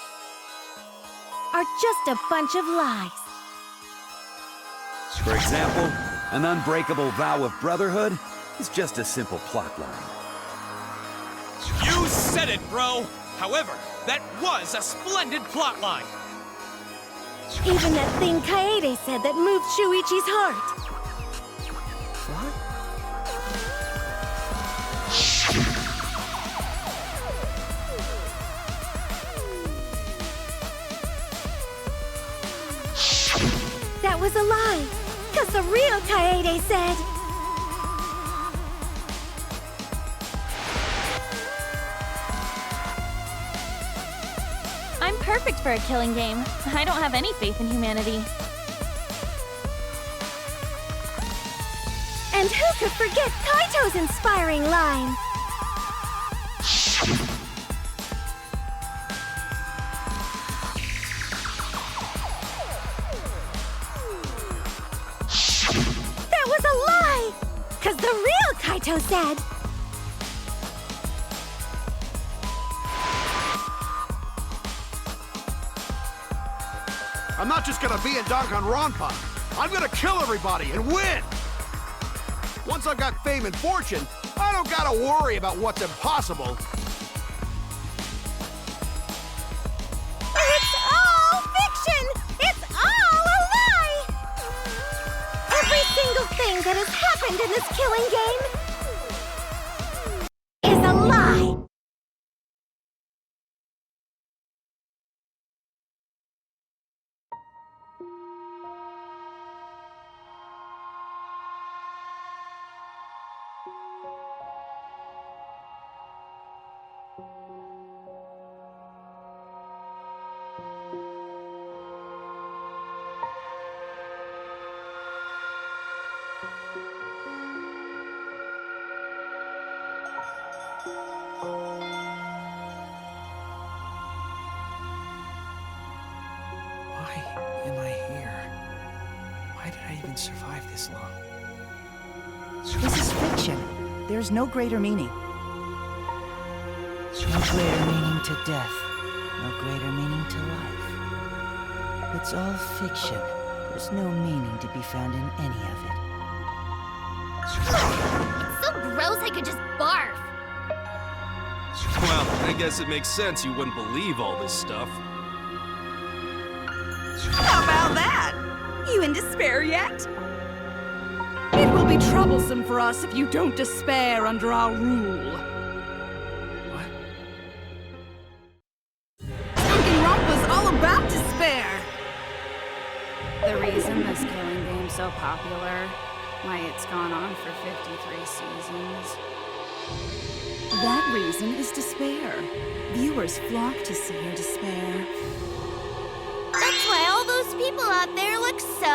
are just a bunch of lies. For example, an unbreakable vow of brotherhood is just a simple plot line. You said it, bro! However, that was a splendid plotline. Even that thing Kaede said that moved Shuichi's heart. That was a lie, because the real Kaede said... I'm perfect for a killing game. I don't have any faith in humanity. And who could forget Kaito's inspiring line? That was a lie! Because the real Kaito said... I'm not just gonna be in Danganronpa. I'm gonna kill everybody and win! Once I've got fame and fortune, I don't gotta worry about what's impossible. It's all fiction! It's all a lie! Every single thing that has happened in this killing game is a lie! Why am I here? Why did I even survive this long? This is fiction. There's no greater meaning. No greater meaning to death. No greater meaning to life. It's all fiction. There's no meaning to be found in any of it. It's so gross I could just barf. Well, I guess it makes sense you wouldn't believe all this stuff. How about that? You in despair yet? It will be troublesome for us if you don't despair under our rule. Danganronpa's all about despair! The reason this killing game's so popular, why it's gone on for 53 seasons. That reason is despair. Viewers flock to see your despair. That's why all those people out there look so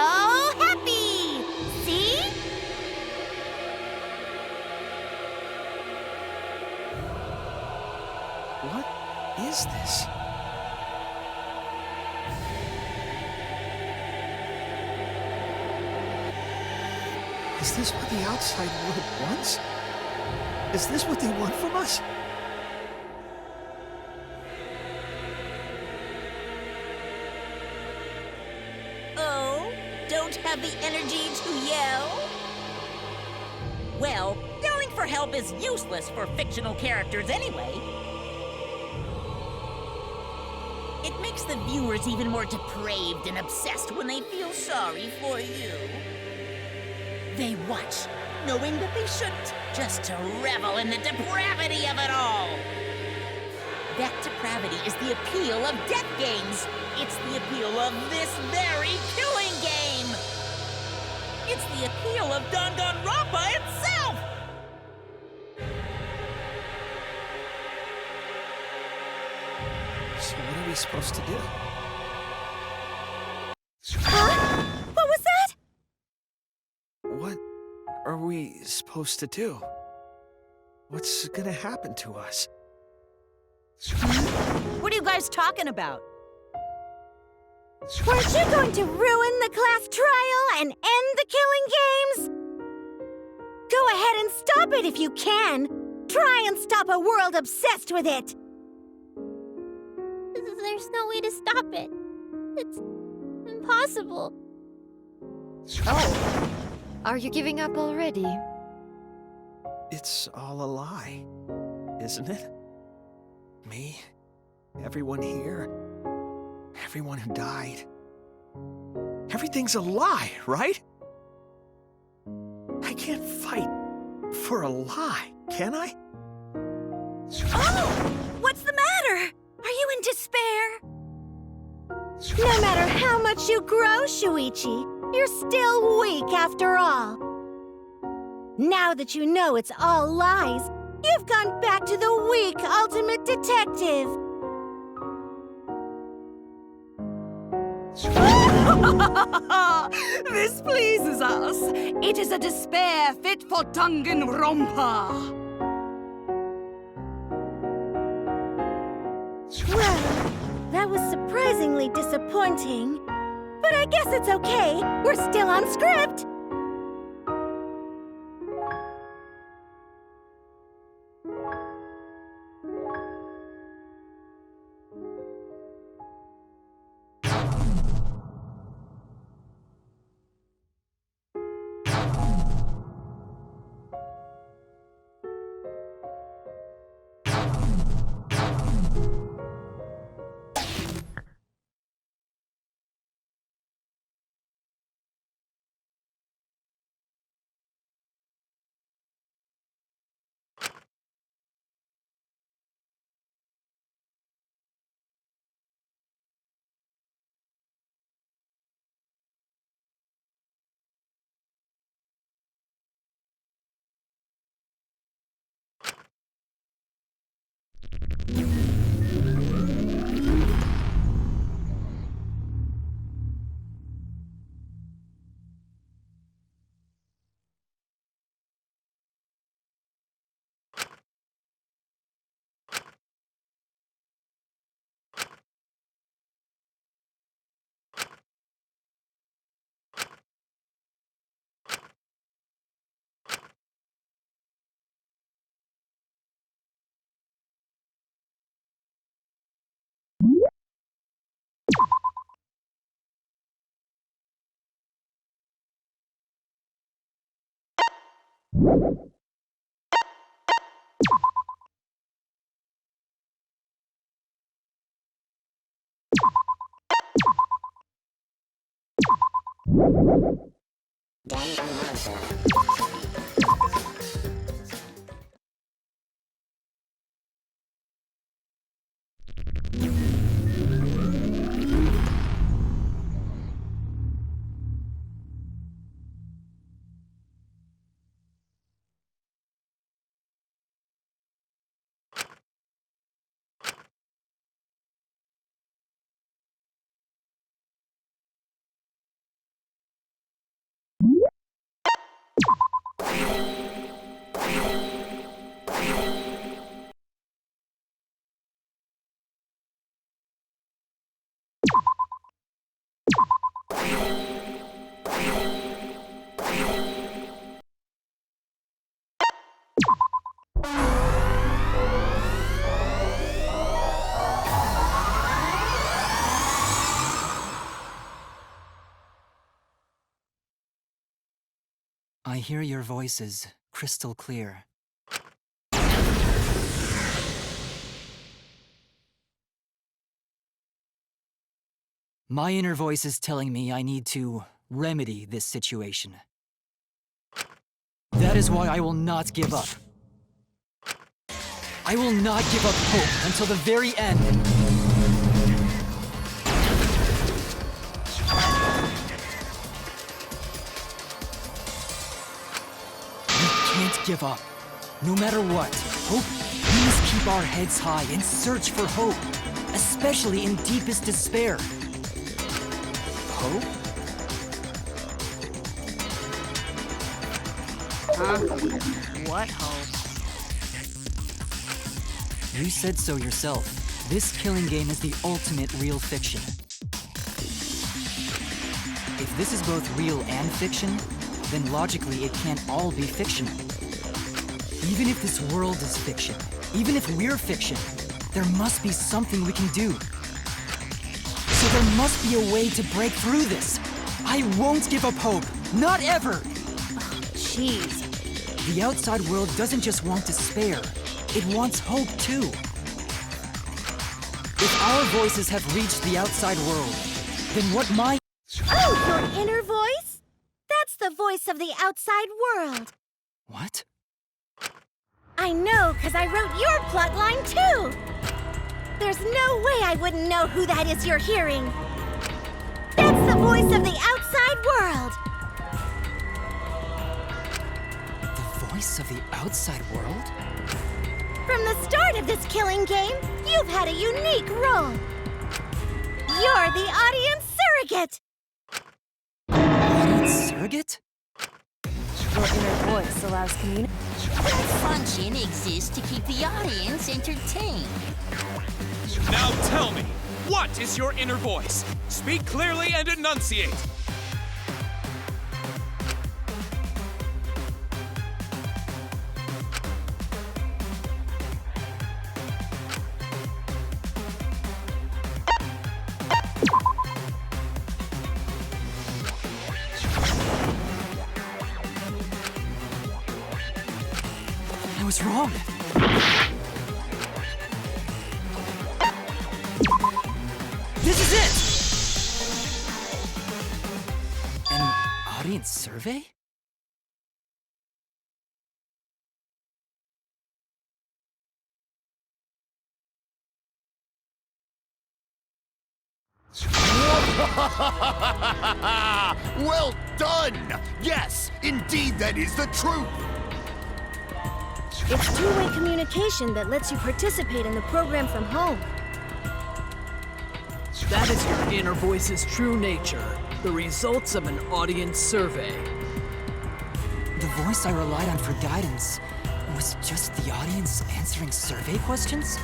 happy! See? What is this? Is this what the outside world wants? Is this what they want from us? Oh, don't have the energy to yell? Well, yelling for help is useless for fictional characters anyway. It makes the viewers even more depraved and obsessed when they feel sorry for you. They watch knowing that they shouldn't, just to revel in the depravity of it all. That depravity is the appeal of death games. It's the appeal of this very killing game. It's the appeal of Danganronpa itself. So what are we supposed to do? Huh? What was that? What are we supposed to do? What's gonna happen to us? What are you guys talking about? Weren't you going to ruin the class trial and end the killing games? Go ahead and stop it if you can. Try and stop a world obsessed with it. There's no way to stop it. It's impossible. Oh. Are you giving up already? It's all a lie, isn't it? Me, everyone here, everyone who died. Everything's a lie, right? I can't fight for a lie, can I? Oh! What's the matter? Are you in despair? No matter how much you grow, Shuichi, you're still weak after all. Now that you know it's all lies, you've gone back to the weak ultimate detective. This pleases us. It is a despair fit for Danganronpa. Well, that was surprisingly disappointing. But I guess it's okay. We're still on script. I hear your voices crystal clear. My inner voice is telling me I need to remedy this situation. That That is why I will not give up. I will not give up hope until the very end. We can't give up. No matter what, hope, we must keep our heads high and search for hope, especially in deepest despair. Hope? Huh? What hope? You said so yourself. This killing game is the ultimate real fiction. If this is both real and fiction, then logically it can't all be fictional. Even if this world is fiction, even if we're fiction, there must be something we can do. So there must be a way to break through this. I won't give up hope. Not ever! Jeez. The outside world doesn't just want despair. It wants hope, too. If our voices have reached the outside world, then what my... Oh, your inner voice? That's the voice of the outside world. What? I know, because I wrote your plotline, too. There's no way I wouldn't know who that is you're hearing. That's the voice of the outside world. The voice of the outside world? From the start of this killing game, you've had a unique role. You're the audience surrogate. Audience surrogate? Your inner voice allows communication. That function exists to keep the audience entertained. Now tell me, what is your inner voice? Speak clearly and enunciate. I was wrong. This is it! An audience survey? Well done! Yes, indeed that is the truth! It's two-way communication that lets you participate in the program from home. That is your inner voice's true nature, the results of an audience survey. The voice I relied on for guidance was just the audience answering survey questions?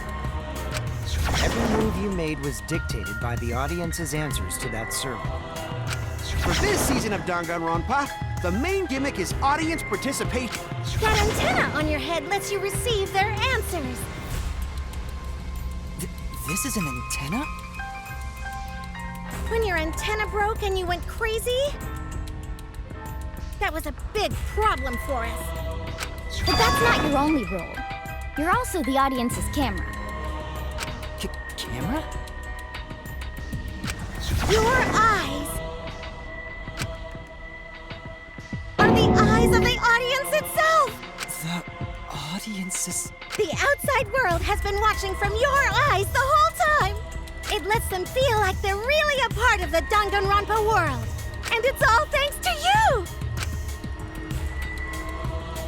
Every move you made was dictated by the audience's answers to that survey. For this season of Danganronpa, the main gimmick is audience participation. That antenna on your head lets you receive their answers. This is an antenna? When your antenna broke and you went crazy, that was a big problem for us. But that's not your only role. You're also the audience's camera. Camera? Your eyes are the eyes of the audience itself! The audience is... The outside world has been watching from your eyes the whole time! It lets them feel like they're really a part of the Danganronpa world! And it's all thanks to you!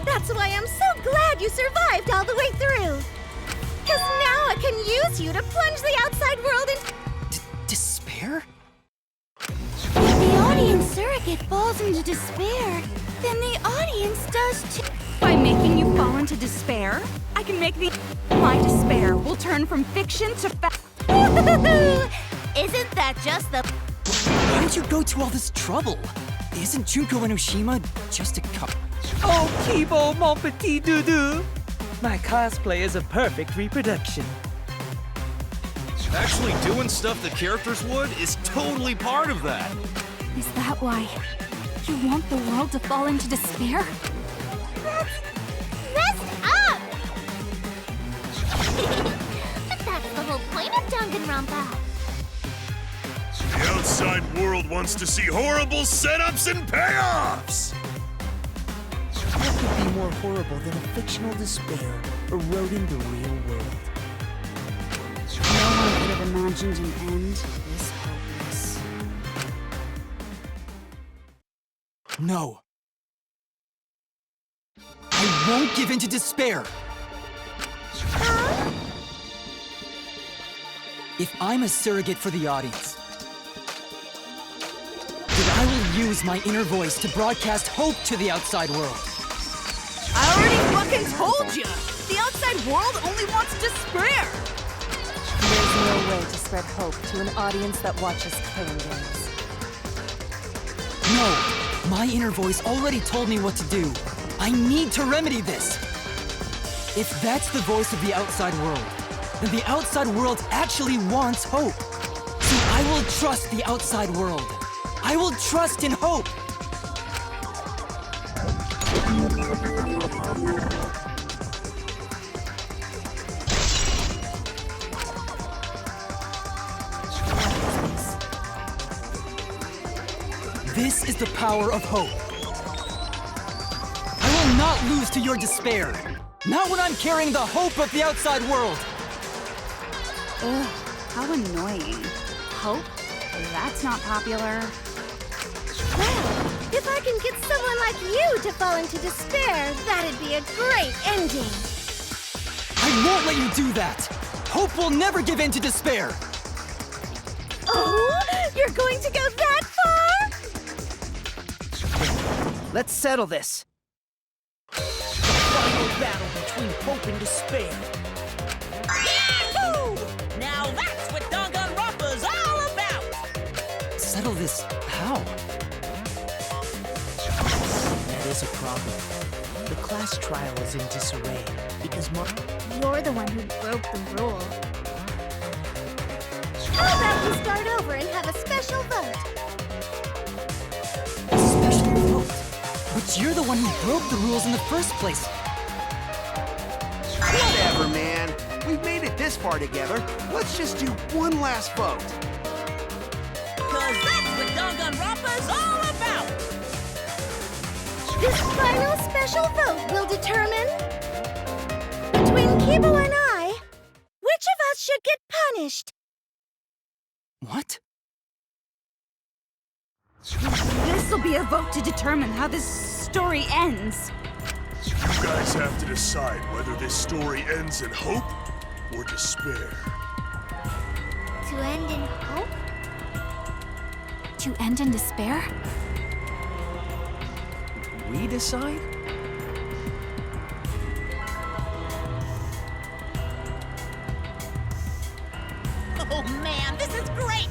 That's why I'm so glad you survived all the way through! Because now I can use you to plunge the outside world into... Despair? If the audience surrogate falls into despair, then the audience does too. By making you fall into despair, I can make my despair will turn from fiction to fact. Isn't that just the... Why did you go to all this trouble? Isn't Junko Enoshima just a couple? Oh, Kibo, mon petit doudou! My cosplay is a perfect reproduction. Actually doing stuff the characters would is totally part of that. Is that why you want the world to fall into despair? That's messed up! But that's the whole point of Danganronpa. The outside world wants to see horrible setups and payoffs! could be more horrible than a fictional despair eroding the real world? No one could have imagined an end this hopeless. No. I won't give in to despair. If I'm a surrogate for the audience, then I will use my inner voice to broadcast hope to the outside world. I already fucking told you! The outside world only wants despair! There's no way to spread hope to an audience that watches killing games. No, my inner voice already told me what to do. I need to remedy this. If that's the voice of the outside world, then the outside world actually wants hope. So I will trust the outside world. I will trust in hope. This is the power of hope. I will not lose to your despair. Not when I'm carrying the hope of the outside world. Ugh, how annoying. Hope? That's not popular. Well, if I can get someone like you to fall into despair, that'd be a great ending. I won't let you do that. Hope will never give in to despair. Oh, you're going to go that far? Let's settle this. The final battle between hope and despair. Yahoo! Now that's what Danganronpa's all about! Settle this how? That is a problem. The class trial is in disarray because You're the one who broke the rule. How about we start over and have a special vote? Special vote? But you're the one who broke the rules in the first place. Whatever, man. We've made it this far together. Let's just do one last vote. Cause that's what Danganronpa's all about! This final special vote will determine, between Kibo and I, which of us should get punished. What? This'll be a vote to determine how this story ends. You guys have to decide whether this story ends in hope or despair. To end in hope? To end in despair? We decide? Oh man, this is great!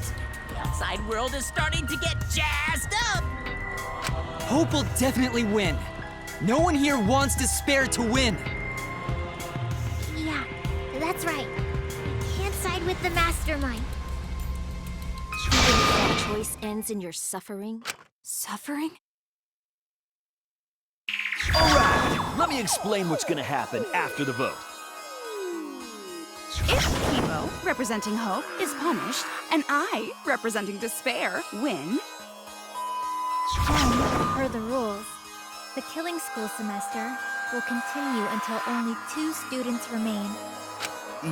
The outside world is starting to get jazzed up! Hope will definitely win. No one here wants despair to win. Yeah, that's right. We can't side with the mastermind. Even if that choice ends in your suffering? Suffering? All right, let me explain what's gonna happen after the vote. If Kibo, representing hope, is punished, and I, representing despair, win, Then, per the rules, the killing school semester will continue until only 2 students remain.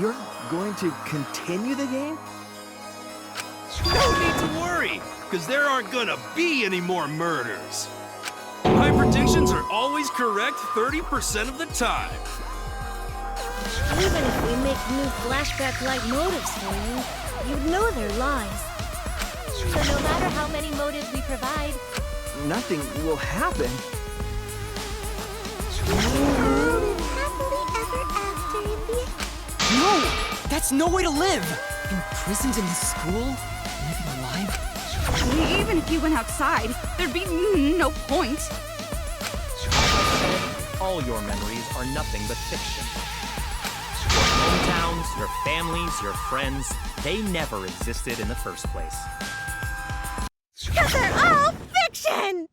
You're going to continue the game? No need to worry, because there aren't gonna be any more murders. My predictions are always correct 30% of the time. Even if we make new flashback-like motives for you, you'd know they're lies. So no matter how many motives we provide, Nothing will happen. Happily ever after the... No! That's no way to live! Imprisoned in this school? Living alive? even if you went outside, there'd be no point. All your memories are nothing but fiction. Your hometowns, your families, your friends, they never existed in the first place. Because they're all fiction!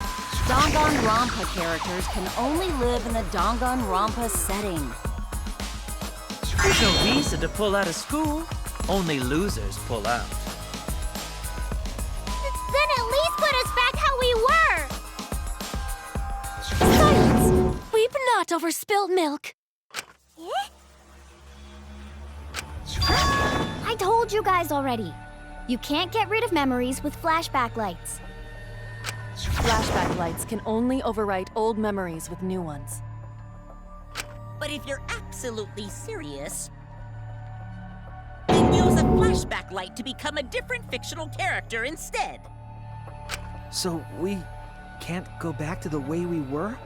Danganronpa characters can only live in the Danganronpa setting. There's no reason to pull out of school. Only losers pull out. Then at least put us back how we were! not over spilt milk. I told you guys already. You can't get rid of memories with flashback lights. Flashback lights can only overwrite old memories with new ones. But if you're absolutely serious, then use a flashback light to become a different fictional character instead. So we can't go back to the way we were?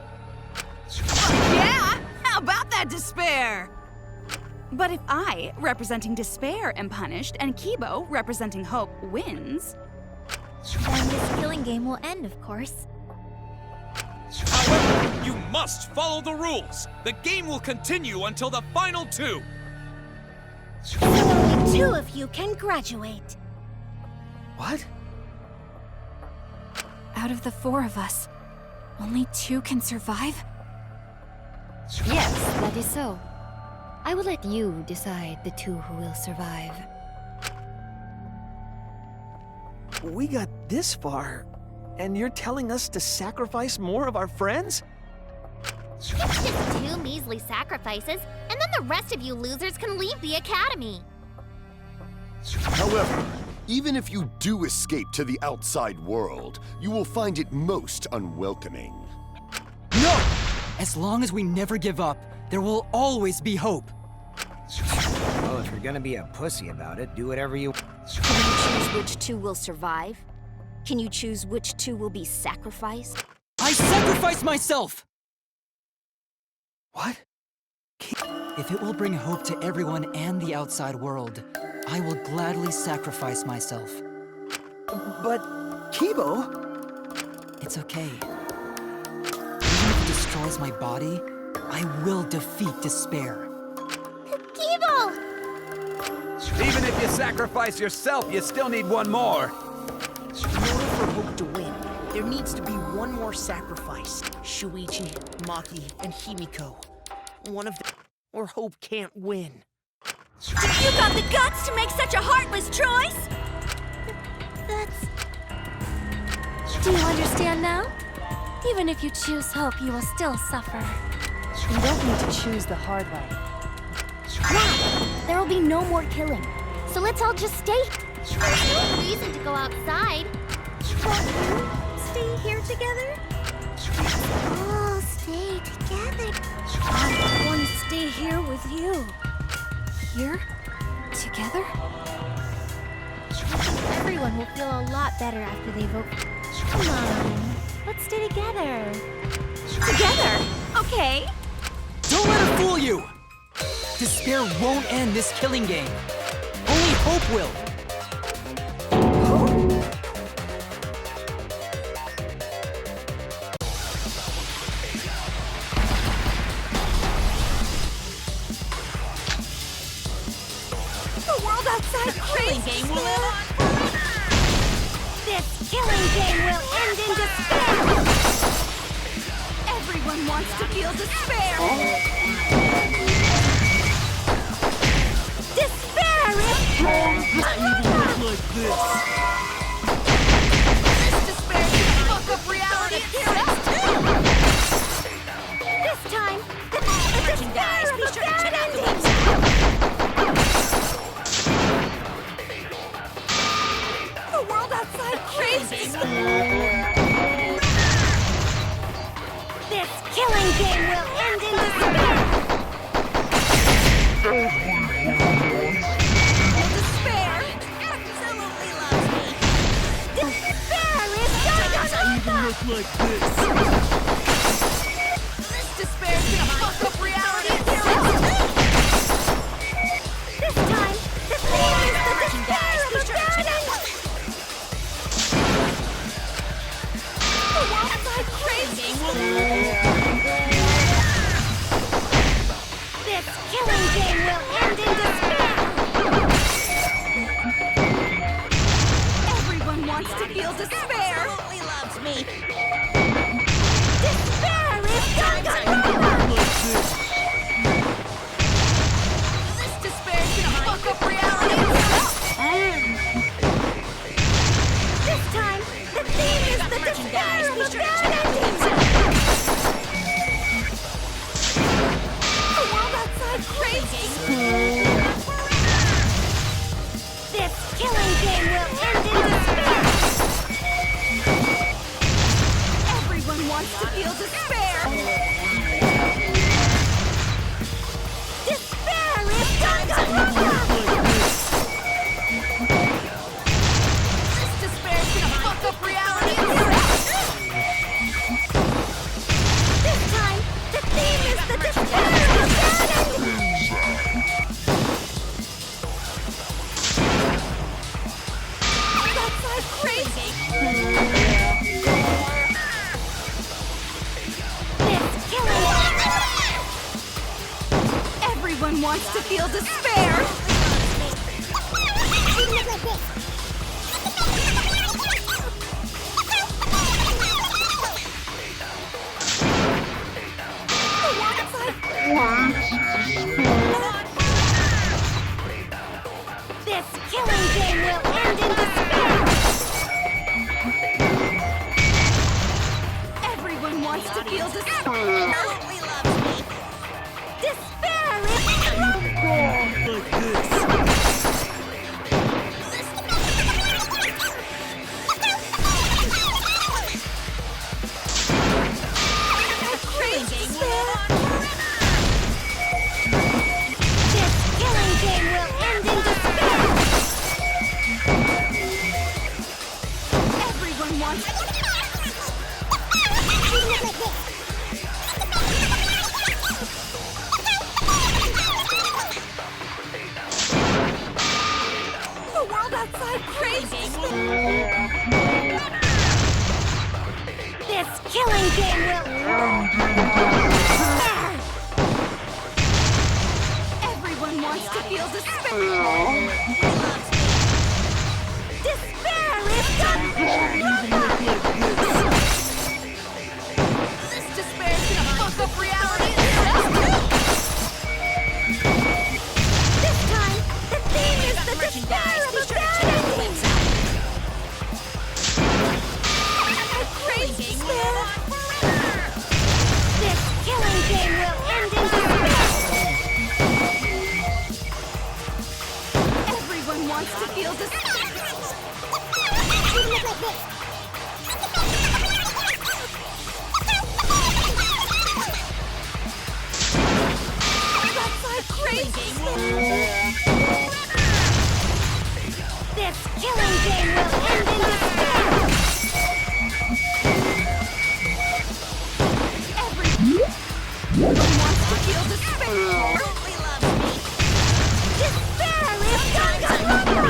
Yeah! How about that despair? But if I, representing despair, am punished, and Kibo, representing hope, wins... Then this killing game will end, of course. However, you must follow the rules. The game will continue until the final two. So only 2 of you can graduate. What? Out of the 4 of us, only 2 can survive? Yes, that is so. I will let you decide the 2 who will survive. We got this far, and you're telling us to sacrifice more of our friends? It's just 2 measly sacrifices, and then the rest of you losers can leave the academy. However, even if you do escape to the outside world, you will find it most unwelcoming. No! As long as we never give up, there will always be hope. Well, if you're gonna be a pussy about it, do whatever you... Can you choose which 2 will survive? Can you choose which 2 will be sacrificed? I sacrifice myself! What? If it will bring hope to everyone and the outside world, I will gladly sacrifice myself. But, Kibo... It's okay. Even if it destroys my body, I will defeat despair. Kibo! Even if you sacrifice yourself, you still need one more. In order for Hope to win, there needs to be one more sacrifice. Shuichi, Maki, and Himiko. One of them, or Hope can't win. You got the guts to make such a heartless choice? Do you understand now? Even if you choose hope, you will still suffer. You don't need to choose the hard way. Yeah, there will be no more killing. So let's all just stay. There's no reason to go outside. Won't you stay here together? All stay together. I want to stay here with you. Here? Together? Everyone will feel a lot better after they vote. Come on, let's stay together. Together? Okay. Don't let her fool you! Despair won't end this killing game. Only hope will. The world outside killing game will live on forever! This killing game will end in despair! Everyone wants to feel despair! Despair is like this. This despair can fuck up reality itself! This time, the Merchandise, be sure to check out the website. The world outside crazy! This killing game will end in despair! Despair! Absolutely loves me. Despair is Danganronpa! Look like this. This despair can fuck up reality itself! This time, the theme is the despair of a garden! The world outside crazy! This killing game will end in despair! Everyone wants to feel despair! Absolutely loves me. to feel despair! This killing game will end in despair! Everyone wants to feel despair! Despair is Like this. This killing game will... Everyone wants to feel despair! Despair is done! This despair's gonna fuck up reality itself! This time, the theme is the despair of a bad ending! Crazy despair! This killing game will end in despair! Everyone wants to feel despair! That's like crazy despair! This killing game will end in despair! Everyone wants to feel despair! Despair is Danganronpa!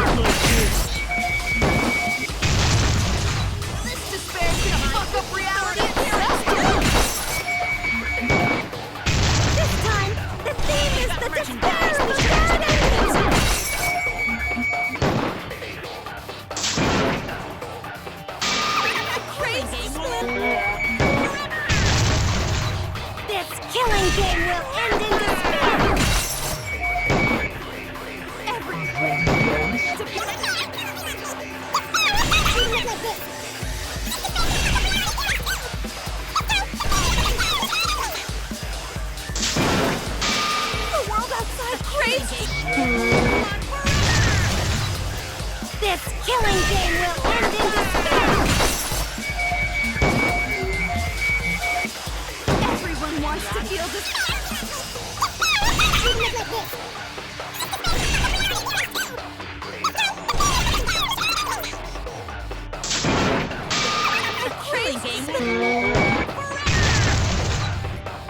This despair's gonna fuck up reality itself! This time, the theme is the despair of a bad ending! Crazy despair! This killing game will end in despair! The world outside crazy! This killing game will end in despair! Everyone wants to feel despair!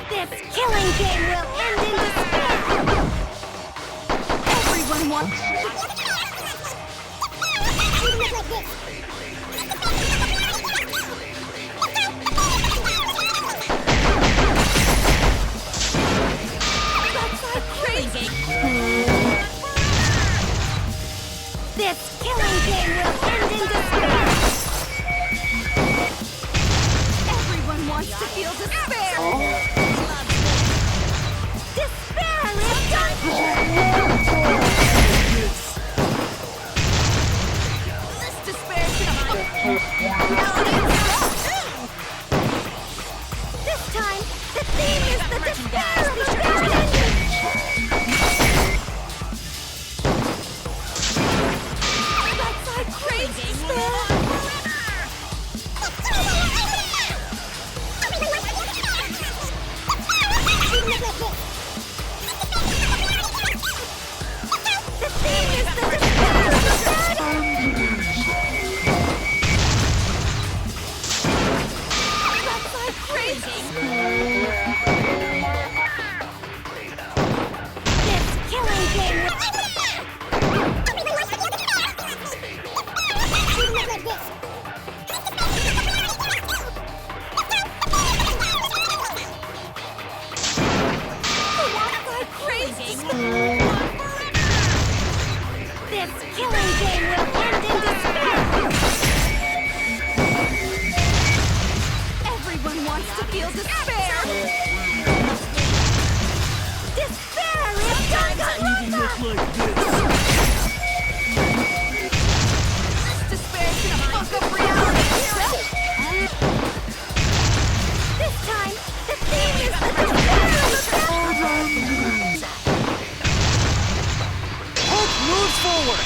This killing game will end in despair! Everyone wants... That's like crazy! This killing game will end in despair! Everyone wants to feel despair! Despair is done! This despair's gonna fuck This time, the theme is the despair of a bad ending! That's like crazy despair! This killing game will end in despair! Everyone wants to feel despair! Despair in Danganronpa! This despair's gonna fuck up reality itself! This time, the theme is the despair of the Hope moves forward!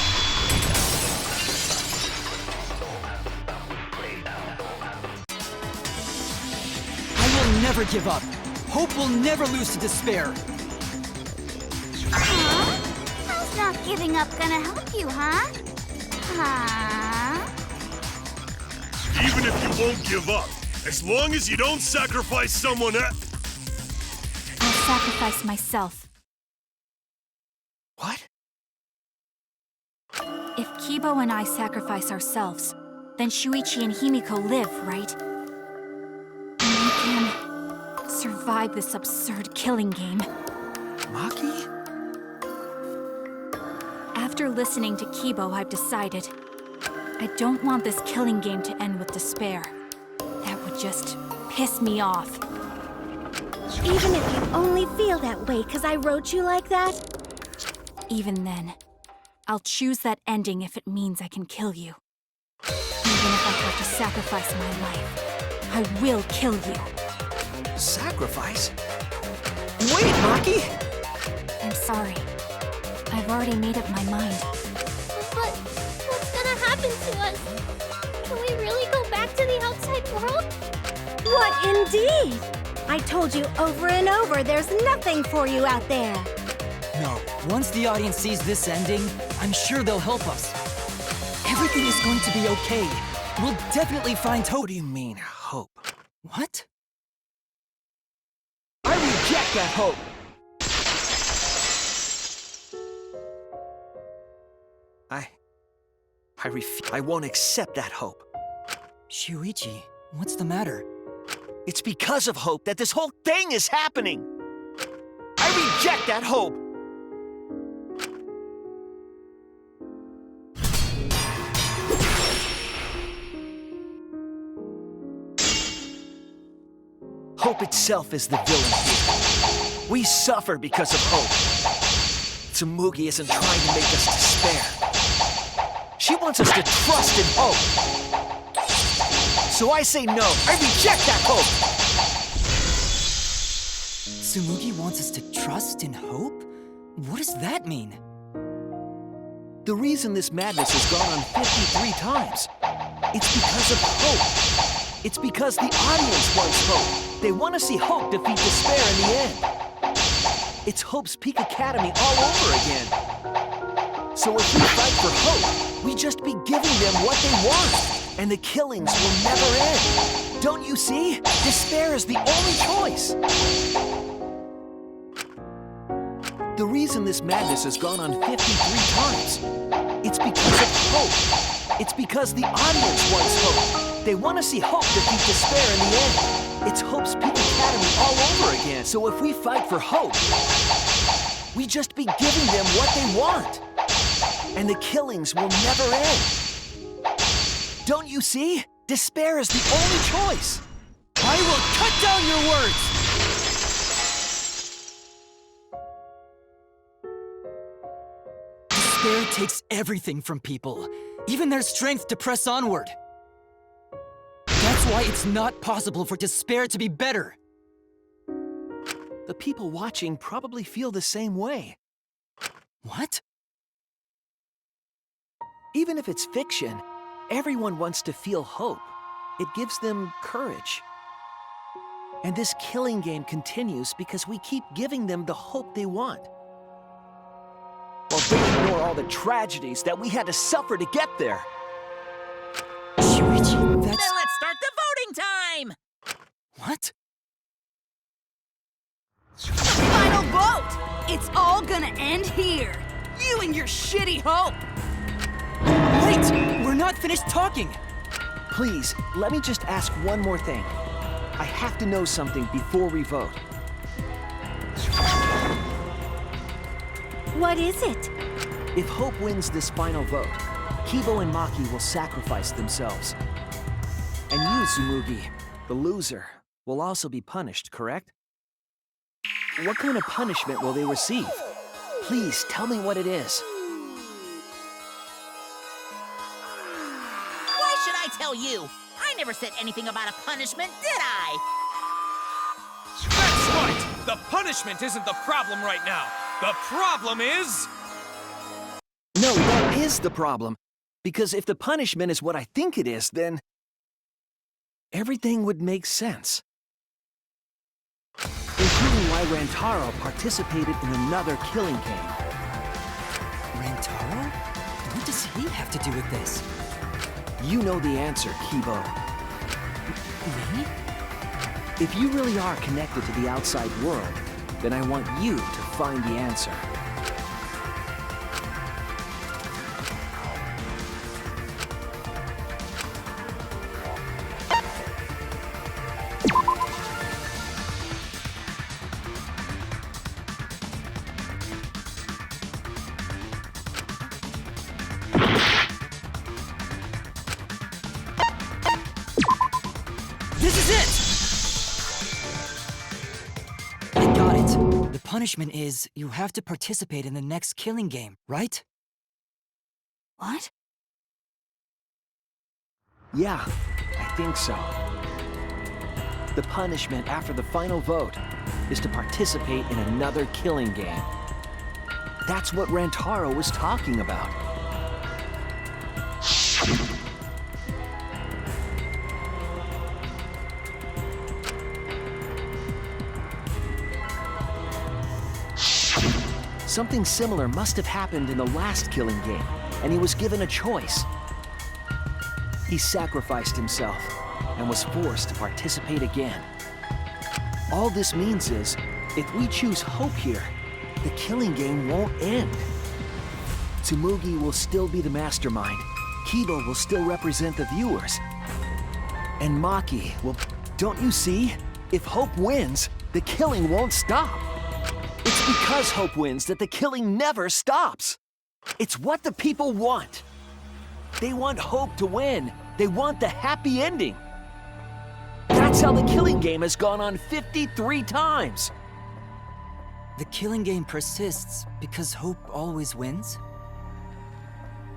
I will never give up. Hope will never lose to despair. How's not giving up gonna help you, huh? Even if you won't give up, as long as you don't sacrifice someone else. I'll sacrifice myself. What? If Kibo and I sacrifice ourselves, then Shuichi and Himiko live, right? And we can survive this absurd killing game. Maki? After listening to Kibo, I've decided I don't want this killing game to end with despair. That would just piss me off. Even if you only feel that way because I wrote you like that? Even then, I'll choose that ending if it means I can kill you. Even if I have to sacrifice my life, I will kill you. Sacrifice? Wait, Maki! I'm sorry. I've already made up my mind. But what's gonna happen to us? Can we really go back to the outside world? What indeed? I told you over and over there's nothing for you out there. No, once the audience sees this ending, I'm sure they'll help us. Everything is going to be okay. We'll definitely find hope. What do you mean, hope? What? I reject that hope! I won't accept that hope. Shuichi, what's the matter? It's because of hope that this whole thing is happening! I reject that hope! Hope itself is the villain here. We suffer because of hope. Tsumugi isn't trying to make us despair. She wants us to trust in hope. So I say no. I reject that hope! Tsumugi wants us to trust in hope? What does that mean? The reason this madness has gone on 53 times, it's because of hope. It's because the audience wants hope. They want to see hope defeat despair in the end. It's Hope's Peak Academy all over again. So if we fight for hope, we just be giving them what they want, and the killings will never end. Don't you see? Despair is the only choice. The reason this madness has gone on 53 times, it's because of hope. It's because the audience wants hope. They want to see hope defeat despair in the end. It's Hope's Peak Academy all over again. So if we fight for hope, we just be giving them what they want. And the killings will never end. Don't you see? Despair is the only choice. I will cut down your words! Despair takes everything from people, even their strength to press onward. That's why it's not possible for despair to be better. The people watching probably feel the same way. What? Even if it's fiction, everyone wants to feel hope. It gives them courage. And this killing game continues because we keep giving them the hope they want. While they ignore all the tragedies that we had to suffer to get there. Shuichi, Then that's... let's start the voting time! What? Final vote! It's all gonna end here! You and your shitty hope! Wait! We're not finished talking! Please, let me just ask one more thing. I have to know something before we vote. What is it? If Hope wins this final vote, Kibo and Maki will sacrifice themselves. And you, Tsumugi, the loser, will also be punished, correct? What kind of punishment will they receive? Please tell me what it is. Why should I tell you? I never said anything about a punishment, did I? That's right! The punishment isn't the problem right now. The problem is... No, that is the problem. Because if the punishment is what I think it is, then everything would make sense. Including why Rantaro participated in another killing game. Rantaro? What does he have to do with this? You know the answer, Kibo. Me? If you really are connected to the outside world, then I want you to find the answer. This is it! I got it. The punishment is you have to participate in the next killing game, right? What? Yeah, I think so. The punishment after the final vote is to participate in another killing game. That's what Rantaro was talking about. Something similar must have happened in the last killing game, and he was given a choice. He sacrificed himself and was forced to participate again. All this means is, if we choose Hope here, the killing game won't end. Tsumugi will still be the mastermind, Kibo will still represent the viewers, and Maki will... Don't you see? If Hope wins, the killing won't stop. It's because Hope wins that the killing never stops. It's what the people want. They want Hope to win. They want the happy ending. That's how the killing game has gone on 53 times. The killing game persists because Hope always wins?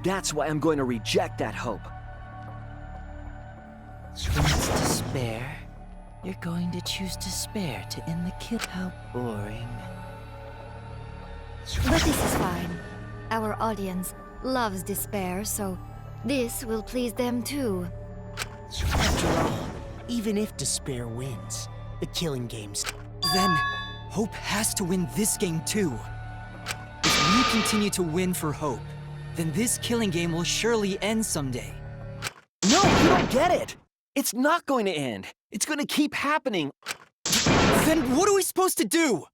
That's why I'm going to reject that hope. When it's despair, you're going to choose despair to end the kill. How boring. But this is fine. Our audience loves despair, so this will please them too. After all, even if despair wins, the killing game's... Then, Hope has to win this game too. If we continue to win for Hope, then this killing game will surely end someday. No, you don't get it! It's not going to end. It's going to keep happening. Then what are we supposed to do?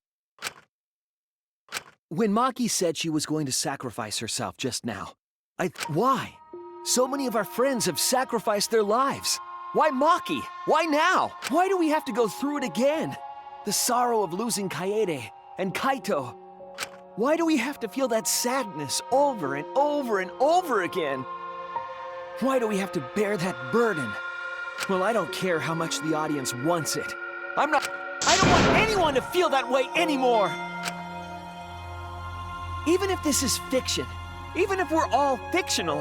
When Maki said she was going to sacrifice herself just now, why? So many of our friends have sacrificed their lives. Why Maki? Why now? Why do we have to go through it again? The sorrow of losing Kaede and Kaito. Why do we have to feel that sadness over and over and over again? Why do we have to bear that burden? Well, I don't care how much the audience wants it. I don't want anyone to feel that way anymore! Even if this is fiction, even if we're all fictional,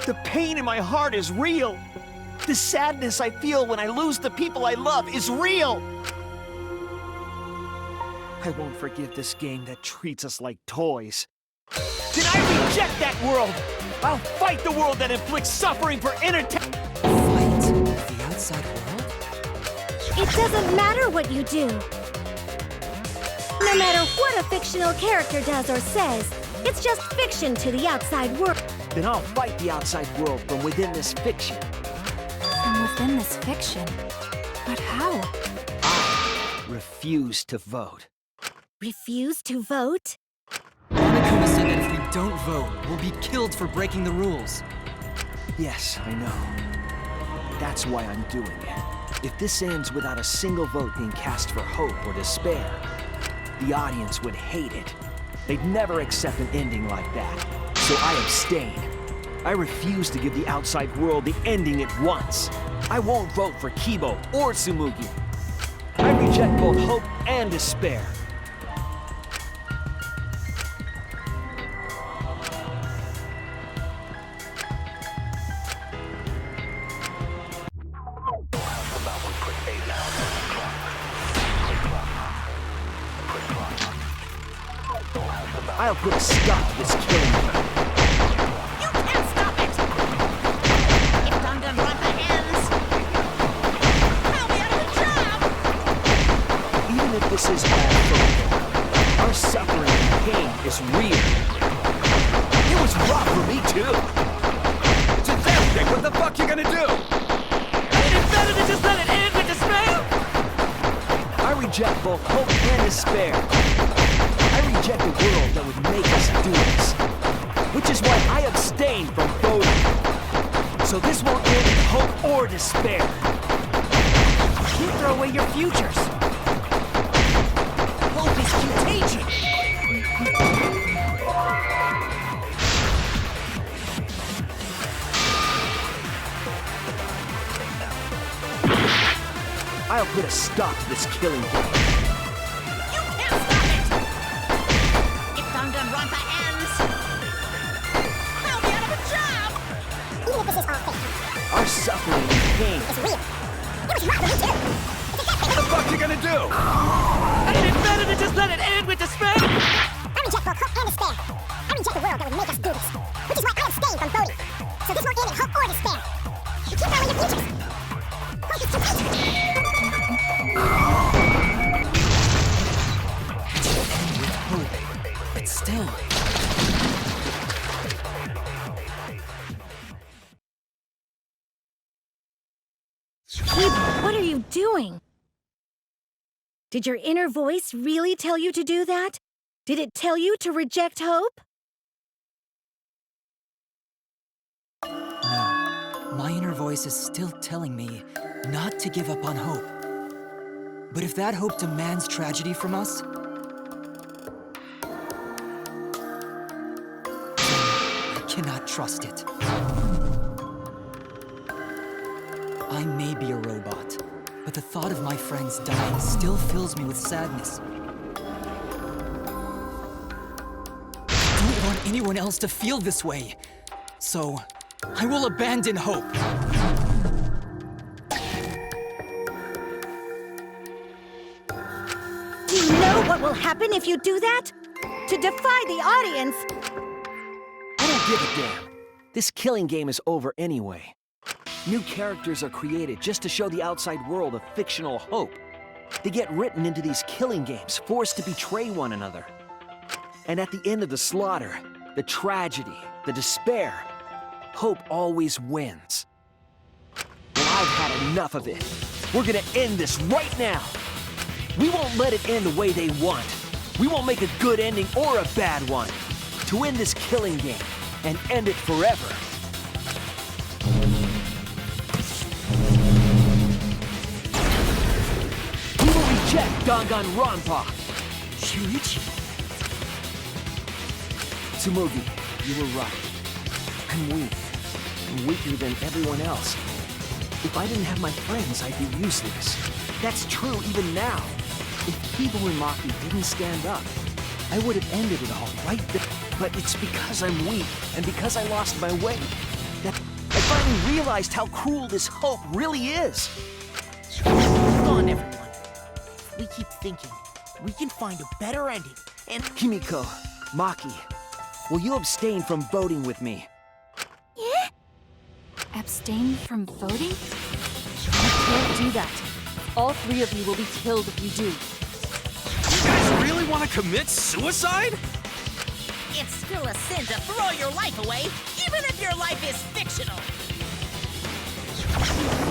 the pain in my heart is real. The sadness I feel when I lose the people I love is real. I won't forgive this game that treats us like toys. Then I reject that world! I'll fight the world that inflicts suffering for entertainment! Fight the outside world? It doesn't matter what you do. No matter what a fictional character does or says, it's just fiction to the outside world. Then I'll fight the outside world from within this fiction. From within this fiction? But how? I refuse to vote. Refuse to vote? Monokuma said that if we don't vote, we'll be killed for breaking the rules. Yes, I know. That's why I'm doing it. If this ends without a single vote being cast for hope or despair, the audience would hate it. They'd never accept an ending like that. So I abstain. I refuse to give the outside world the ending it wants. I won't vote for Kibo or Tsumugi. I reject both hope and despair. I'll put a stop to this killing game. You can't stop it! If Danganronpa ends, I'll be out of a job! Even if this is bad fate, our suffering and pain is real. It was rough for me too. It's its everything. What the fuck you gonna do? Ain't it better to just let it end with despair? I reject both hope and despair. I reject a world that would make us do this. Which is why I abstain from voting. So this won't end in hope or despair. You can't throw away your futures. Hope is contagion. I'll put a stop to this killing game. You can't stop it! If Danganronpa ends, I'll be out of a job! Even if this is all fake, Our suffering and pain it's real. It was rough for me too. What the fuck you gonna do? Ain't it better to just let it end with despair? I reject both hope and despair. I reject a world that would make us do this. Which is why I abstain from voting. So this won't end in hope or despair. You keep throwing your futures. Hope is contagion. But still. Kibo, what are you doing? Did your inner voice really tell you to do that? Did it tell you to reject hope? No. My inner voice is still telling me not to give up on hope. But if that hope demands tragedy from us, I cannot trust it. I may be a robot, but the thought of my friends dying still fills me with sadness. I don't want anyone else to feel this way, so I will abandon hope. Do you know what will happen if you do that? To defy the audience! I don't give a damn. This killing game is over anyway. New characters are created just to show the outside world a fictional hope. They get written into these killing games, forced to betray one another. And at the end of the slaughter, the tragedy, the despair, hope always wins. Well, I've had enough of it. We're gonna end this right now. We won't let it end the way they want. We won't make a good ending or a bad one. To end this killing game and end it forever. We will reject Danganronpa. Shuichi. Tsumugi, you were right. I'm weak. I'm weaker than everyone else. If I didn't have my friends, I'd be useless. That's true even now. If Kibo and Maki didn't stand up, I would have ended it all right there. But it's because I'm weak, and because I lost my way, that I finally realized how cruel this hope really is. Hold on, everyone. We keep thinking. We can find a better ending, and... Himiko, Maki, will you abstain from voting with me? Yeah? Abstain from voting? You can't do that. All three of you will be killed if you do. You guys really want to commit suicide? It's still a sin to throw your life away, even if your life is fictional.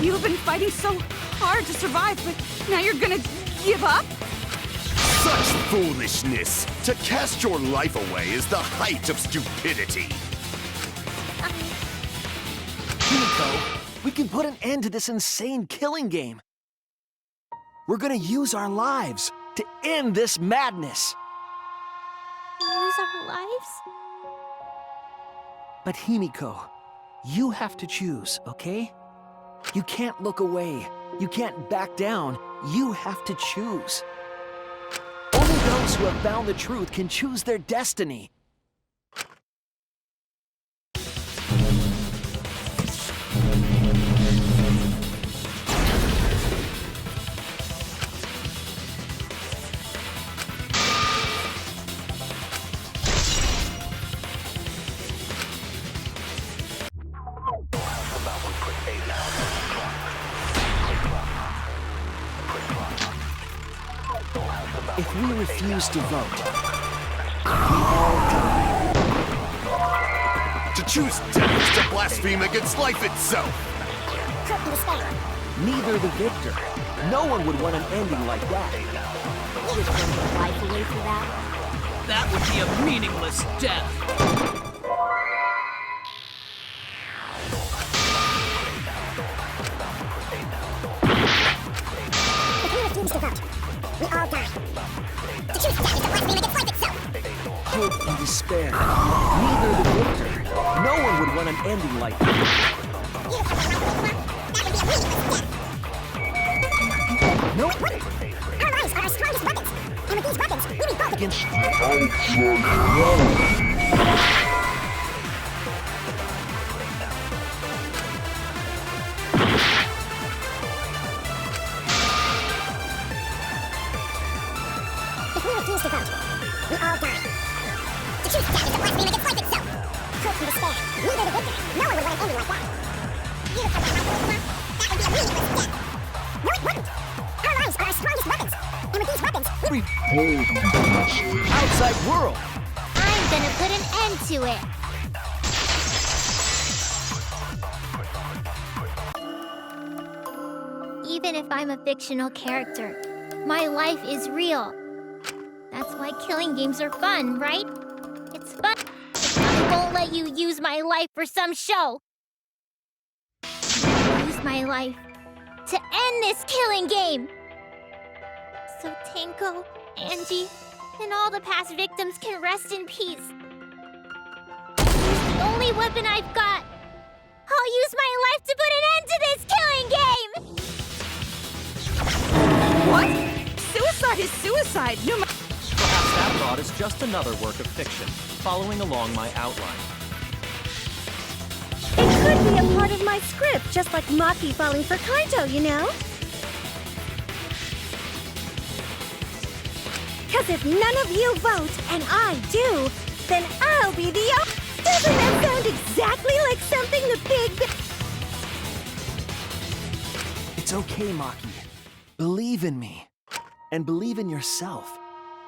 You've been fighting so hard to survive, but now you're gonna give up? Such foolishness! To cast your life away is the height of stupidity. Himiko, we can put an end to this insane killing game. We're gonna use our lives to end this madness. Lose our lives? But Himiko, you have to choose, okay? You can't look away. You can't back down. You have to choose. Only those who have found the truth can choose their destiny. If we refuse to vote, we all die. To choose death is to blaspheme against life itself. Neither the victor. No one would want an ending like that. You're throwing your life away for that? That would be a meaningless death. If we refuse to vote, we all die. To choose death is to blaspheme against life itself. Hope and despair. Neither the victor. No one would want an ending like that. You throwing your life away for that? That would be a meaningless death. Nope. Our lives are our strongest weapons. And with these weapons, we meet both Against If we refuse to vote, we all die. To choose death is to blaspheme against life itself. Hope and despair. Neither the victor. No one would want an ending like that. You throwing your life away for that? That would be a meaningless death. No, it wouldn't. Our lives are our strongest weapons. And with these weapons, we... outside world. I'm gonna put an end to it. Even if I'm a fictional character, my life is real. That's why killing games are fun, right? It's fun. I won't let you use my life for some show. Use my life to end this killing game. So Tenko, Angie, and all the past victims can rest in peace. It's the only weapon I've got. I'll use my life to put an end to this killing game! What? Suicide is suicide, no matter. Perhaps that thought is just another work of fiction, following along my outline. It could be a part of my script, just like Maki falling for Kaito, you know? Because if none of you vote, and I do, then I'll be the Doesn't that sound exactly like something the big... It's okay, Maki. Believe in me. And believe in yourself.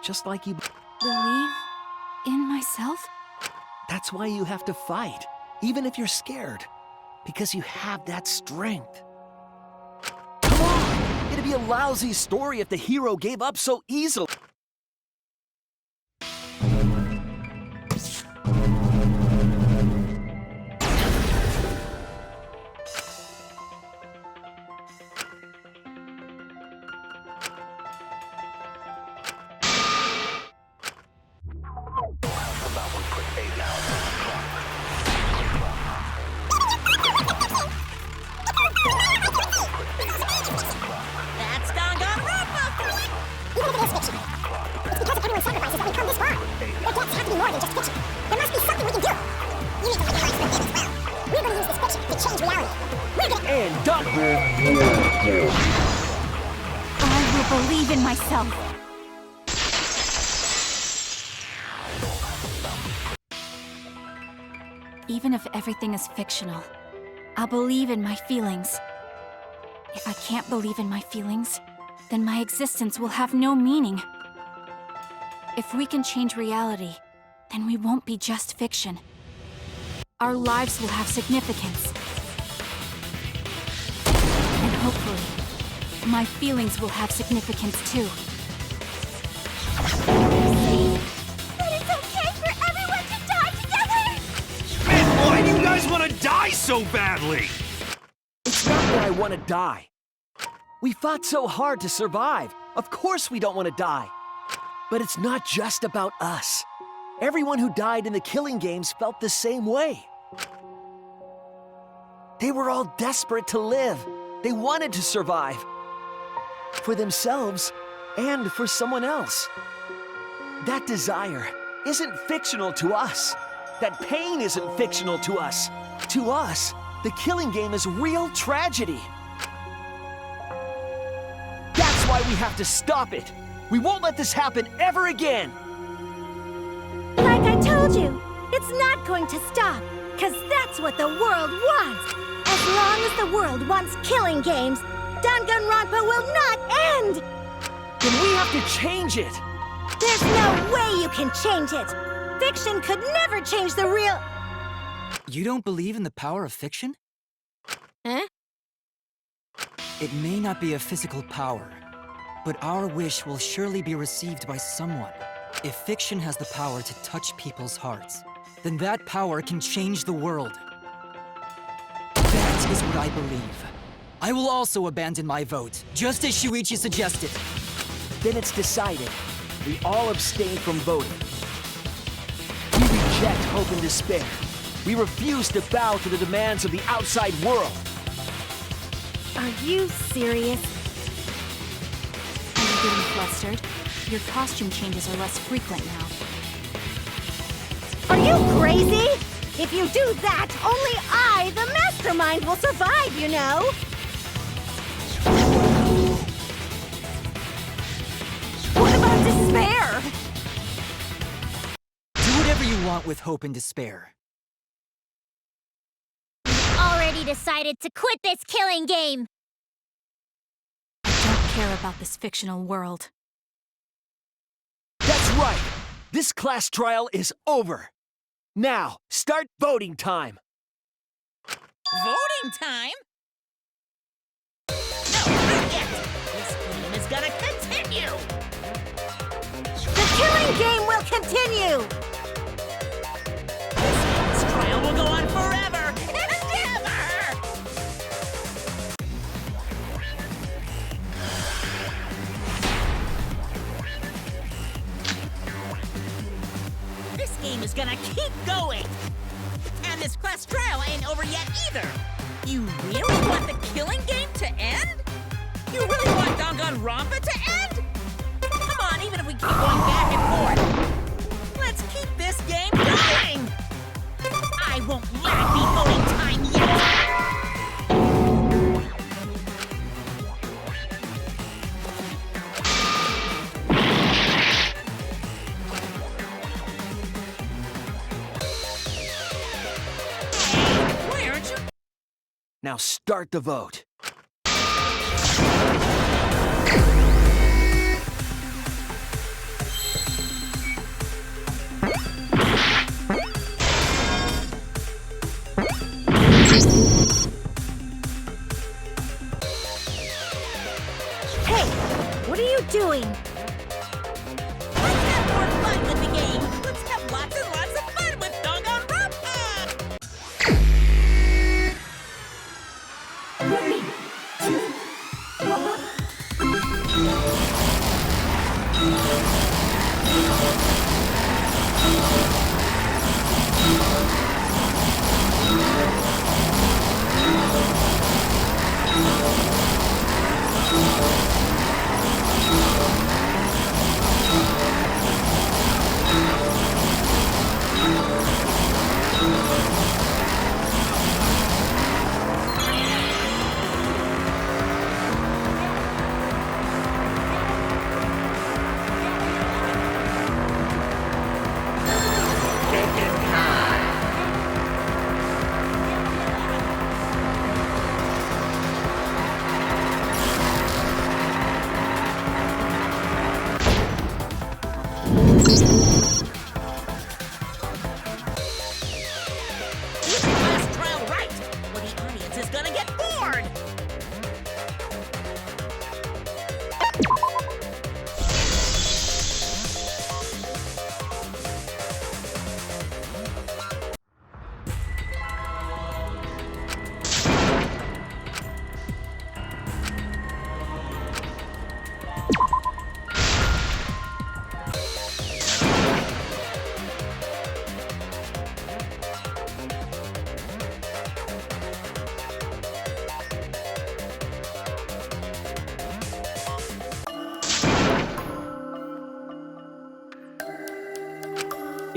Just like you... Believe in myself? That's why you have to fight, even if you're scared. Because you have that strength. Come on! It'd be a lousy story if the hero gave up so easily. That's Danganronpa! Even if it is fiction, it's because of everyone's sacrifices that we've come this far. There gets have to be more than just fiction. There must be something we can do. You need to live your life for a game as well. We're going to use this fiction to change reality. We're going to... And done! I will believe in myself. Even if everything is fictional, I'll believe in my feelings. If I can't believe in my feelings, then my existence will have no meaning. If we can change reality, then we won't be just fiction. Our lives will have significance. And hopefully, my feelings will have significance too. But it's okay for everyone to die together! Man, why do you guys want to die so badly? It's not that I want to die. We fought so hard to survive. Of course we don't want to die. But it's not just about us. Everyone who died in the killing games felt the same way. They were all desperate to live. They wanted to survive. For themselves and for someone else. That desire isn't fictional to us. That pain isn't fictional to us. To us, the killing game is real tragedy. That's why we have to stop it. We won't let this happen ever again. Like I told you, it's not going to stop, because that's what the world wants. As long as the world wants killing games, Danganronpa will not end! Then we have to change it. There's no way you can change it. Fiction could never change the real... You don't believe in the power of fiction? Huh? It may not be a physical power, but our wish will surely be received by someone. If fiction has the power to touch people's hearts, then that power can change the world. That is what I believe. I will also abandon my vote, just as Shuichi suggested. Then it's decided. We all abstain from voting. We reject hope and despair. We refuse to bow to the demands of the outside world. Are you serious? Are you getting flustered? Your costume changes are less frequent now. Are you crazy? If you do that, only I, the mastermind, will survive, you know? What about despair? Do whatever you want with hope and despair. Already decided to quit this killing game. I don't care about this fictional world. That's right! This class trial is over. Now, start voting time. Voting time? No, not yet. This game is gonna continue. The killing game will continue! This trial will go on forever and ever! This game is gonna keep going. And this class trial ain't over yet either. You really want the killing game to end? You really want Danganronpa to end? Come on, even if we keep going back and forth. Let's keep this game going! I won't let it be voting time yet! Hey, why aren't you? Now start the vote. Hey, what are you doing? Let's have more fun with the game! Let's have lots and lots of fun with Danganronpa!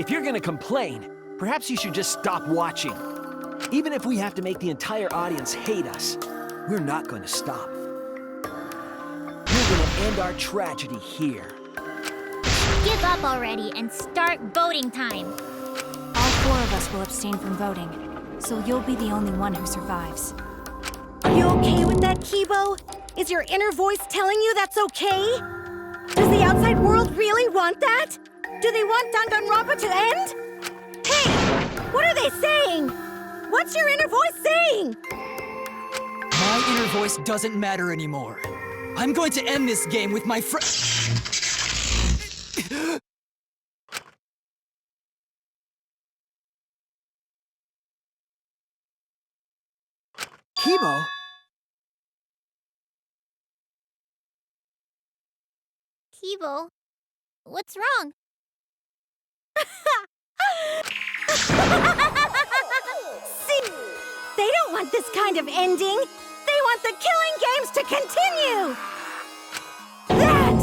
If you're gonna complain, perhaps you should just stop watching. Even if we have to make the entire audience hate us, we're not going to stop. We're gonna end our tragedy here. Give up already and start voting time. All 4 of us will abstain from voting, so you'll be the only one who survives. Are you okay with that, Kibo? Is your inner voice telling you that's okay? Does the outside world really want that? Do they want Danganronpa to end? Hey! What are they saying? What's your inner voice saying? My inner voice doesn't matter anymore. I'm going to end this game with my friend. Kibo? Kibo, what's wrong? See, they don't want this kind of ending. They want the killing games to continue. That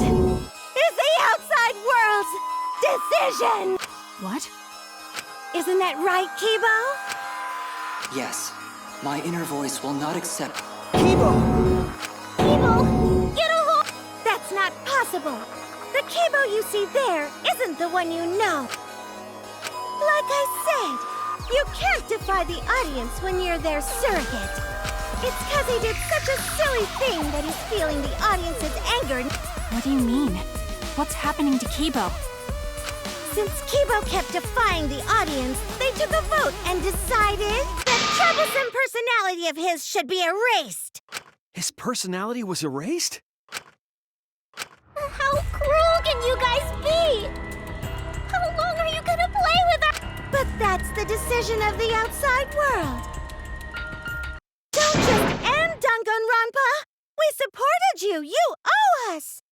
is the outside world's decision. What? Isn't that right, Kibo? Yes, my inner voice will not accept. Kibo! Kibo, get a hold. That's not possible. The Kibo you see there isn't the one you know. Like I said, you can't defy the audience when you're their surrogate. It's because he did such a silly thing that he's feeling the audience's anger. What do you mean? What's happening to Kibo? Since Kibo kept defying the audience, they took a vote and decided that troublesome personality of his should be erased. His personality was erased? How cruel can you guys be? How long are you gonna play with us? But that's the decision of the outside world. Don't just end Danganronpa! We supported you! You owe us!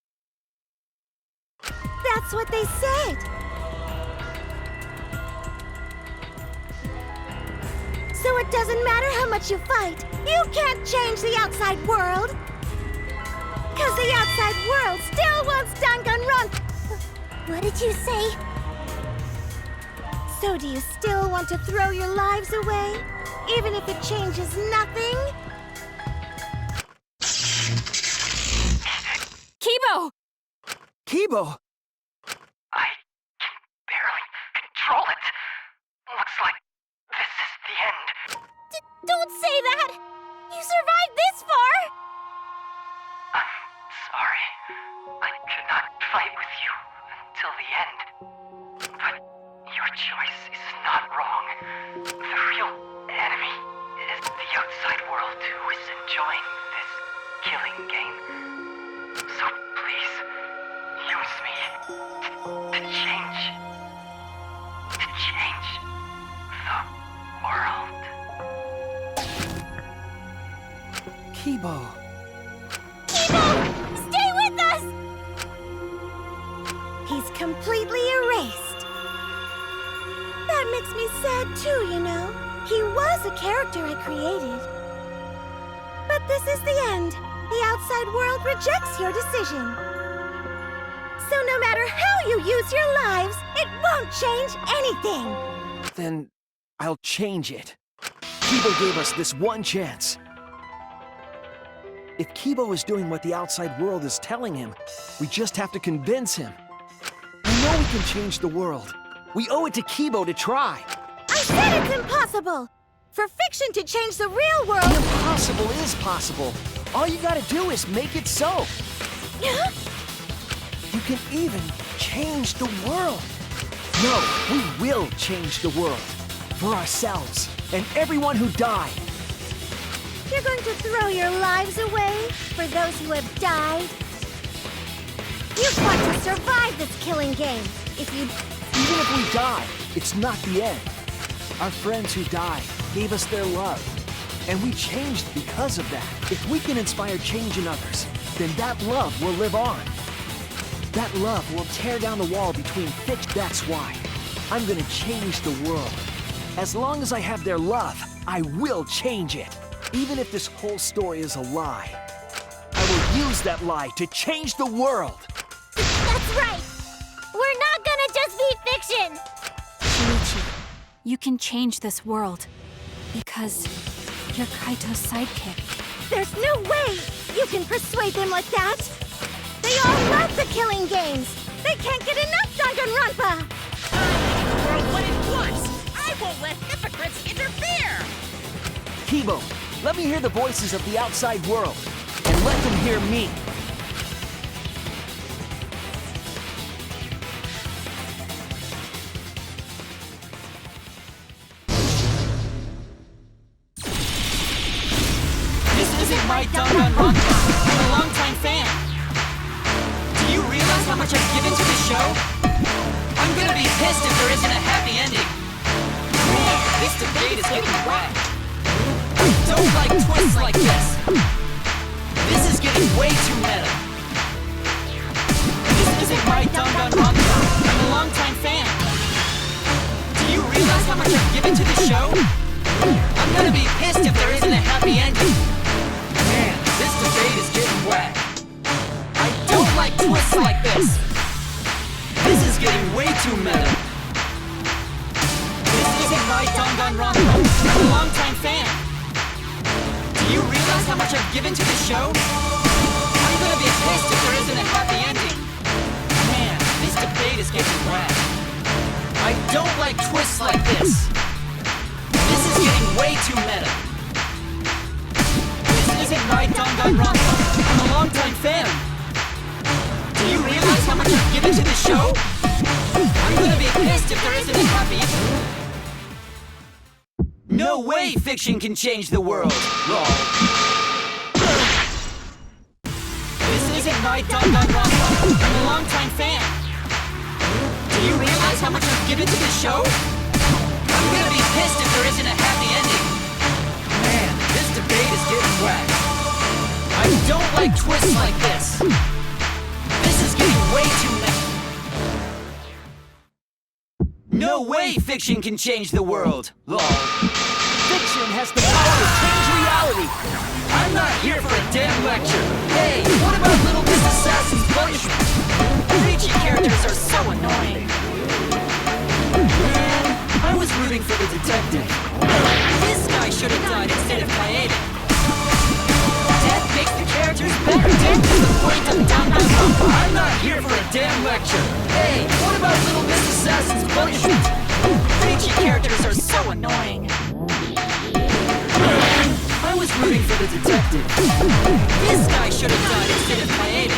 That's what they said. So it doesn't matter how much you fight, you can't change the outside world. 'Cause the outside world still wants Danganronpa. What did you say? So do you still want to throw your lives away? Even if it changes nothing? Kibo! Kibo! I can barely control it. Looks like this is the end. Don't say that! You survived this far! I'm sorry. I could not fight with you until the end. But your choice is not wrong. The real enemy is the outside world who is enjoying this killing game. So please, use me to change the world. Kibo. Kibo! Stay with us! He's completely erased. That makes me sad too, you know. He was a character I created. But this is the end. The outside world rejects your decision. So no matter how you use your lives, it won't change anything. Then I'll change it. Kibo gave us this one chance. If Kibo is doing what the outside world is telling him, we just have to convince him. We know we can change the world. We owe it to Kibo to try. I said it's impossible! For fiction to change the real world... The impossible is possible. All you gotta do is make it so. You can even change the world. No, we will change the world. For ourselves and everyone who died. You're going to throw your lives away for those who have died? You've got to survive this killing game. Even if we die, it's not the end. Our friends who died gave us their love. And we changed because of that. If we can inspire change in others, then that love will live on. That love will tear down the wall between fiction. That's why I'm gonna change the world. As long as I have their love, I will change it. Even if this whole story is a lie, I will use that lie to change the world. That's right! We're not gonna just be fiction! you can change this world. Because you're Kaito's sidekick. There's no way you can persuade them like that! They all love the killing games! They can't get enough Danganronpa! World what it wants! I won't let hypocrites interfere! Kibo, let me hear the voices of the outside world, and let them hear me. This isn't my Danganronpa. I'm a longtime fan. Do you realize how much I've given to the show? I'm gonna be pissed if there isn't a happy ending. Man, this debate is getting whack. I don't like twists like this. This is getting way too meta. This isn't my Danganronpa. I'm a longtime fan. Do you realize how much I've given to the show? I'm gonna be pissed if there isn't a happy ending. Man, this debate is getting whack. I don't like twists like this. This is getting way too meta. This isn't my Danganronpa. I'm a longtime fan. Do you realize how much I've given to the show? I'm gonna be pissed if there isn't a happy ending. Man, this debate is getting whack. I don't like twists like this. This is getting way too meta. This isn't my Danganronpa. I'm a longtime fan. Do you realize how much I've given to the show? I'm gonna be pissed if there isn't a happy ending. No way fiction can change the world. Lol. This isn't my Danganronpa. I'm a longtime fan. Do you realize how much I've given to the show? I'm gonna be pissed if there isn't a happy ending. Man, this debate is getting whack. I don't like twists like this. This is getting way too meta. No way fiction can change the world. Lol. Fiction has the power to change reality. I'm not here for a damn lecture. Hey, what about Little Miss Assassin's punishment? Preachy characters are so annoying. Man, I was rooting for the detective. This guy should have died instead of Kaede. Death makes the characters better. Death is the point of Danganronpa. I'm not here for a damn lecture. Hey, what about Little Miss Assassin's punishment? Preachy characters are so annoying. I was rooting for the detective. This guy should have died instead of Kaede.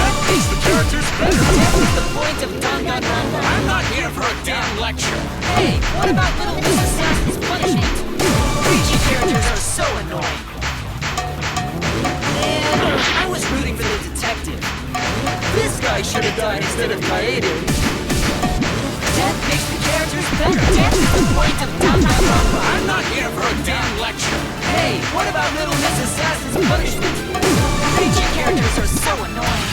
That makes the characters better. Death is the point of Danganronpa. I'm not here for a damn lecture. Hey, what about Little Miss Assassin's punishment? Preachy characters are so annoying. Man, I was rooting for the detective. This guy should have died instead of Kaede. Death makes the characters better. Death is the point of Danganronpa. I'm not here for a damn lecture. Hey, what about Little Miss Assassin's punishment? Preachy characters are so annoying.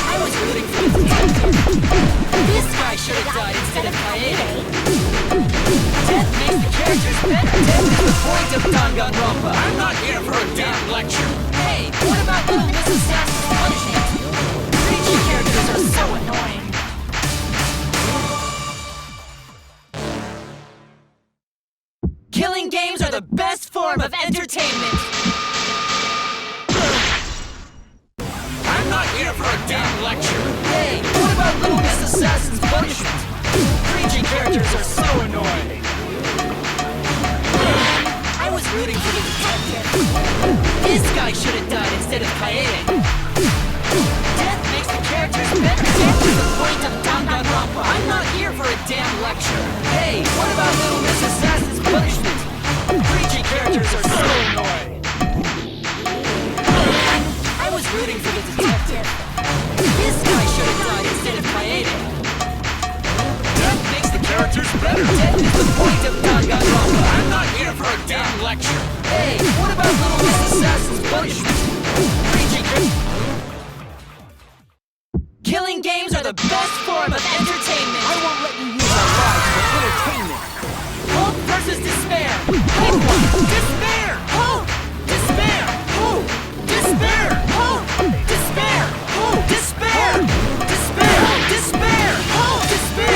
I was rooting for the detective. This guy should have died instead of Kaede. Death makes the characters better. Death is the point of Danganronpa. I'm not here for a damn lecture. Hey, what about Little Miss Assassin's punishment? Preachy characters are so annoying. Killing games are the best form of entertainment. I'm not here for a damn lecture. Hey, what about Little Miss Assassin's punishment? Preachy characters are so annoying. I was rooting for the detective. This guy should have died instead of Kaede. Death makes the characters better. Death is the point of Danganronpa. I'm not here for a damn lecture. Hey, what about Little Miss Assassin's punishment? Preachy characters are so annoying. I was rooting for the detective. This guy should have died instead of Kaede. Death makes the characters better. Death is the point of Danganronpa. I'm not here for a damn lecture. Hey, what about Little Miss Assassin's punishment? Preachy Killing games are the best form of entertainment. I won't let you use our lives for entertainment. Hope versus despair. Pick one. Despair. Hope. Despair. Hope. Despair. Hope. Despair. Hope. Despair. Despair. Despair. Hope. Despair.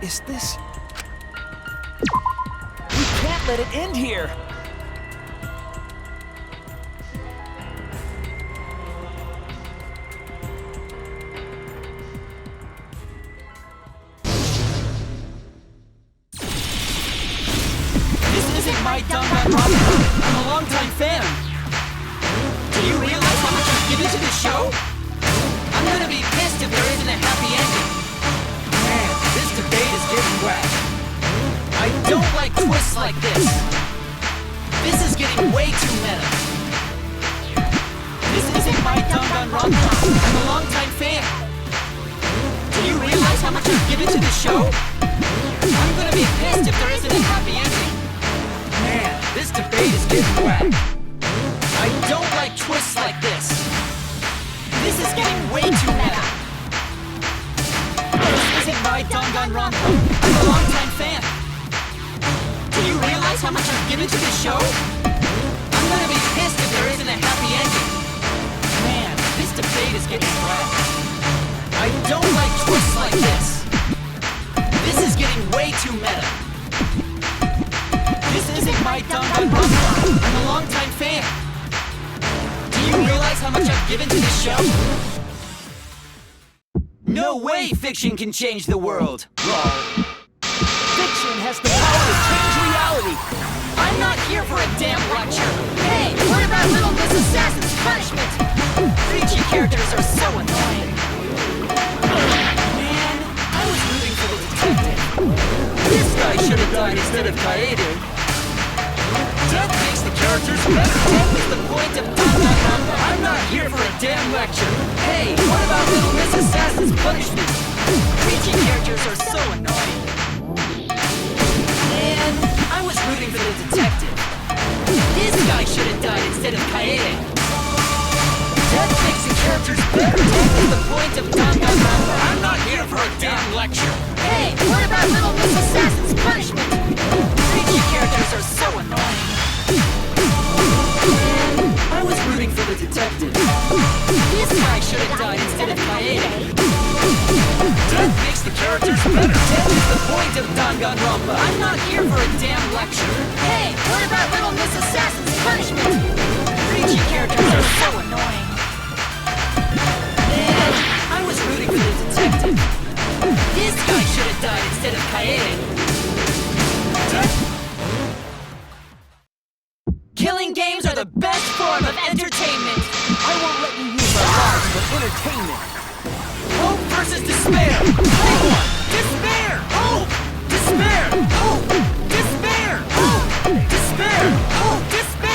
Is this... We can't let it end here! This isn't my Danganronpa. I'm a longtime fan. Do you realize how much you've given to this show? I'm gonna be pissed if there isn't a happy ending. Man, this debate is getting wet. I don't like twists like this. This is getting way too meta. This isn't my Danganronpa. I'm a longtime fan. Do you realize how much I've given to this show? I'm gonna be pissed if there isn't a happy ending. Man, this debate is getting wet. I don't like twists like this. This is getting way too meta. This isn't my Danganronpa. I'm a longtime fan. Do you realize how much I've given to this show? I'm gonna be pissed if there isn't a happy ending. Man, this debate is getting wet. I don't like twists like this. This is getting way too meta. This isn't my Danganronpa. I'm a longtime fan. Do you realize how much I've given to this show? No way fiction can change the world! Fiction has the power to change reality! I'm not here for a damn lecture! Hey, what about Little Miss Assassin's punishment? Preachy characters are so annoying. Man, I was rooting for the detective. This guy should have died instead of Kaede. Death makes the characters better. Death is the point of Danganronpa. I'm not here for a damn lecture. Hey, what about Little Miss Assassin's punishment? Preachy characters are so annoying. Man, I was rooting for the detective. This guy should have died instead of Kaede. Death makes the characters better. Death is the point of Danganronpa. I'm not here for a damn lecture. Hey, what about Little Miss Assassin's punishment? Preachy characters are so annoying. Man, I was rooting for the detective. This guy should have died instead of Kaede. Death makes the characters better. Death is the point of Danganronpa. I'm not here for a damn lecture. Hey, what about Little Miss Assassin's punishment? Preachy characters are so annoying. Man, I was rooting for the detective. This guy should have died instead of Kaede. Killing games are the best form of entertainment. I won't let you use our lives for entertainment. Hope versus despair. Pick one. Despair. Hope. Despair. Hope. Despair. Hope. Despair. Hope. Despair.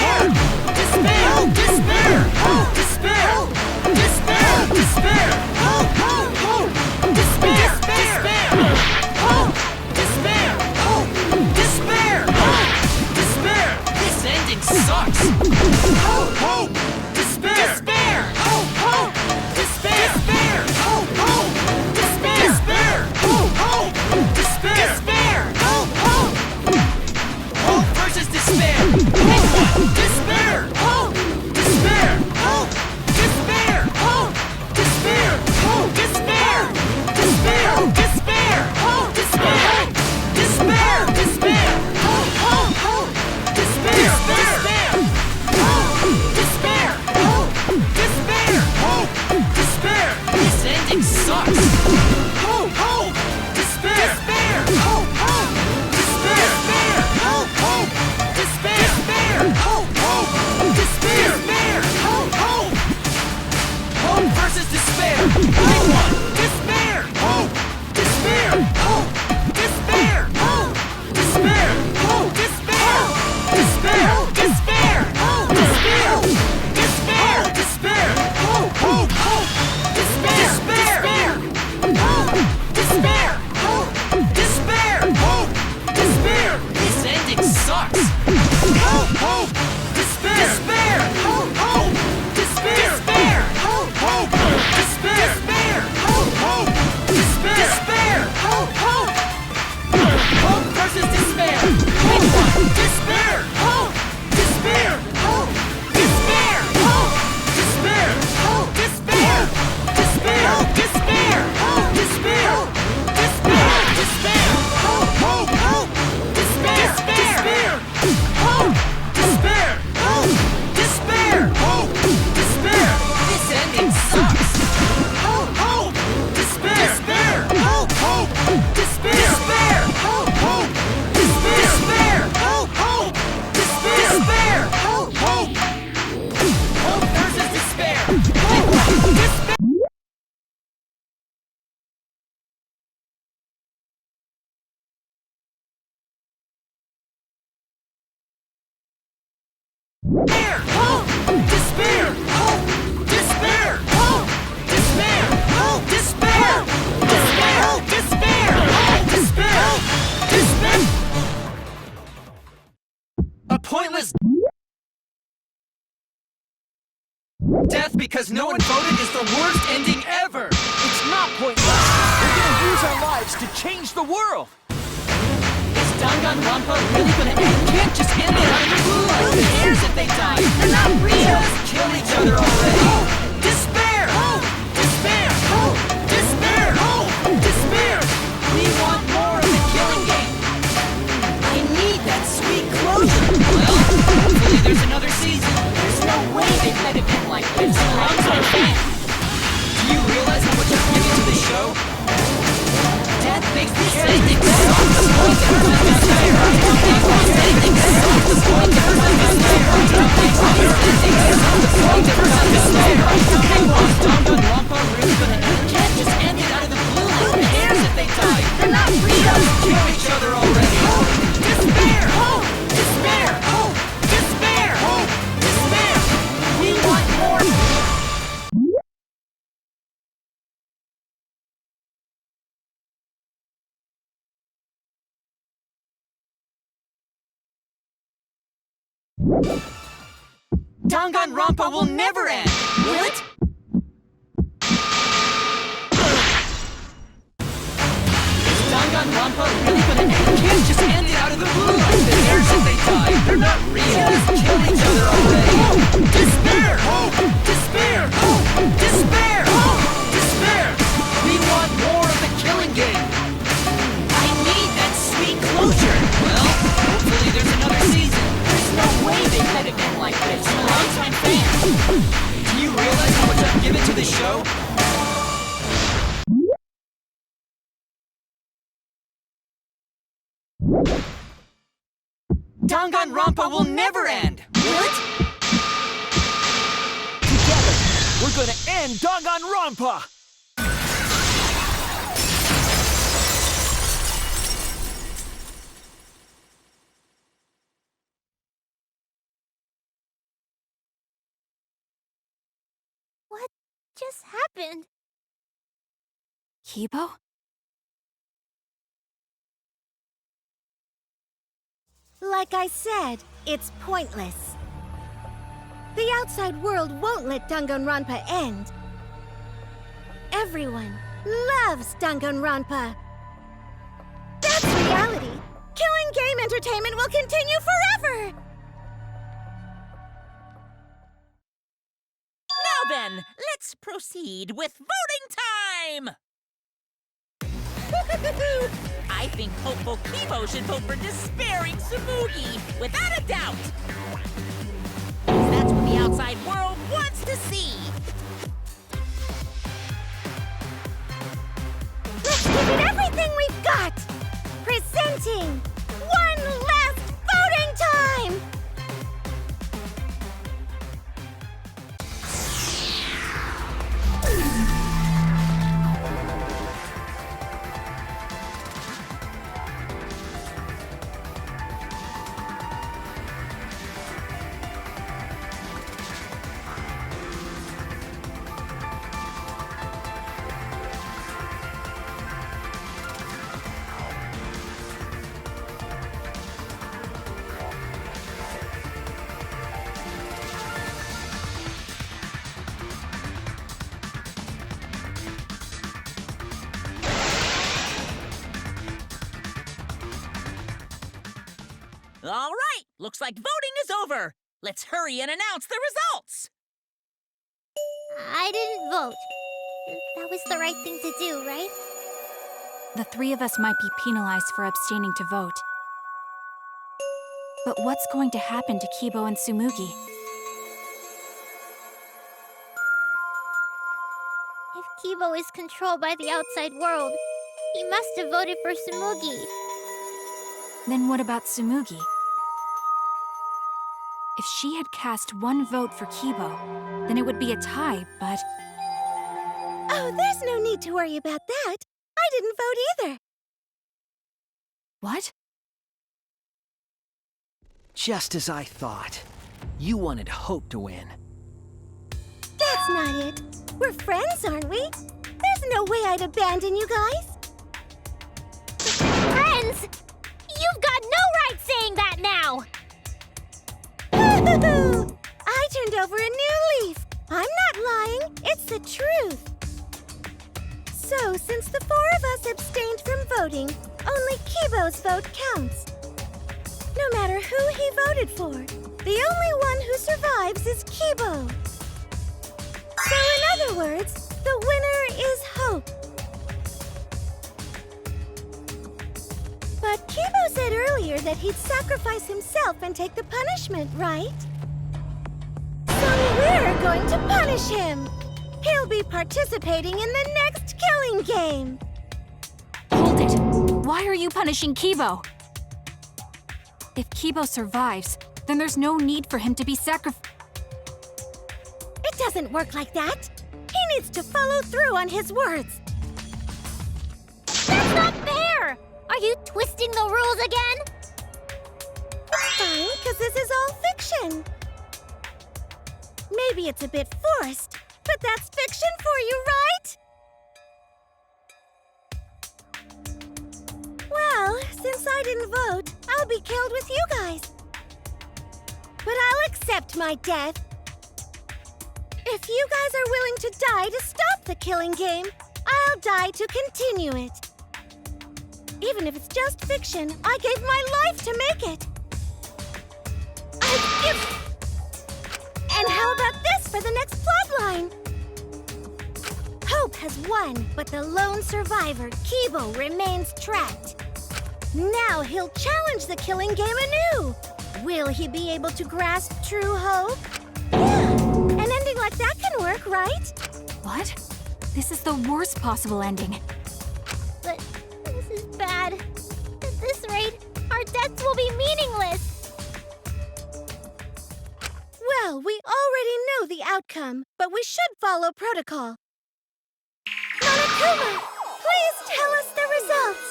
Despair! Hope! Despair! Hope! Despair! Hope! Despair! Hope! Despair! Despair! Hope! Despair! Hope! Despair! Hope! Despair! A pointless death because no one voted is the worst ending ever! It's not pointless! We're gonna use our lives to change the world! Is Danganronpa really gonna end? Can't just end it out of the blue! Who cares if they die? They're not real! Just kill each other already! Despair! Hope! Despair! Hope! Despair! Hope! Despair! We want more of the killing game! I need that sweet closure! Well, hopefully there's another season. There's no way they'd let it end like this. I'm so fan. Do you realize how much I've given to the show? Death makes me anything stop the point that hurts my despair. Anything stop the point that hurts my despair. Anything stop the point that hurts my despair. Is Danganronpa really gonna end? Can't just end it out of the blue. Who cares if they die? They're not real. Kill each other already. Despair! Hope! Despair! Hope! Despair! Hope! Despair! We want more. Danganronpa will never end! Will it? Is Danganronpa really gonna end? Can't just end it out of the blue like this. Who cares if they die? They're not real. Just kill each other already. Despair! Hope! Despair! Hope! Despair! Hope! Despair! We want more of the killing game. I need that sweet closure. Well, hopefully there's another season. There's no way they let it end like this. I'm a longtime fan. Do you realize how much I've given to the show? Danganronpa will never end. Will it? Together, we're gonna end Danganronpa! What just happened? Kibo? Like I said, it's pointless. The outside world won't let Danganronpa end. Everyone loves Danganronpa. That's reality. Killing game entertainment will continue forever! Now then, let's proceed with voting time! I think hopeful Kibo should vote for despairing Tsumugi, without a doubt! That's what the outside world wants to see! Let's give it everything we've got! Presenting one last voting time! All right, looks like voting is over. Let's hurry and announce the results. I didn't vote. That was the right thing to do, right? The three of us might be penalized for abstaining to vote. But what's going to happen to Kibo and Tsumugi? If Kibo is controlled by the outside world, he must have voted for Tsumugi. Then what about Tsumugi? If she had cast one vote for Kibo, then it would be a tie, but... Oh, there's no need to worry about that. I didn't vote either. What? Just as I thought. You wanted Hope to win. That's not it. We're friends, aren't we? There's no way I'd abandon you guys. Friends? You've got no right saying that now! I turned over a new leaf. I'm not lying. It's the truth. So, since the four of us abstained from voting, only Kibo's vote counts. No matter who he voted for, the only one who survives is Kibo. So, in other words, the winner is Hope. But Kibo said earlier that he'd sacrifice himself and take the punishment, right? So we're going to punish him. He'll be participating in the next killing game. Hold it! Why are you punishing Kibo? If Kibo survives, then there's no need for him to be sacrificed. It doesn't work like that. He needs to follow through on his words. That's not fair! Are you twisting the rules again? It's fine, because this is all fiction. Maybe it's a bit forced, but that's fiction for you, right? Well, since I didn't vote, I'll be killed with you guys. But I'll accept my death. If you guys are willing to die to stop the killing game, I'll die to continue it. Even if it's just fiction, I gave my life to make it. And how about this for the next plotline? Hope has won, but the lone survivor, Kibo, remains trapped. Now he'll challenge the killing game anew. Will he be able to grasp true hope? Yeah, an ending like that can work, right? What? This is the worst possible ending. But this is bad. At this rate, our deaths will be meaningless. Well, we already know the outcome, but we should follow protocol. Monokuma, please tell us the results.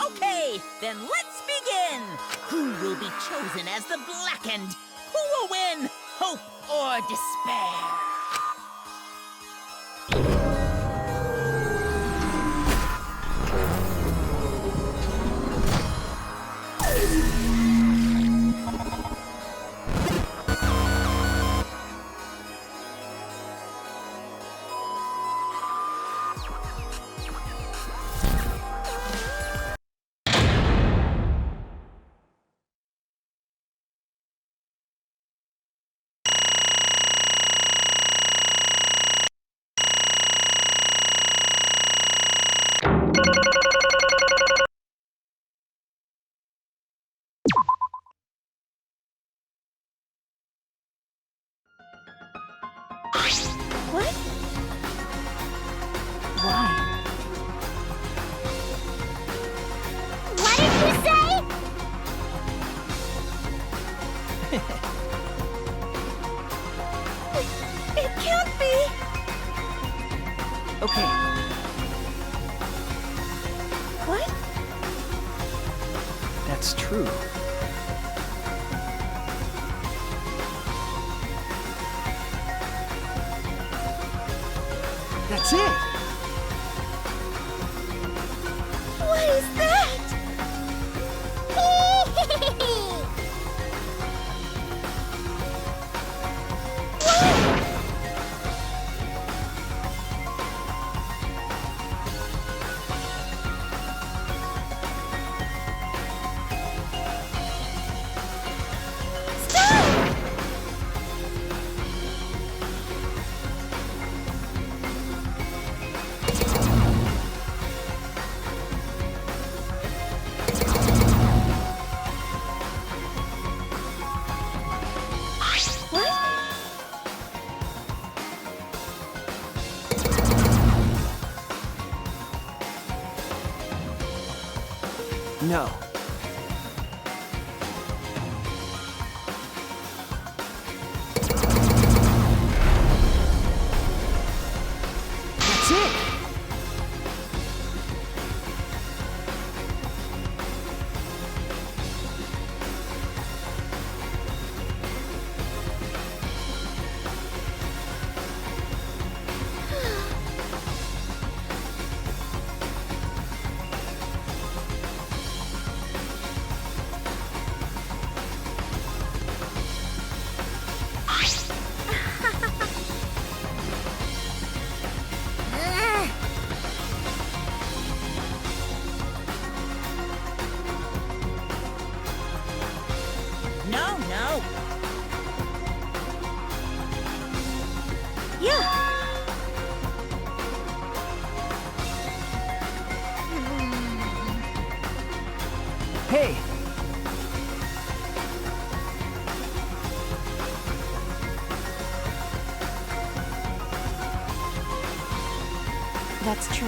Okay, then let's begin. Who will be chosen as the Blackened? Who will win? Hope or despair? What? Why? What did you say? It can't be. Okay, What? that's true. That's it! What is that? No. That's it! Hey! That's true.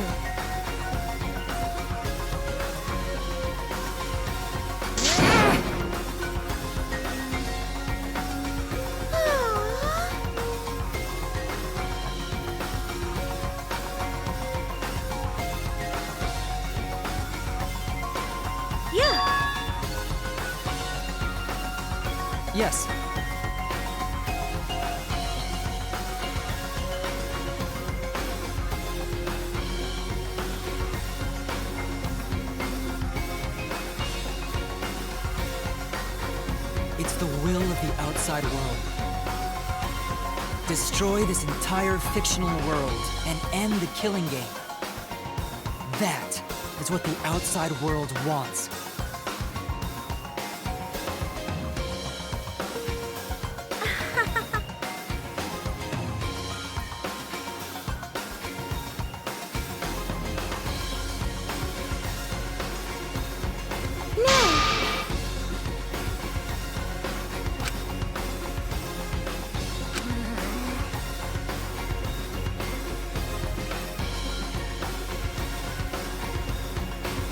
Yes. It's the will of the outside world. Destroy this entire fictional world and end the killing game. That is what the outside world wants.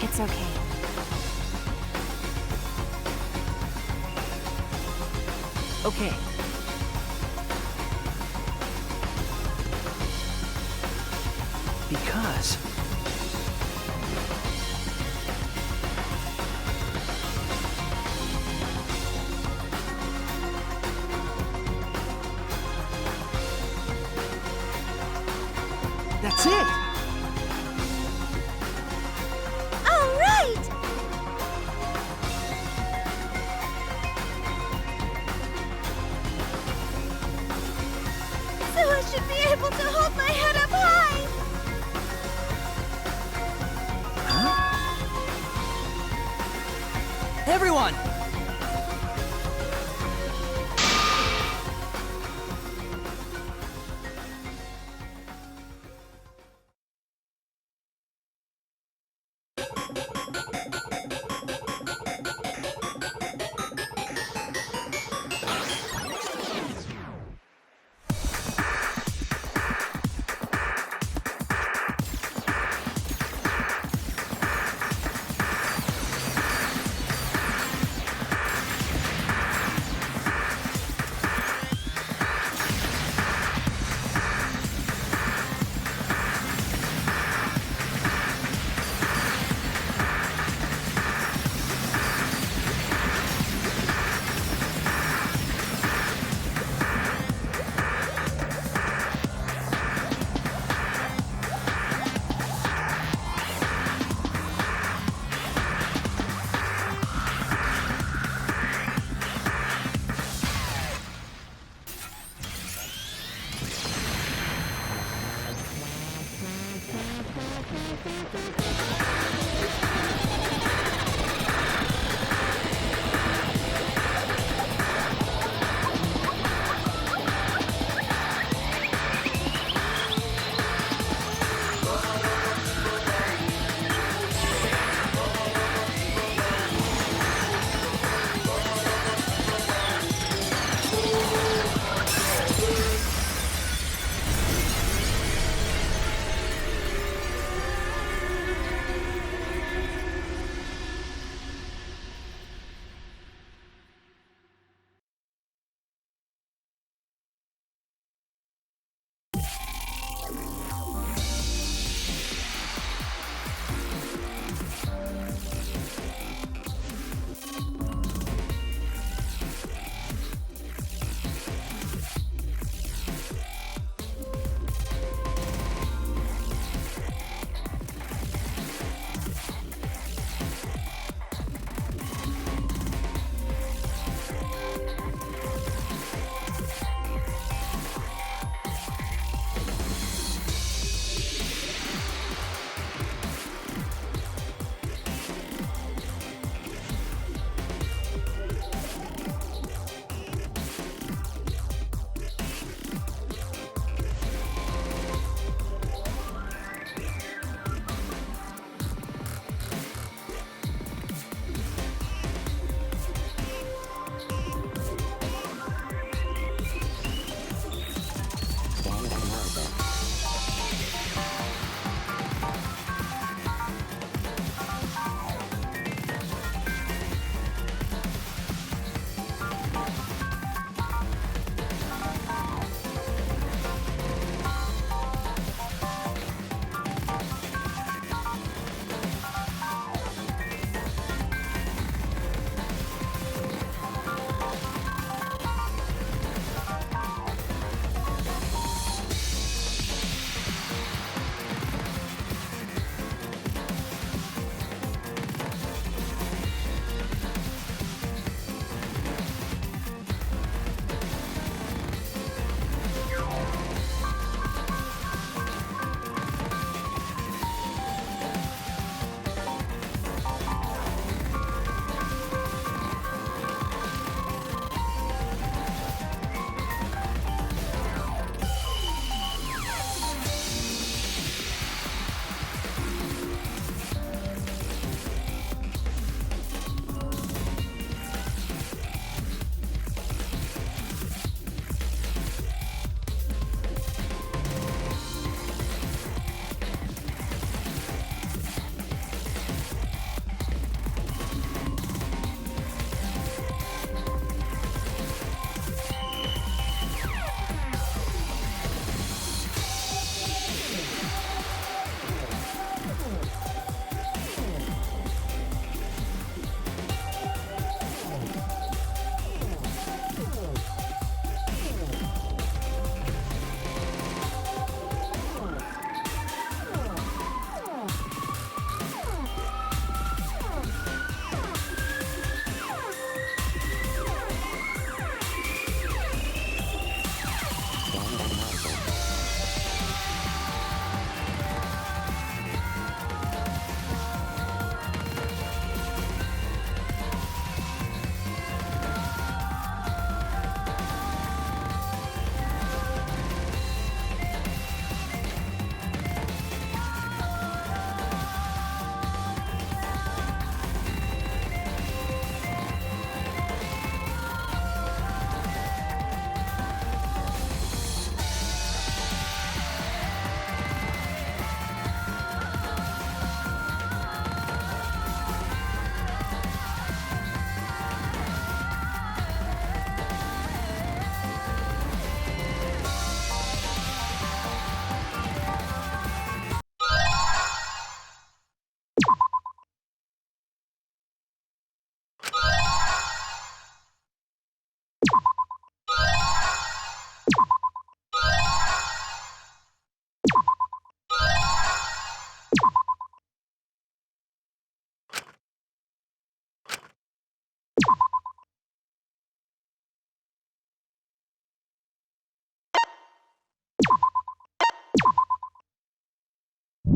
It's okay. Okay. Because... That's it! All right! So I should be able to hold my head up high! Everyone!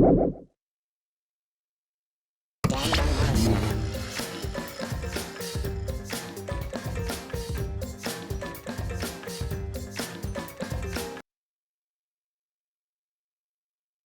Huh?